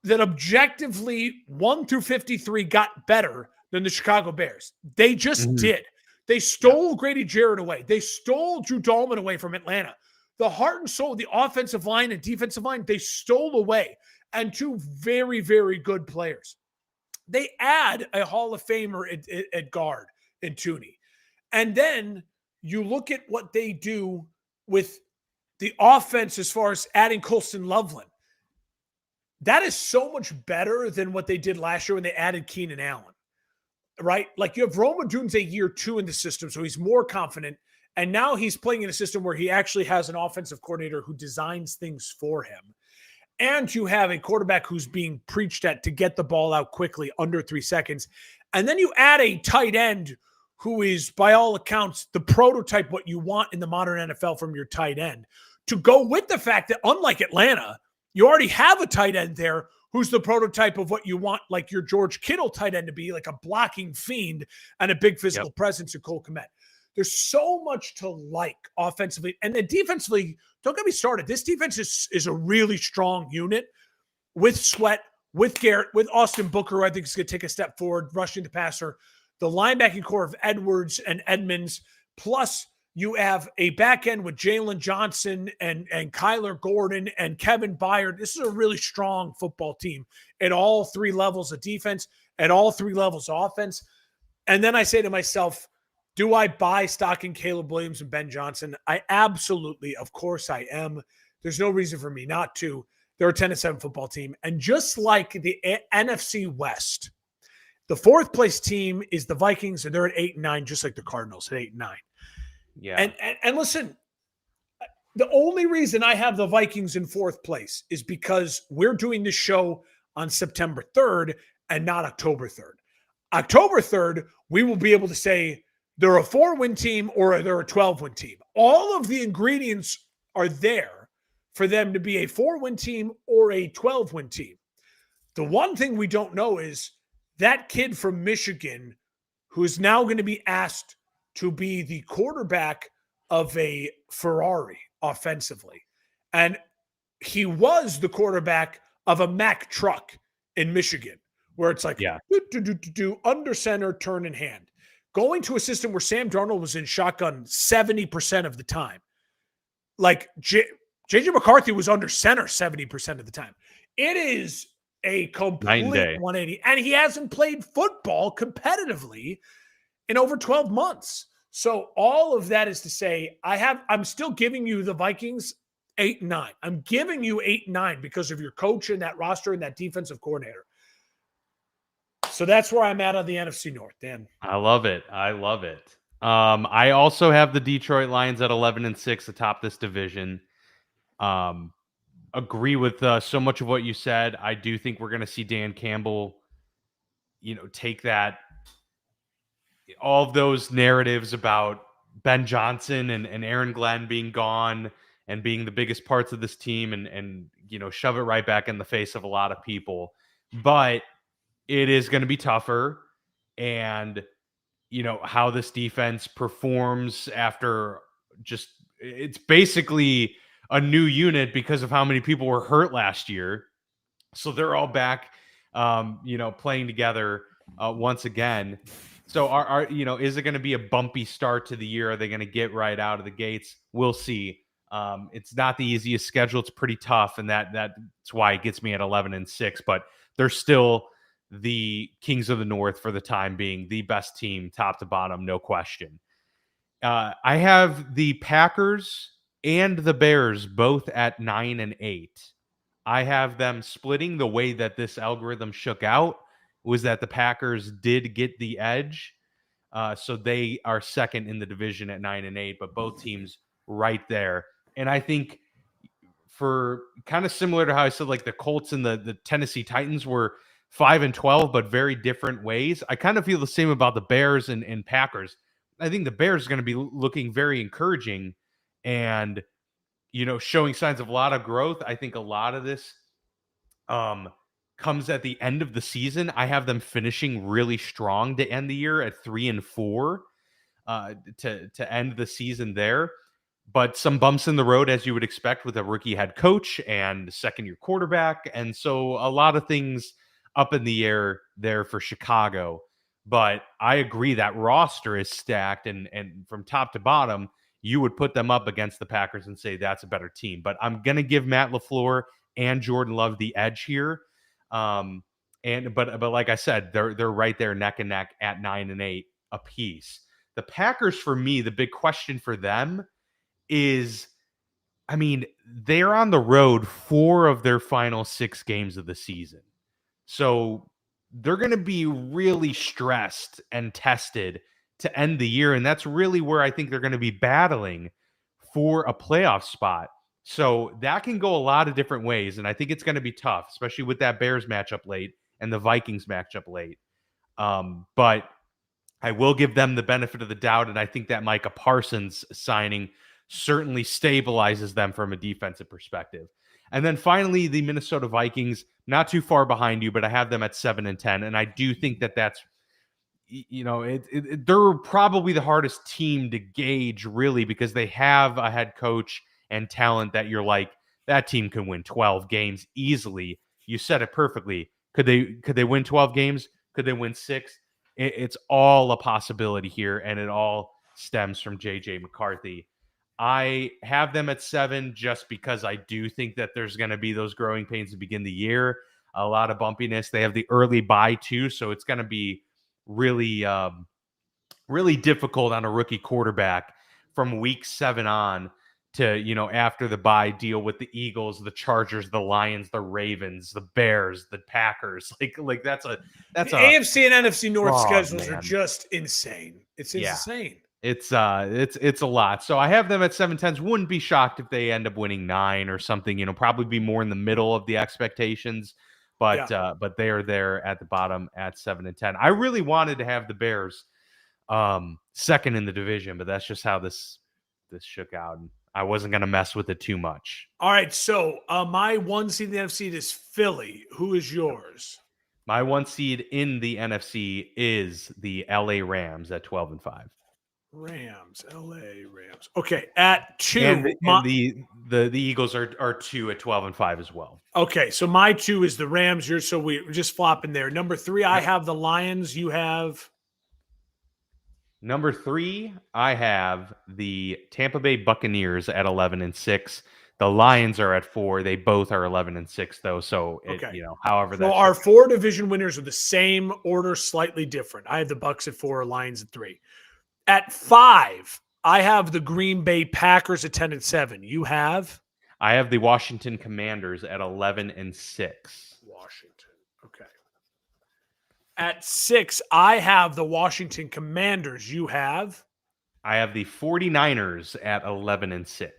S2: that objectively 1 through 53 got better than the Chicago Bears. They just did. They stole Grady Jarrett away. They stole Drew Dalman away from Atlanta. The heart and soul of the offensive line and defensive line, they stole away. And 2 very, very good players. They add a Hall of Famer at guard in Tooney. And then you look at what they do with the offense as far as adding Colston Loveland. That is so much better than what they did last year when they added Keenan Allen, right? Like, you have Rome Odunze year 2 in the system, so he's more confident. And now he's playing in a system where he actually has an offensive coordinator who designs things for him. And you have a quarterback who's being preached at to get the ball out quickly, under 3 seconds. And then you add a tight end who is, by all accounts, the prototype what you want in the modern NFL from your tight end, to go with the fact that, unlike Atlanta, you already have a tight end there who's the prototype of what you want, like your George Kittle tight end to be, like a blocking fiend and a big physical presence in Cole Kmet. There's so much to like offensively. And then defensively, don't get me started. This defense is a really strong unit with Sweat, with Garrett, with Austin Booker, who I think is going to take a step forward, rushing the passer. The linebacking core of Edwards and Edmonds, plus you have a back end with Jalen Johnson and Kyler Gordon and Kevin Byard. This is a really strong football team at all 3 levels of defense, at all 3 levels of offense. And then I say to myself, do I buy stock in Caleb Williams and Ben Johnson? I absolutely, of course I am. There's no reason for me not to. They're a 10-7 football team. And just like the NFC West, the 4th place team is the Vikings, and they're at 8-9, just like the Cardinals at 8-9.
S1: Yeah.
S2: And listen, the only reason I have the Vikings in 4th place is because we're doing this show on September 3rd and not October 3rd. October 3rd, we will be able to say they're a 4-win team or they're a 12-win team. All of the ingredients are there for them to be a 4-win team or a 12-win team. The one thing we don't know is that kid from Michigan who is now going to be asked to be the quarterback of a Ferrari offensively. And he was the quarterback of a Mack truck in Michigan, where it's like, under center, turn in hand. Going to a system where Sam Darnold was in shotgun 70% of the time. Like J.J. McCarthy was under center 70% of the time. It is a complete 180. And he hasn't played football competitively in over 12 months. So all of that is to say, I'm still giving you the Vikings 8-9. I'm giving you 8-9 because of your coach and that roster and that defensive coordinator. So that's where I'm at on the NFC North, Dan.
S1: I love it. I also have the Detroit Lions at 11-6 atop this division. Agree with so much of what you said. I do think we're going to see Dan Campbell, take that, all of those narratives about Ben Johnson and Aaron Glenn being gone and being the biggest parts of this team and shove it right back in the face of a lot of people. But it is going to be tougher. And how this defense performs after it's basically a new unit because of how many people were hurt last year. So they're all back, playing together once again. So is it going to be a bumpy start to the year? Are they going to get right out of the gates? We'll see. It's not the easiest schedule. It's pretty tough, and that's why it gets me at 11-6. But they're still the Kings of the North for the time being, the best team, top to bottom, no question. I have the Packers and the Bears both at 9-8. I have them splitting. The way that this algorithm shook out was that the Packers did get the edge. So they are second in the division at 9-8, but both teams right there. And I think for kind of similar to how I said, like the Colts and the Tennessee Titans were 5-12, but very different ways. I kind of feel the same about the Bears and Packers. I think the Bears are going to be looking very encouraging and, showing signs of a lot of growth. I think a lot of this comes at the end of the season. I have them finishing really strong to end the year at 3-4 to end the season there. But some bumps in the road, as you would expect with a rookie head coach and second-year quarterback. And so a lot of things up in the air there for Chicago. But I agree that roster is stacked, and from top to bottom, you would put them up against the Packers and say that's a better team. But I'm going to give Matt LaFleur and Jordan Love the edge here. But like I said, they're right there neck and neck at 9-8 apiece. The Packers, for me, the big question for them is, they're on the road 4 of their final 6 games of the season. So they're going to be really stressed and tested to end the year. And that's really where I think they're going to be battling for a playoff spot. So that can go a lot of different ways. And I think it's going to be tough, especially with that Bears matchup late and the Vikings matchup late. But I will give them the benefit of the doubt. And I think that Micah Parsons signing certainly stabilizes them from a defensive perspective. And then finally, the Minnesota Vikings, not too far behind you, but I have them at 7-10. And I do think that's, they're probably the hardest team to gauge, really, because they have a head coach and talent that you're like, that team can win 12 games easily. You said it perfectly. Could they win 12 games? Could they win 6? It's all a possibility here, and it all stems from JJ McCarthy. I have them at 7 just because I do think that there's going to be those growing pains to begin the year, a lot of bumpiness. They have the early bye too, so it's going to be really, really difficult on a rookie quarterback from week 7 on to, after the bye, deal with the Eagles, the Chargers, the Lions, the Ravens, the Bears, the Packers. Like that's the
S2: AFC and NFC North schedules are just insane. It's insane.
S1: It's a lot. So I have them at 7-10. Wouldn't be shocked if they end up winning 9 or something, probably be more in the middle of the expectations, but they are there at the bottom at 7-10. I really wanted to have the Bears second in the division, but that's just how this shook out. And I wasn't going to mess with it too much.
S2: All right. So my 1 seed in the NFC is Philly. Who is yours?
S1: My 1 seed in the NFC is the LA Rams at 12-5.
S2: Rams, LA Rams. Okay, at 2.
S1: And the Eagles are 2 at 12-5 as well.
S2: Okay, so my 2 is the Rams. So we're just flopping there. Number 3, I have the Lions. You have?
S1: Number 3, I have the Tampa Bay Buccaneers at 11-6. The Lions are at 4. They both are 11-6 though. So however that.
S2: So our 4 division winners are the same order, slightly different. I have the Bucs at 4, Lions at 3. At 5, I have the Green Bay Packers at 10-7. You have?
S1: I have the Washington Commanders at 11-6.
S2: Washington. Okay. At 6, I have the Washington Commanders. You have?
S1: I have the 49ers at 11-6.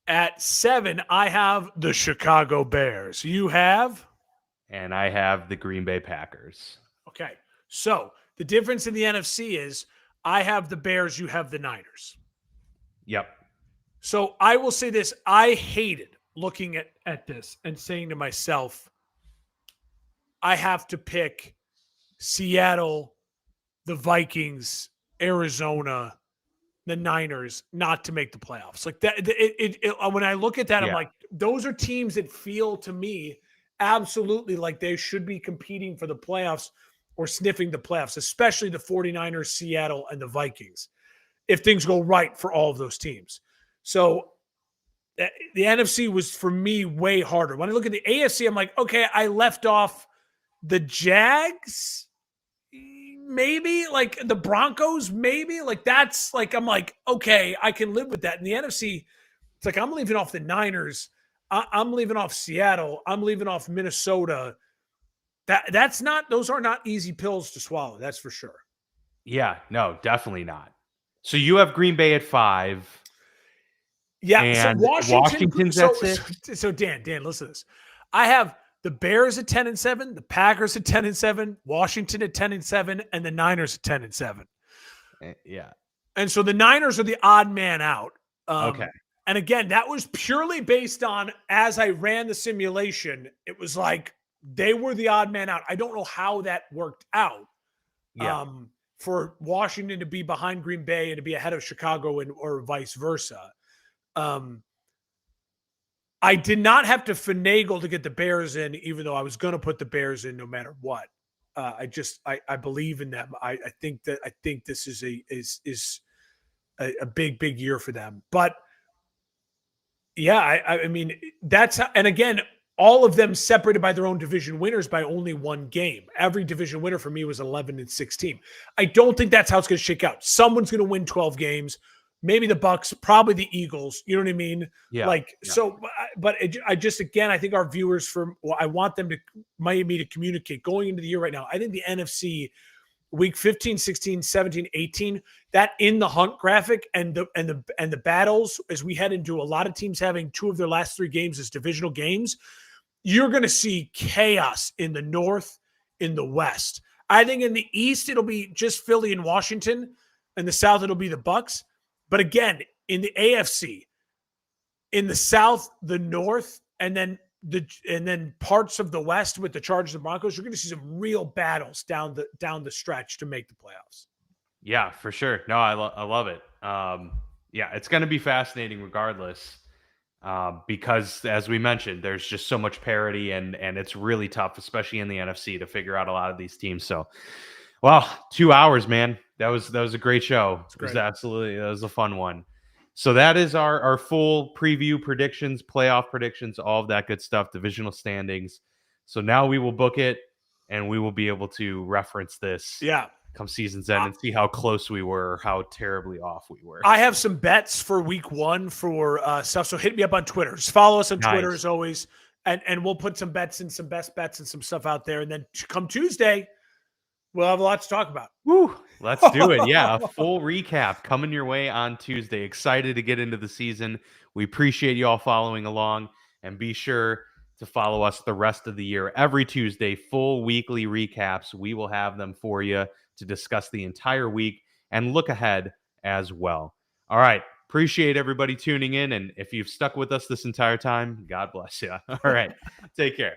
S2: At 7, I have the Chicago Bears. You have?
S1: And I have the Green Bay Packers.
S2: Okay. So the difference in the NFC is I have the Bears, you have the Niners.
S1: Yep.
S2: So I will say this. I hated looking at this and saying to myself, I have to pick Seattle, the Vikings, Arizona, the Niners not to make the playoffs. Like that, when I look at that, I'm
S1: Yeah.
S2: like, those are teams that feel to me absolutely like they should be competing for the playoffs or sniffing the playoffs, especially the 49ers, Seattle, and the Vikings, if things go right for all of those teams. So the NFC was, for me, way harder. When I look at the AFC, I'm like, okay, I left off the Jags, maybe, like the Broncos, maybe. Like that's like, I'm like, okay, I can live with that. In the NFC, it's like I'm leaving off the Niners. I'm leaving off Seattle. I'm leaving off Minnesota. Those are not easy pills to swallow. That's for sure.
S1: Yeah, no, definitely not. So you have Green Bay at 5.
S2: Yeah.
S1: And
S2: So
S1: Washington's at 6?
S2: So Dan, listen to this. I have the Bears at 10-7, the Packers at 10-7, Washington at 10-7, and the Niners at 10-7.
S1: Yeah.
S2: And so the Niners are the odd man out.
S1: Okay.
S2: And again, that was purely based on, as I ran the simulation, it was like they were the odd man out. I don't know how that worked out.
S1: Yeah.
S2: For Washington to be behind Green Bay and to be ahead of Chicago, or vice versa. I did not have to finagle to get the Bears in, even though I was going to put the Bears in no matter what. I believe in them. I think this is a big year for them. But yeah, I mean, that's how, and again, all of them separated by their own division winners by only one game. Every division winner for me was 11-16. I don't think that's how it's going to shake out. Someone's going to win 12 games. Maybe the Bucks, probably the Eagles. You know what I mean?
S1: Yeah.
S2: So, but I just, again, I think our viewers, I want them to, me to communicate going into the year right now. I think the NFC week 15, 16, 17, 18, that in the hunt graphic and the battles, as we head into a lot of teams having 2 of their last 3 games as divisional games, you're going to see chaos in the North, in the West. I think in the East, it'll be just Philly and Washington. In the South, it'll be the Bucks. But again, in the AFC, in the South, the North, and then parts of the West with the Chargers and Broncos, you're going to see some real battles down the stretch to make the playoffs.
S1: Yeah, for sure. No, I love it. Yeah, it's going to be fascinating regardless, because as we mentioned, there's just so much parity, and it's really tough, especially in the NFC, to figure out a lot of these teams. So, well, 2 hours, man. That was a great show. It was that was a fun one. So that is our full preview, predictions, playoff predictions, all of that good stuff, divisional standings. So now we will book it, and we will be able to reference this come season's end and see how close we were, or how terribly off we were.
S2: I have some bets for week 1 for stuff, so hit me up on Twitter. Just follow us on Twitter as always, and we'll put some bets and some best bets and some stuff out there. And then come Tuesday, we'll have a lot to talk about.
S1: Woo! Let's do it. Yeah, a full recap coming your way on Tuesday. Excited to get into the season. We appreciate you all following along, and be sure to follow us the rest of the year. Every Tuesday, full weekly recaps. We will have them for you to discuss the entire week and look ahead as well. All right. Appreciate everybody tuning in. And if you've stuck with us this entire time, God bless you. All right. Take care.